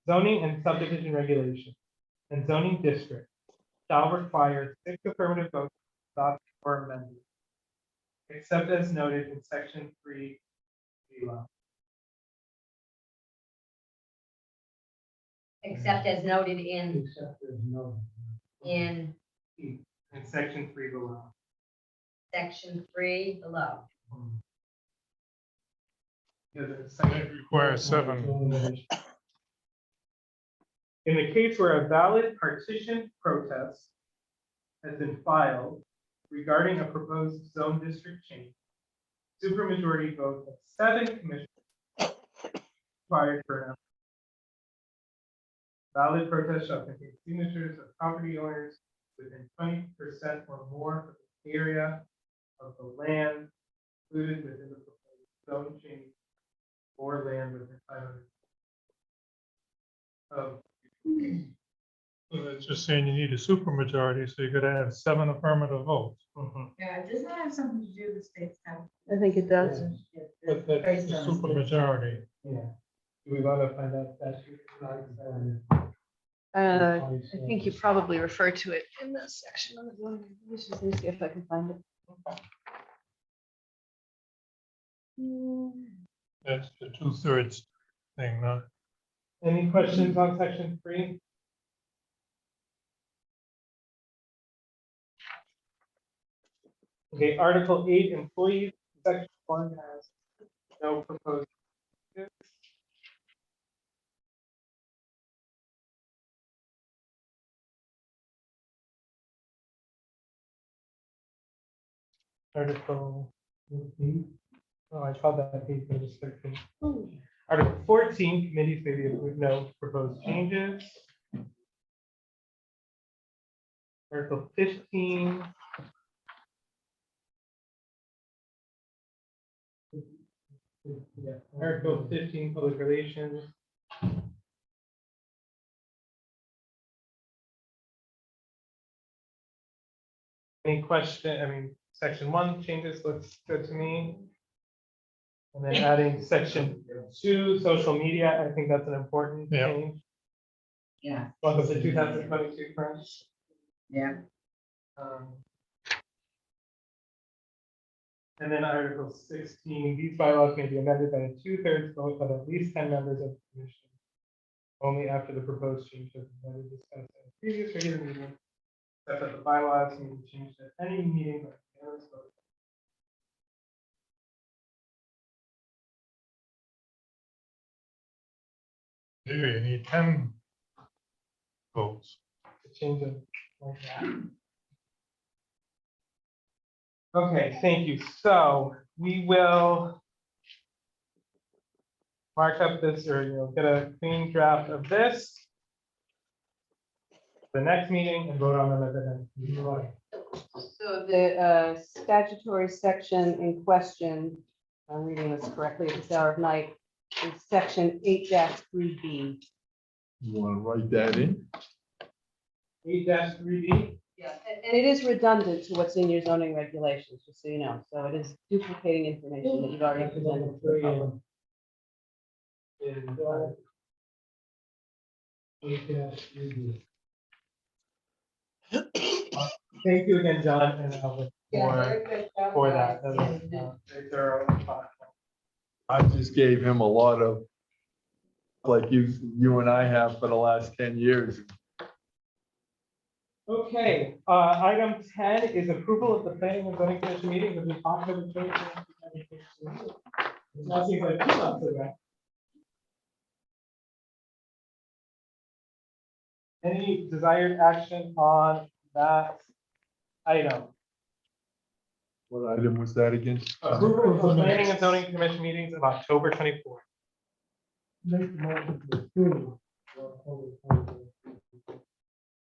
zoning and subdivision regulation and zoning district shall require 6 affirmative votes adopted or amended, except as noted in section 3 below. Except as noted in In section 3 below. section 3 below. Yeah, the It section- requires 7. In the case where a valid partition protest has been filed regarding a proposed zone district change, supermajority vote of 7 commissioners required for an valid protest shall contain signatures of property owners within 20% or more of the area of the land included within the proposed zone change or land within 500 of. So that's just saying you need a supermajority, so you could have 7 affirmative votes. Yeah, doesn't that have something to do with state statute? I think it does. But that's a supermajority. Yeah. Do we want to find out that? I think you probably refer to it in this section. Let me see if I can find it. That's the 2/3 thing, not. Any questions on section 3? Okay, Article 8, employees, section 1 has no proposed changes. Article. Oh, I called that 8, but it's 13. Article 14, committees may be approved, no proposed changes. Article 15. Yeah, Article 15, public relations. Any question, I mean, section 1 changes looks good to me. And then adding section 2, social media, I think that's an important Yeah. change. Yeah. Welcome to 2022, friends. Yeah. And then Article 16, these bylaws may be amended by a 2/3 vote of at least 10 members of the commission. Only after the proposed change has been discussed at a previous regular meeting. Except that the bylaws may be changed at any meeting by unanimous vote. You need 10 votes. to change it like that. Okay, thank you. So we will mark up this, or, get a clean draft of this for the next meeting and vote on them at the next meeting. So the statutory section in question, if I'm reading this correctly at this hour of night, is section 8-3B. You want to write that in? 8-3B. Yeah, and it is redundant to what's in your zoning regulations, just so you know. So it is duplicating information that you've already presented to the public. Thank you again, John and Albert, Yeah, very good job, for guys. that. That was very thorough. I just gave him a lot of, like you and I have for the last 10 years. Okay, item 10 is approval of the planning and zoning commission meeting. Have we talked about the change? Now seems like 2 months ago. Any desired action on that item? What item was that again? Approval of the planning and zoning commission meetings of October 24th. Make the motion to approve.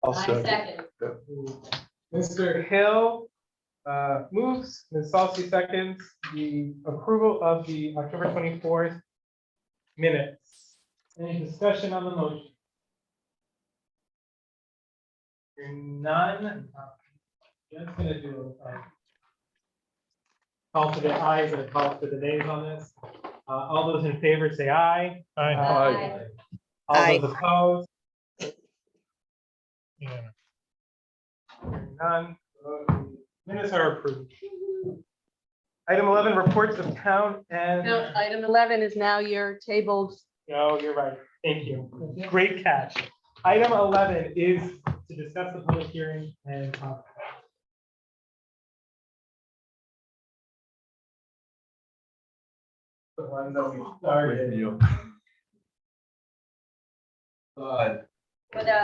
I'll I second. second. Mr. Hill moves, Ms. Salsi seconds the approval of the October 24th minutes. Any discussion on the motion? Hearing none. Just gonna do a call for the ayes and a call for the nays on this. All those in favor say aye. Aye. All those opposed? Hearing none. Minutes are approved. Item 11, reports of town and. No, item 11 is now your tabled. No, you're right. Thank you. Great catch. Item 11 is to discuss the public hearing and. The one that we started. For the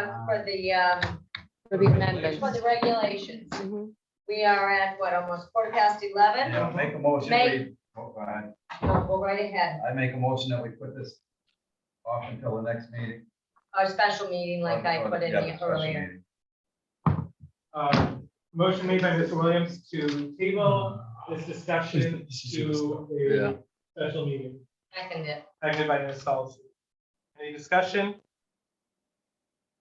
For the amendments. for the regulations, Mhm. we are at what, almost 11:15? Yeah, make a motion. Make- Oh, go ahead. No, go right ahead. I make a motion that we put this off until the next meeting. Our special meeting like I put in Yeah, the special earlier. Motion made by Mr. Williams to table this discussion to Yeah. a special meeting. Second it. Seconded by Ms. Salz. Any discussion?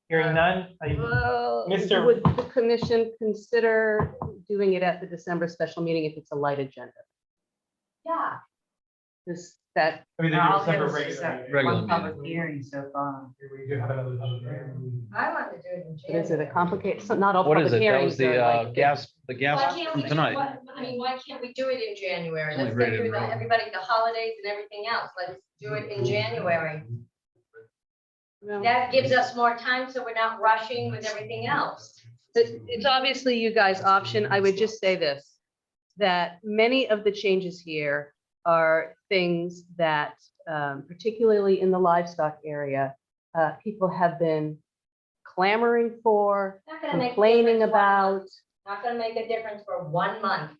Hearing none. Well, Mr. would the commission consider doing it at the December special meeting if it's a light agenda? Yeah. Is that, We either do I'll December give us regular a meeting. Regular one public hearing so far. We do have another public hearing. I want to do it in but is it a January. complicated, so not all What is public it? That hearings was the are like. gas Why can't from we, tonight. why can't we do it in January? Only Let's read get it through right. everybody, the holidays and everything else. Let's do it in January. Well, That gives us more time, so we're not rushing with everything else. It's obviously you guys' option. I would just say this, that many of the changes here are things that, particularly in the livestock area, people have been clamoring for, Not gonna make a complaining difference 1 about. month. Not gonna make a difference for 1 month.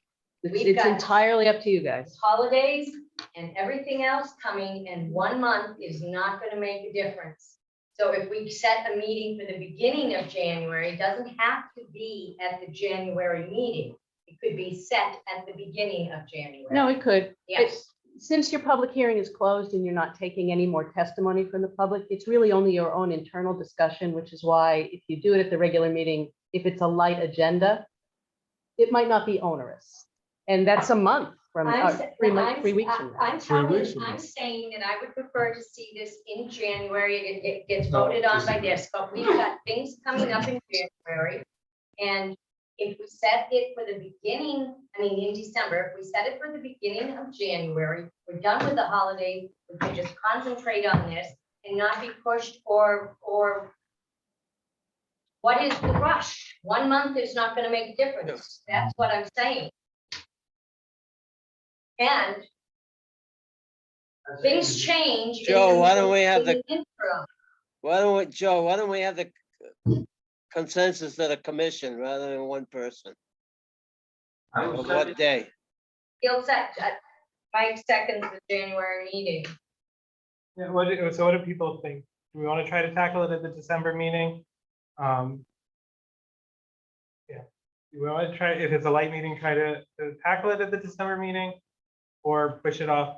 It's We've it's got- entirely up to you guys. Holidays and everything else coming, and 1 month is not gonna make a difference. So if we set a meeting for the beginning of January, it doesn't have to be at the January meeting. It could be set at the beginning of January. No, it could. Yes. Since your public hearing is closed and you're not taking any more testimony from the public, it's really only your own internal discussion, which is why if you do it at the regular meeting, if it's a light agenda, it might not be onerous. And that's a month from, I'm 3 weeks from now. I'm 3 telling, weeks from now. I'm saying that I would prefer to see this in January. It gets voted on by this, but we've got things coming up in January. And if we set it for the beginning, in December, if we set it for the beginning of January, we're done with the holiday, we can just concentrate on this and not be pushed or what is the rush? 1 month is not gonna make a difference. That's what I'm saying. And things change. in Joe, the why don't we have in the- interim. Joe, why don't we have the consensus of the commission rather than one person? Of what day? He'll set, Mike seconds the January meeting. Yeah, so what do people think? Do we want to try to tackle it at the December meeting? Yeah, do we want to try, if it's a light meeting, try to tackle it at the December meeting? Or push it off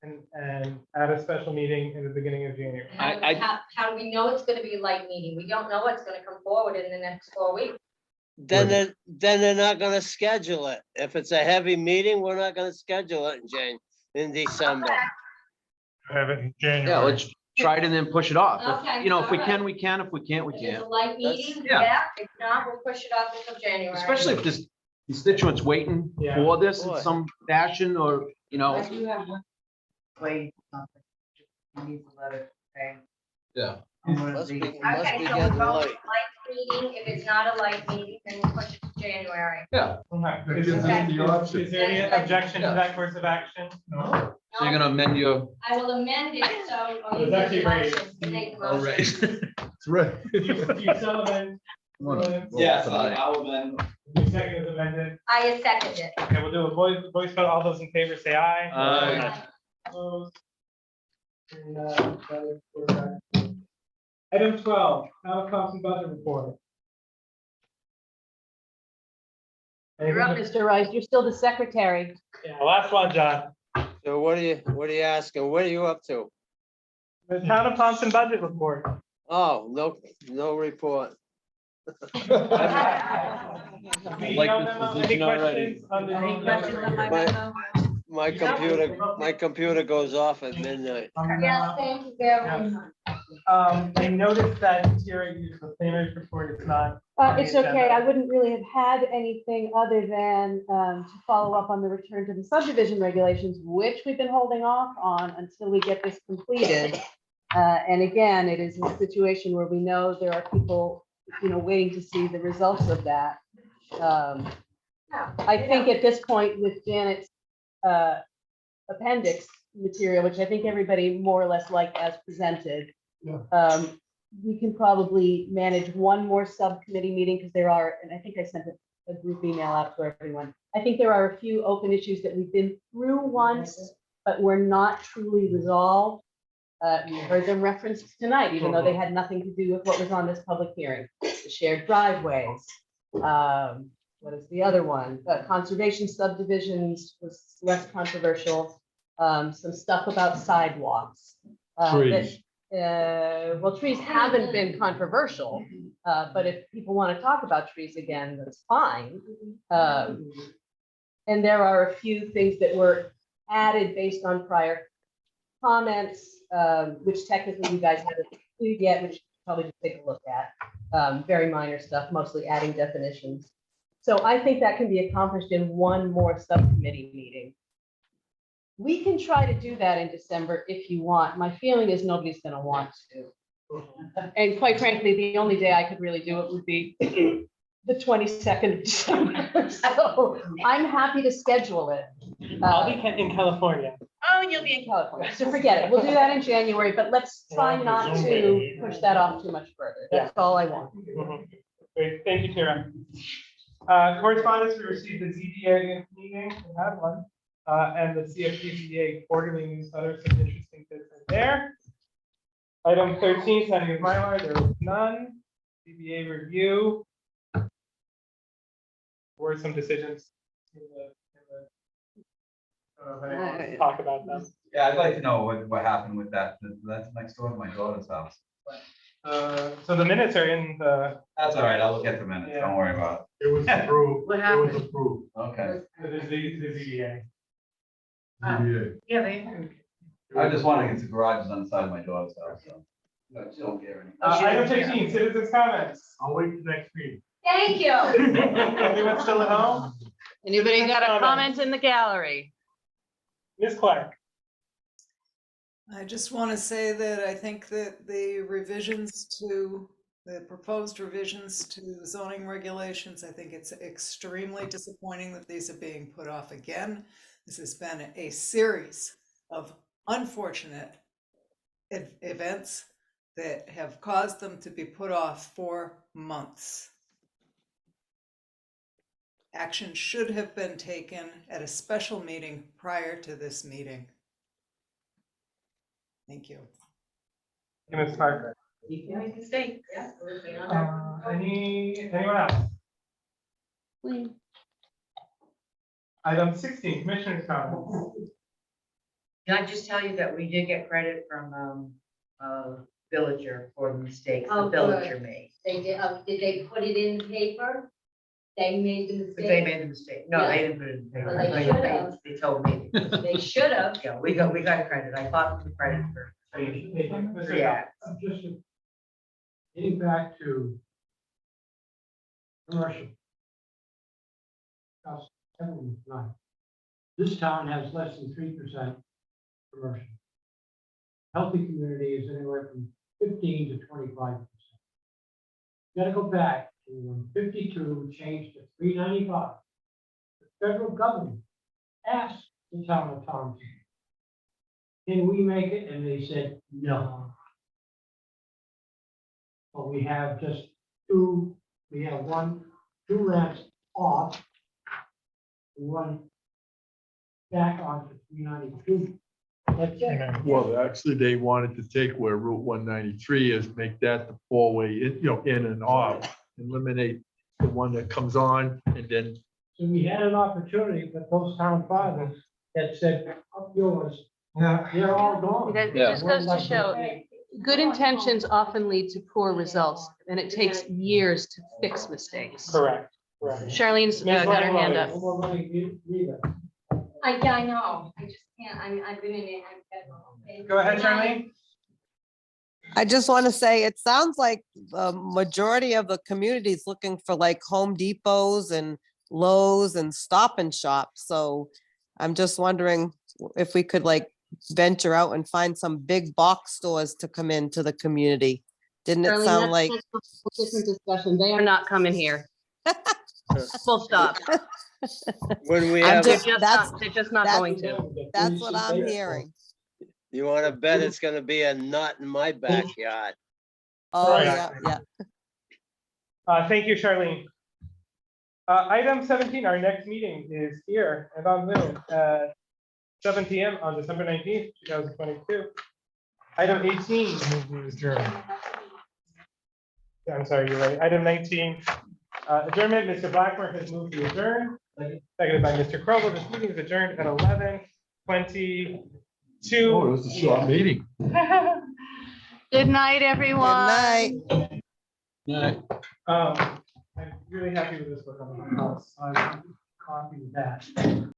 and add a special meeting in the beginning of January? How do we know it's gonna be a light meeting? We don't know what's gonna come forward in the next 4 weeks. Then they're not gonna schedule it. If it's a heavy meeting, we're not gonna schedule it in December. Have it in January. Yeah, let's try it and then push it off. Okay, If we all can, right. we can. If we can't, we If it's a can't. light meeting, yeah. yeah, if not, we'll push it off until January. Especially if there's constituents waiting Yeah. for this in Boy. some fashion or, I do have one. Wait, something. He needs a letter saying. Yeah. I'm one of Must be, these. must Okay, be so we're getting going late. with light meeting. If it's not a light meeting, then we'll push it to January. Yeah. Okay. gives us the option. Is there any objection to that course of action? No. So you're gonna amend your. I will amend it, so. or you It's actually make a right. motion to make a All motion. right. It's right. You still amend? Yes, I'll then. Your second is amended. I second it. Okay, we'll do a voice vote. All those in favor say aye. Aye. Opposed? And, that is for that. Item 12, Town of Thompson budget report. You're up, Mr. Rice. You're still the secretary. Yeah, last one, John. So what are you asking? What are you up to? The Town of Thompson budget report. Oh, no report. I like this Any position already. questions on the- Any questions on my memo? My computer goes off at midnight. Yes, thank you very much. I noticed that Tara used the planner's report. It's not. on the It's okay. agenda. I wouldn't really have had anything other than to follow up on the return to the subdivision regulations, which we've been holding off on until we get this completed. And again, it is a situation where we know there are people, waiting to see the results of that. I think at this point with Janet's appendix material, which I think everybody more or less liked as presented. Yeah. We can probably manage one more subcommittee meeting because there are, and I think I sent a group email out to everyone. I think there are a few open issues that we've been through once, but were not truly resolved. We heard them referenced tonight, even though they had nothing to do with what was on this public hearing. The shared driveways. What is the other one? Conservation subdivisions was less controversial. Some stuff about sidewalks. Trees. Well, trees haven't been controversial, but if people want to talk about trees again, that's fine. And there are a few things that were added based on prior comments, which technically you guys haven't included yet, which you should probably just take a look at. Very minor stuff, mostly adding definitions. So I think that can be accomplished in one more subcommittee meeting. We can try to do that in December if you want. My feeling is nobody's going to want to. And quite frankly, the only day I could really do it would be the 22nd of December. So I'm happy to schedule it. I'll be in California. Oh, and you'll be in California. So forget it. We'll do that in January, but let's try not to push that off too much further. That's all I want. Mhm. Great, thank you, Tara. Correspondence, we received the ZBA meeting, we had one, and the CFPCA quarterly newsletter, some interesting bits in there. Item 13, signing of Mylar, there was none. ZBA review. Were some decisions in the, I don't know if anyone wants to talk about them. Yeah, I'd like to know what happened with that. That's next door to my daughter's house. So the minutes are in the. That's all right. I'll look at the minutes. Don't worry about It was approved. What It happened? was approved. it. Okay. The ZBA. ZBA. Yeah, they. I was just wondering if the garage is on the side of my daughter's house, so. No, she don't care anything. Item 15, citizens' comments. I'll wait till next meeting. Thank you. Anyone still at home? Anybody got a comment in the gallery? Ms. Clark. I just want to say that I think that the proposed revisions to zoning regulations, I think it's extremely disappointing that these are being put off again. This has been a series of unfortunate events that have caused them to be put off for months. Action should have been taken at a special meeting prior to this meeting. Thank you. Ms. Parker. You make mistakes. Anyone else? Item 16, Commissioner's comments. Can I just tell you that we did get credit from, Villager for the mistakes the Oh, good. Villager made? They did they put it in the paper? They made the But they mistake? made the mistake. No, they didn't put it in the paper. Well, they should have. They told me. They should have. Yeah, we got credit. I fought for the credit for. Yeah. Just getting back to commercial. Cost everyone tonight. This town has less than 3% commercial. Healthy community is anywhere from 15 to 25%. You gotta go back to when 52 changed to 395. The federal government asked the town of Taunton, can we make it? And they said, no. But we have just two rents off. One back onto 392. That's it. Well, actually, they wanted to take where Route 193 is, make that the four-way, in and off, eliminate the one that comes on and then. So we had an opportunity, but those town fathers that said, up yours, they're all gone. It just goes to show, good intentions often lead to poor results, and it takes years to fix mistakes. Correct. Charlene's got her hand up. No more money neither. I know. I just can't. I've been in it. Go ahead, Charlene. I just want to say, it sounds like the majority of the community is looking for like Home Depots and Lowe's and Stop and Shop. So I'm just wondering if we could like venture out and find some big box stores to come into the community. Didn't it Charlene, sound like? that's a different discussion. They are not coming here. Full stop. When we I'm have, just- They're just not that's- going to. That's what I'm hearing. you wanna bet it's gonna be a nut in my backyard. Oh, Right. yeah. Thank you, Charlene. Item 17, our next meeting is here and on Zoom at 7 p.m. on December 19th, 2022. Item 18. I'm sorry, you're right. Item 19, adjournment. Mr. Blackmore has moved to adjourn, seconded by Mr. Crowell. This meeting is adjourned at 11:22. Oh, it was a short meeting. Good night, everyone. Good night. I'm really happy with this book on the house. I copy that.